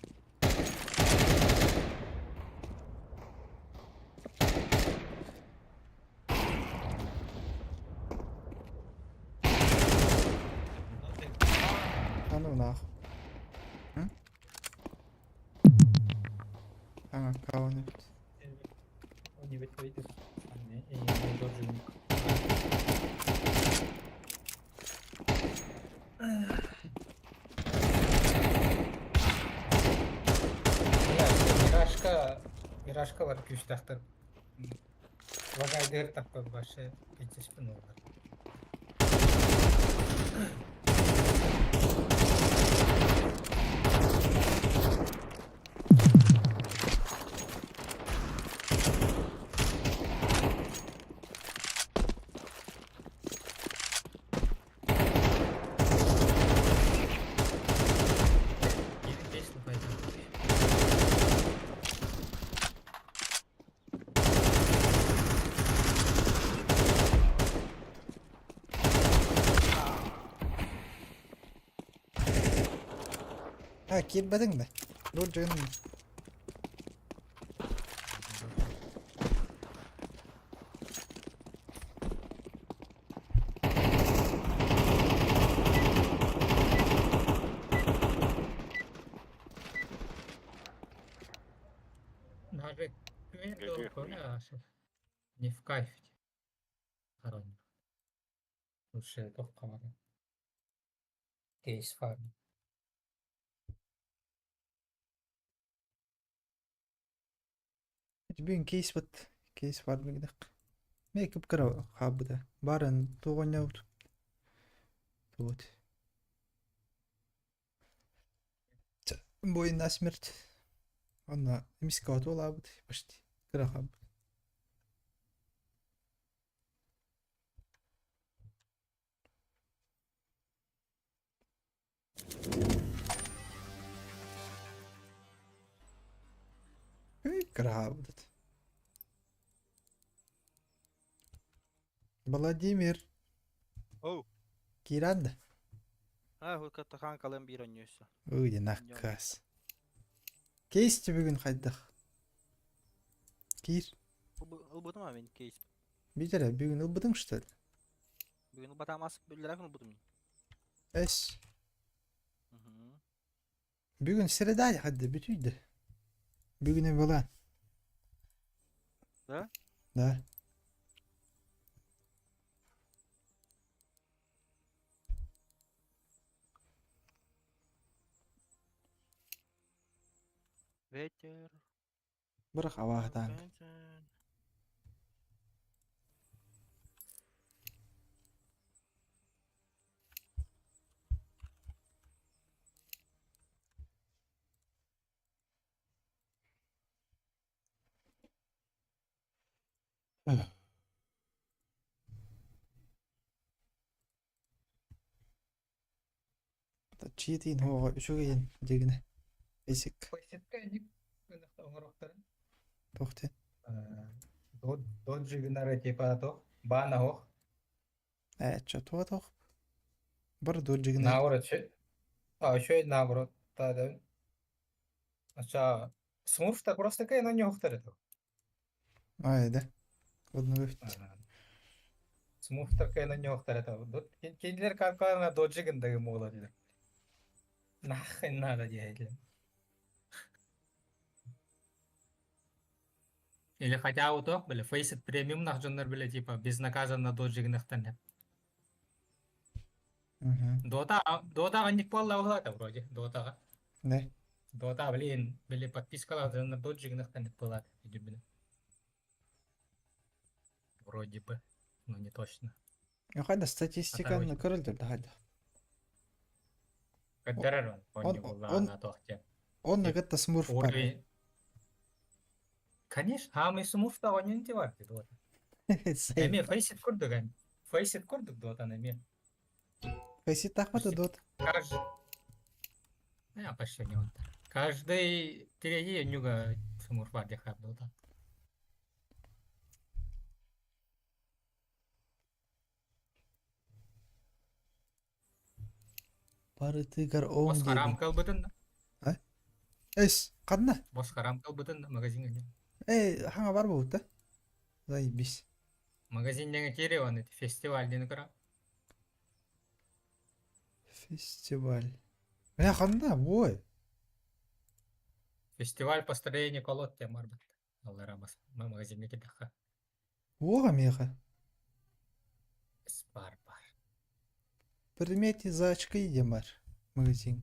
А ну нахуй. М? Ага, кого-нибудь. O nivel koydu. Anne, dodge'ın. Мирашка var 2-3 taktır. Vagaydır taktır başı. Geçişpin olur. Yedi geçti fayda. Ha kirmedin mi? Dur canım. Даже Квенту Коляшев не в кайфе. Хороним. Лучше топ команда. Кейс фарм. Bugün case var mı gidelim? Make-up kara habda. Barın tuğanya ut. Tuğut. Boyun nasmert. Ona miskatu olabdı. Başti. Kara hab. Kara habdı. Владимир. Оу. Киранда. Hulkatta kankalığın bir oynuyorsa. Ой, наказ. Кейсти бүгін қайдақ. Кир. Ilbıdım abi benim case. Бейтер, бүгін ылбыдың что ли? Bugün ılbatan asıp bölülerek ılbıdım. Эш. Hı hı. Бүгін среда хадды бүтүйді. Бүгін болан. Да? Да. Ветер. Бірақ авахтан. Ветер. Чиетин хоого үшөгейін дегіне. Эсик. Поисетка ник гынакта оңороктарын. Тоқтен. Доджигынары типа то. Бана хох. Чо тоға тоқ. Бір дөржігіне. Наоборот, еще наоборот. Та Ача, Смурфта просто кай на нього хтарето. Айда. Одно өфт. Смурфта кай на нього хтарето. Кендилер канкаларына доджигындагы мола дилер. Нахрен надо дiyeydim. Или хотя вот то, бля, Faceit премиум нахжоннар, бля, типа, безнаказанно доджигнахтан деп. Дота ник болла болата вроде, дотага. Да. Дота, блин, бля, подпискалар доджигнахтан деп болата, бля. Вроде бы, но не точно. Қайда статистиканы Оторвать. көрілдір қайда. Каддарар, понял, была на тохте. Он это смурф бар. Уровень. Конечно, мы смурфта онен те бар, дота. Эме Faceit курдук эми. Faceit курдук дотаны эме. Фейсит тақмады дот. Каждый... почти не вот. Каждый третий нюга смурфа дехаб дота. Бары тыгар оң Бос харам деген. кыл бытын. Эс, қадна? Бос харам кыл бытын магазинге. Хаңа бар бұл да? Заебись. Магазиннеге кере он эти фестиваль дені кыра. Фестиваль. Бля, қанда, ой. Фестиваль построения колод тем арбат. Алла рамас. Магазинге кедеха. Оға меға. Бар. Примете за очки демар. Магазин.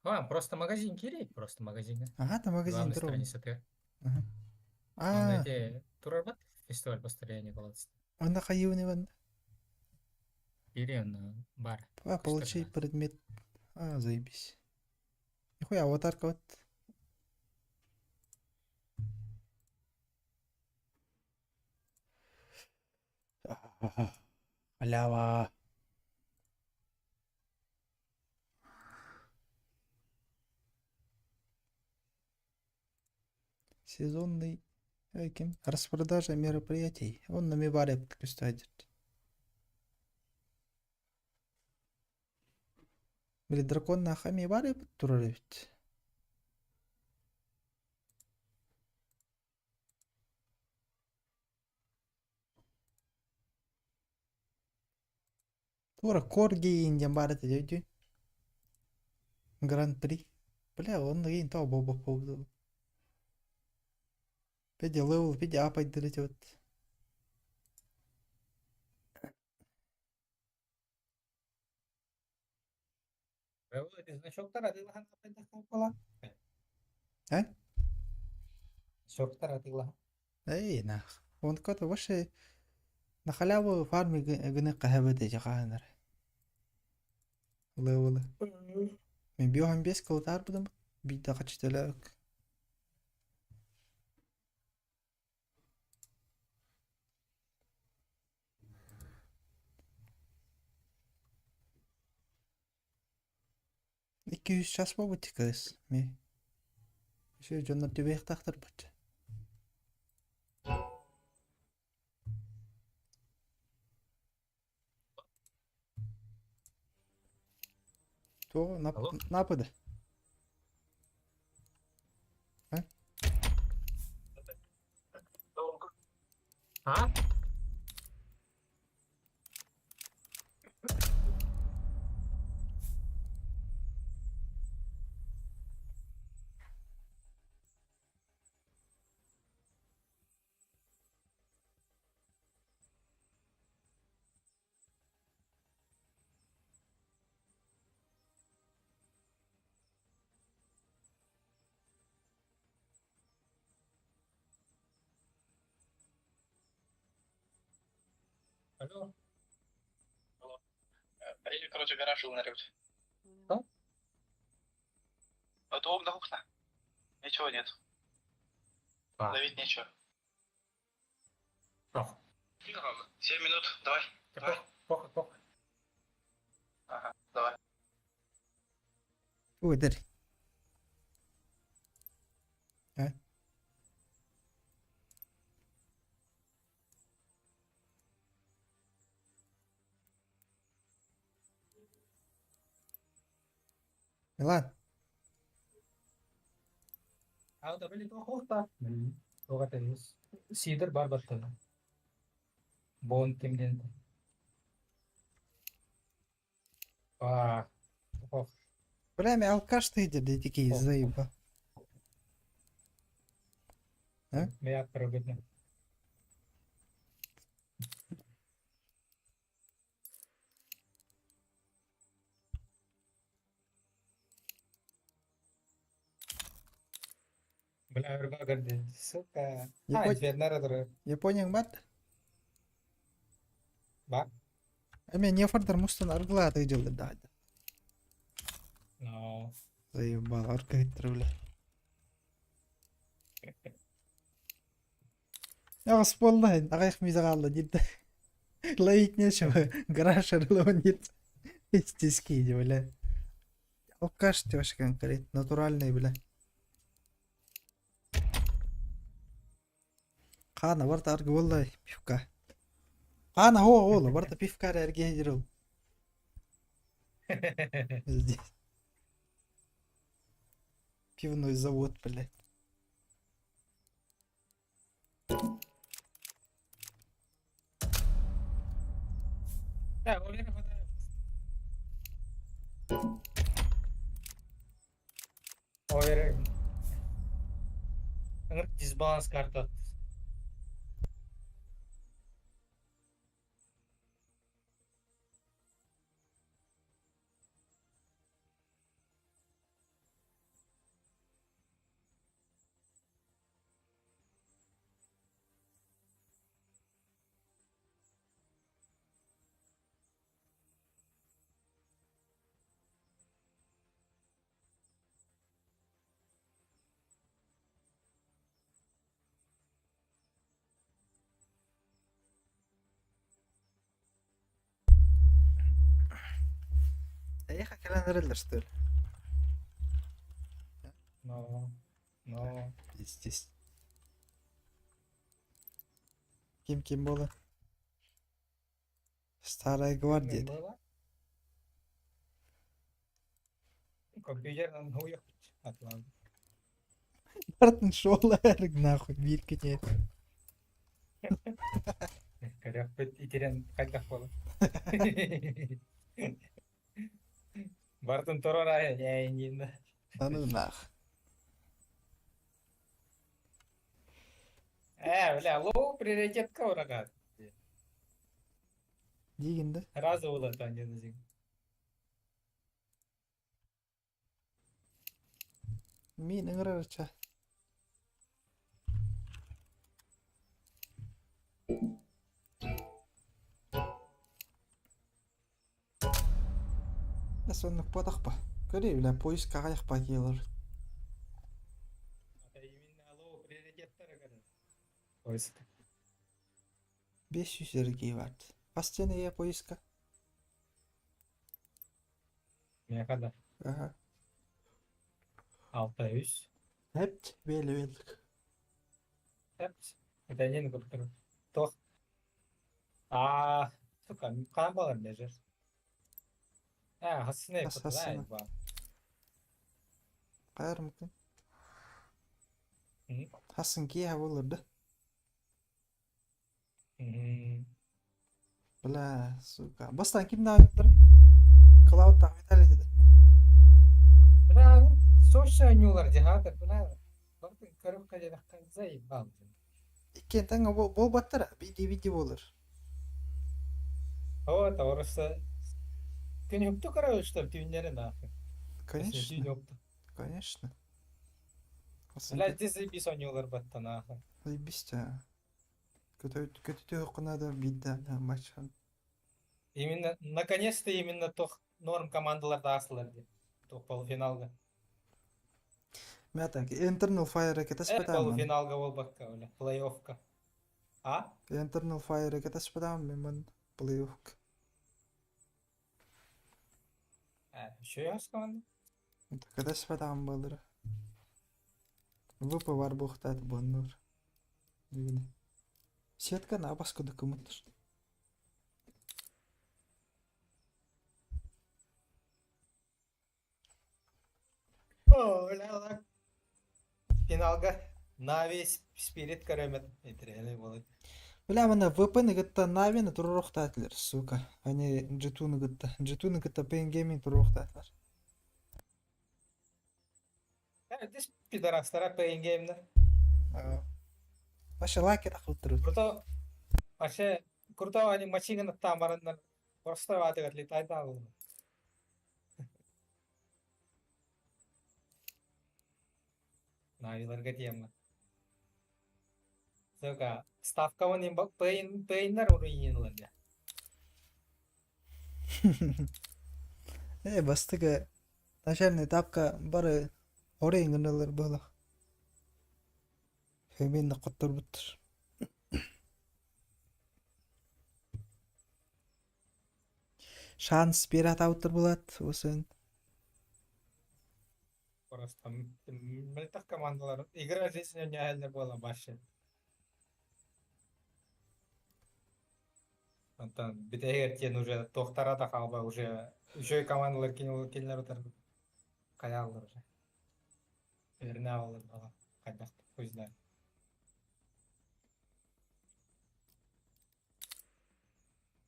Просто магазин кере, просто магазин. Ага, там магазин Главная дорога. страница ты. Ага. Он эти турарбат фестиваль построения колод. Анда қайуыны банда. Бери он бар. Получи предмет. Заебись. Нихуя, аватарка вот. Халява. Сезонный распродажа мероприятий. Он на Мибаре кстати. Блин, дракон на Хамибаре турит. Тура корги индиан барыты деді. Гран-при. Бля, он кейін тау бобок болды. Педе левел, педе апайт ділетет. Значоктар атылған апайдаққа бола. Значоктар атылған. Нах. Он кото вообще на халяву фарме гыны қахабыды жақанар. Левелы. Мен биохан 5 кылтар будым. Биді қачтылық. Iki 100 час ба бұты кыз. Ме. Еще жонар төбек тақтыр бұты. То, напады. А? Алло. Поедем, короче, гараж угнать. Что? Это окна. Ничего нет. Давить нечего. Плохо. 7 минут, давай. Плохо. Ага, давай. Ой, дарь. Милан. да били тоқта. Тоқта сидер бар баттан. Бон кемден. Бля, алкаш ты иди, да такие заеба. Meyak probetne. Bela berbagai deh. Suka. Infernal terus. Япония бат. Bak. Эме не фордер мустан аргла ты делал да. No. Заебал, арка бля. Я вспомнил, ағайық мизағалды дейді. Лайкне шо, гараж арылуын дейді. Истискейді, бля. Алкаш вообще конкретно, натуральный, бля. Қана, барда арғы болдай, пивка. Қана, ола, барда пивка әрге жүру. Здесь. Пивной завод, блядь. Да, уверен, хватает. Уверен. Дисбаланс карта. Ехать календарь, что ли? No. Здесь. Ким было? Старая гвардия. Компьютер надо уехать. Атлант. Бартон шел, нахуй, бирки нет. Коряк итерен кайда болот. Бартын торора яйнинда. А ну нах. Бля, лоу приоритетка урагат. Дегенде. Разы болот анден зин. Мен ыңырарча. Да сонны подақ па. Көре, бля, поиска қаяқ па келір. Именно лоу приоритеттері кірі. Поиск. 500 жерге барды. Қастен е поиска? Мен қада? Ага. 600. Әпт, белік. Әпт. Это не көріп Тоқ. Сука, қан балар межер. Хасыны Хасыны. Қайыр мүмкін? Хасын кей болырды. Бля, сука. Бастан кімді агендір? Клауд Виталий деді. Бля, соша нюлар дегатыр, бля. Бартын көріп қаденаққан заебал. Иккен таңа бол баттыра, биди болыр. Вот, орысы. Тюнюкту короче, что ли, тюнеры нахуй. Конечно. Конечно. Бля, здесь заебись онюлар батта нахуй. Заебись тебя. Көтөтө окунада бидда матч. Именно, наконец-то именно тох норм командаларда асылар деп. Тох полуфиналга. Мята, Internal Fire кетес бетам. Полуфиналга болбакка, бля, плей-оффка. Internal Fire кетес бетам мен плей-оффка. Что я сказал? Кетес бетам болдыр. ВП бар бухтат боннур. Сетка на баску документер. О, бля, финалга на весь спирит каремет итреле болот. Бля, мына ВП-ны гытта Навины туруруктатлер, сука. Они G2-ны гытта. G2-ны гытта Pain Gaming туруруктатлер. Здесь пидорастара Pain Game-ны. Başa lake takıp durur. Круто. Вообще, круто они машина там барандан. Просто ватыгат летает алды. Навиларга тема. Сока, ставка вон им пейнер уруйниларга. Bastıga taşarını tapka barı oraya inganalar bala. Hemen de kuttur butur. Şans bir hata utur bulat. Olsun. Просто мыльтах командалар. Игра жизни нереально была вообще. Антон, битэгер тен уже тохтара да халба уже еще и командалар кинулар утар. Каялар уже. Вернавалар бала. Кайдак пусть да.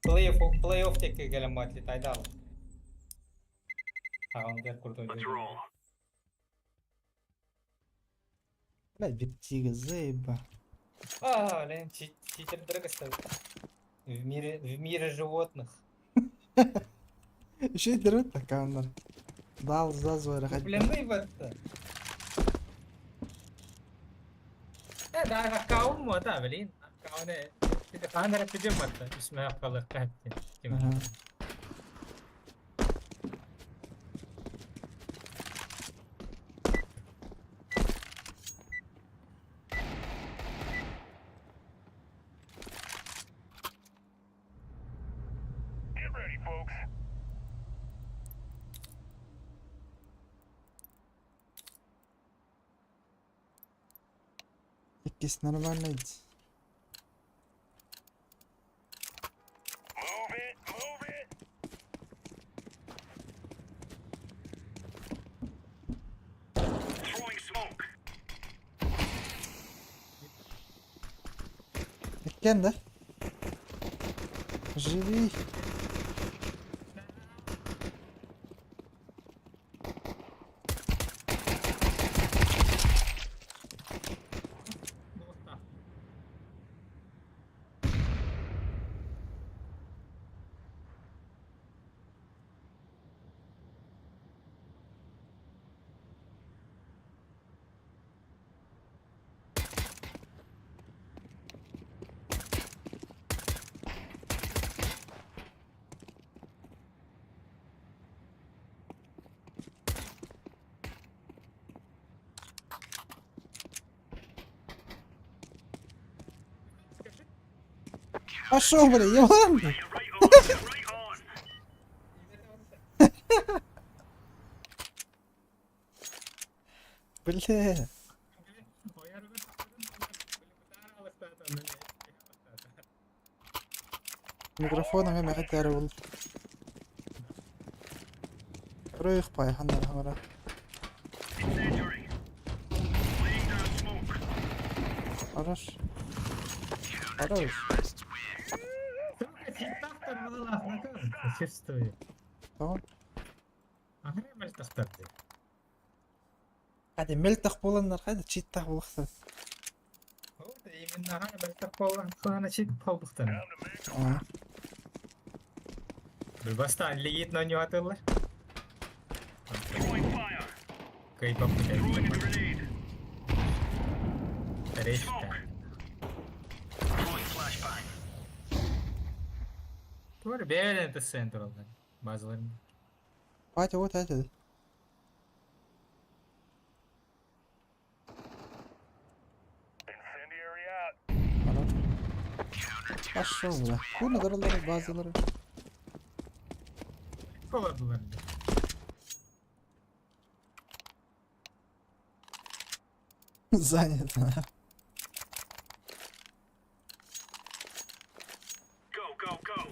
Плей-офф тек келем батли тайдал. Агамдер крутой. Let's roll. Блядь, битига заеба. Блин, читер драгостоит. В мире животных. Еще и дерут так onlar. Dal zazvara hadi. Пленный в это. Да, аккаунт мода, блин. Аккаунт. Андер пидем это. Исме аккаунт капти. Ага. Get ready, folks. İkisi нормальный. Move it, move it. Throwing smoke. Etken de. Живи. Пошел, блин, ебан. Right on, right on. Бля. Микрофоном я хотя бы. Проих пай, хандар хамара. Incendiary. Laying down smoke. Хорош. Хорош. Чувствую. Tamam. Ага, мэл тахтарды. Hadi meltah bolanlar hadi çittah bulaksa. Вот именно ага, мэл тахтарды. Хана чит полдуктан. Aa. Bilbasta ligit no atılır. Throwing fire. Kayıp Throwing a yapıyor. grenade. Reşte. Throwing flashbang. Doğru beğenen de center oldu. Bazılarında. Hadi вот hadi. Incendiary out. Пошел, бля. Bunu kırılır bazıları. Kovaladılar. Занято. Go, go, go.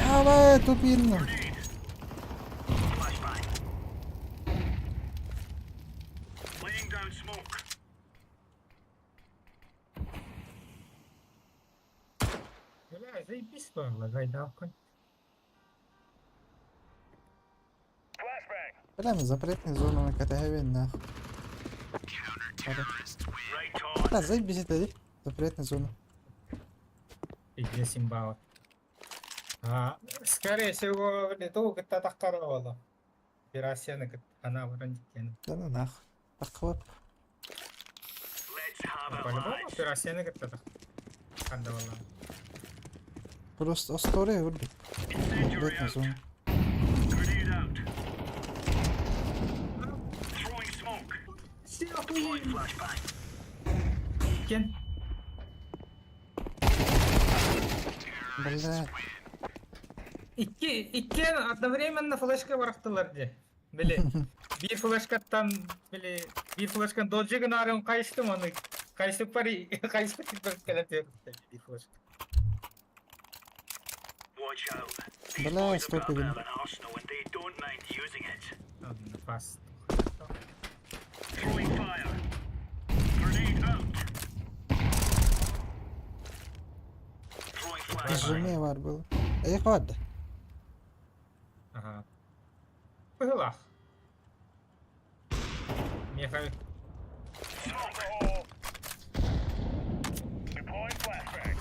Давай, тупинно. Flashbang. Laying down smoke. Бля, заебись было, гайдавка. Flashbang. Прямо запретную зону на КТГ, нахуй. Да, заебись это, иди. Запретную зону. 50 баллов. Скорее всего, это где-то так короло. Операция, она вроде Да ну нахуй. Охват. по-любому операция где-то так. Кандавала. Просто осторожно, вроде. Запретную зону. Grenade out. Throwing smoke. Deploying flashbang. Кен. Бля. İki одновременно флешка барактылар же. Биле. Bir флешкаттан, биле, bir флешкан доджигин арын кайыштым, аны кайышып бари, кайышып кетип келет. Bir флешка. Watch out. Бля, стоп, Have иди. an arsenal and they don't mind using it. Фаст. Throwing fire. Grenade out. Throwing flashbang. Изжимение var было. Их vardı. Ага. Пылах. Мехай. Smoke the hole. Deploying flashbang.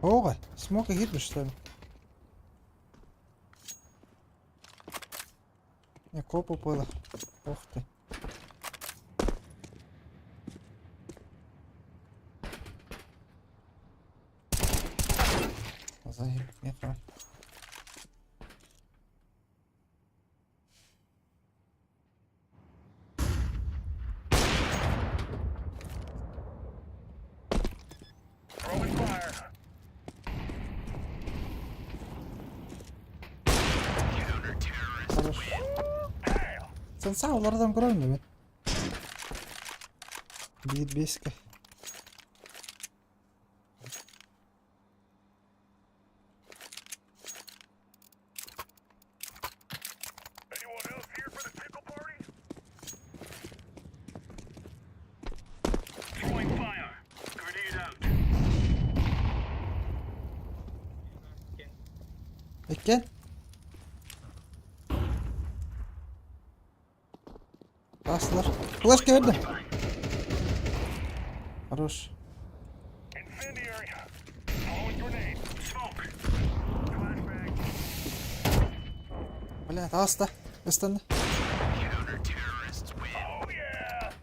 Ого, смог и гибнуть, что ли? Не, коп упала. Ух ты. Заеб, нет, давай. Throwing fire. Хорош. Sen sağ ol, oradan görmüyor ben. Bir beske. Anyone else here for the pickle party? Throwing fire. Grenade out. Ekken. Bastılar. Flash verdim. Хорош. Incendiary. Throwing grenade. Smoke. Flashbang. Блядь, аста. Остальные. Oh yeah.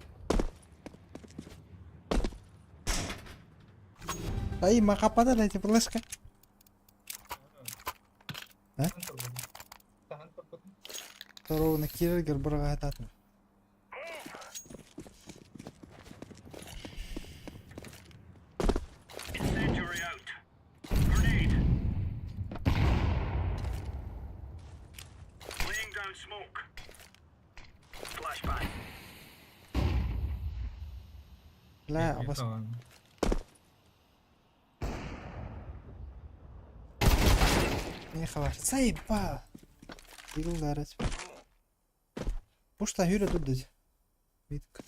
Ай, макапада эти флешка. Второго на киргер брагатат. Incendiary out. Grenade. Laying down smoke. Flashbang. Бля, бас. Не хавар. Заеба. Yıllar aç. Boşta hüre dur dedi. Bitk.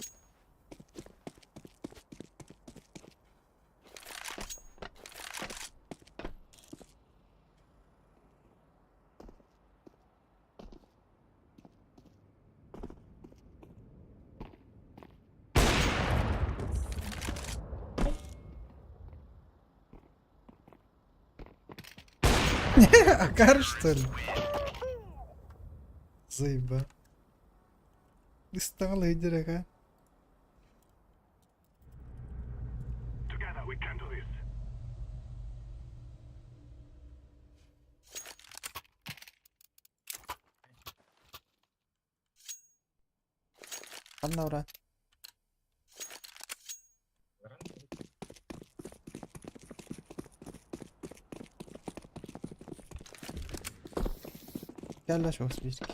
Акар, что ли? Заеба. Листал лидер, ага. Together we can do this. Одна ура. Gel la çok spesifik.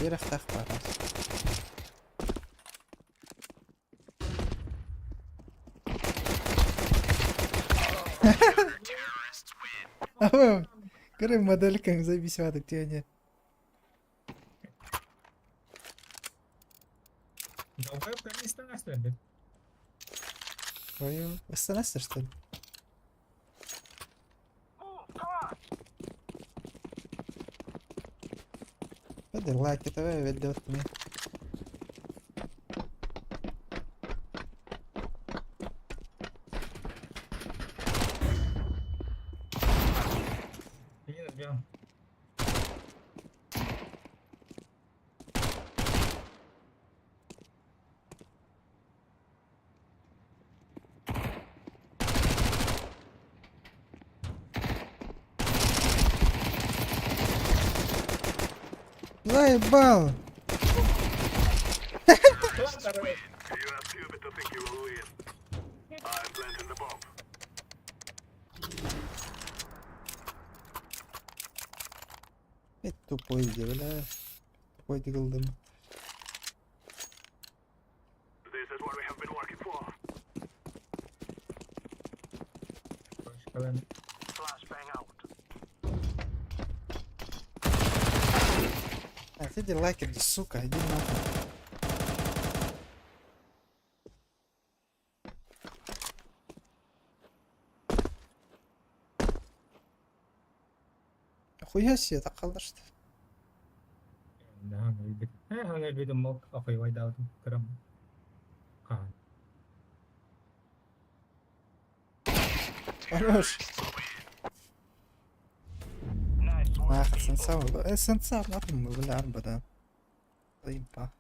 Bir hafta var. Ama Kırım modelken zapisывать, где нет. Настроен. Твою СНС, что ли? Hadi like et ve video atmayı. Видишь, бьем. Заебал! Второй. You are stupid to think you will win. I'm planting the bomb. Et тупой где, бля. Тупой тыгылдым. This is what we have been working for. Шоколад. Flashbang out. А, иди лайкер, сука, иди нахуй. Хуя себе так қалдырышты. Да, ангел. Ангел видим мог охой вайдал крам. Қан. Хорош. Nice work. Ах, сенсав. Сенсав, нахуй, бля, арбада. Заебал.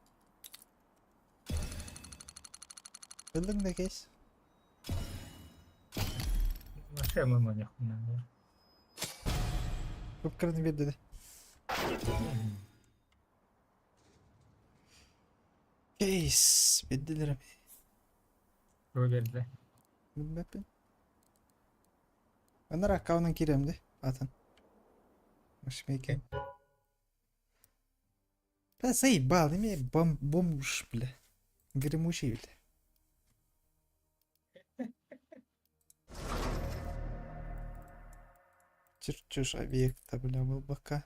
Bildim de kes. Вообще мы маньяк. Kıpkırını bir dedi. Case. Beddilerim. Проверили. Bilmem. Ben de rakavının kiremdi. Zaten. Машмейки. Да заебал, имей бомж, бля. Гремучий, бля. Чертеж объекта, бля, был бока.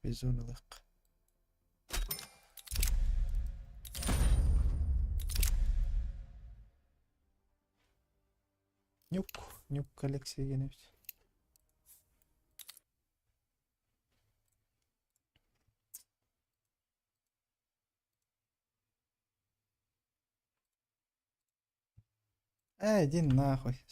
Безумелык. Нюк коллекция геневич. Иди нахуй.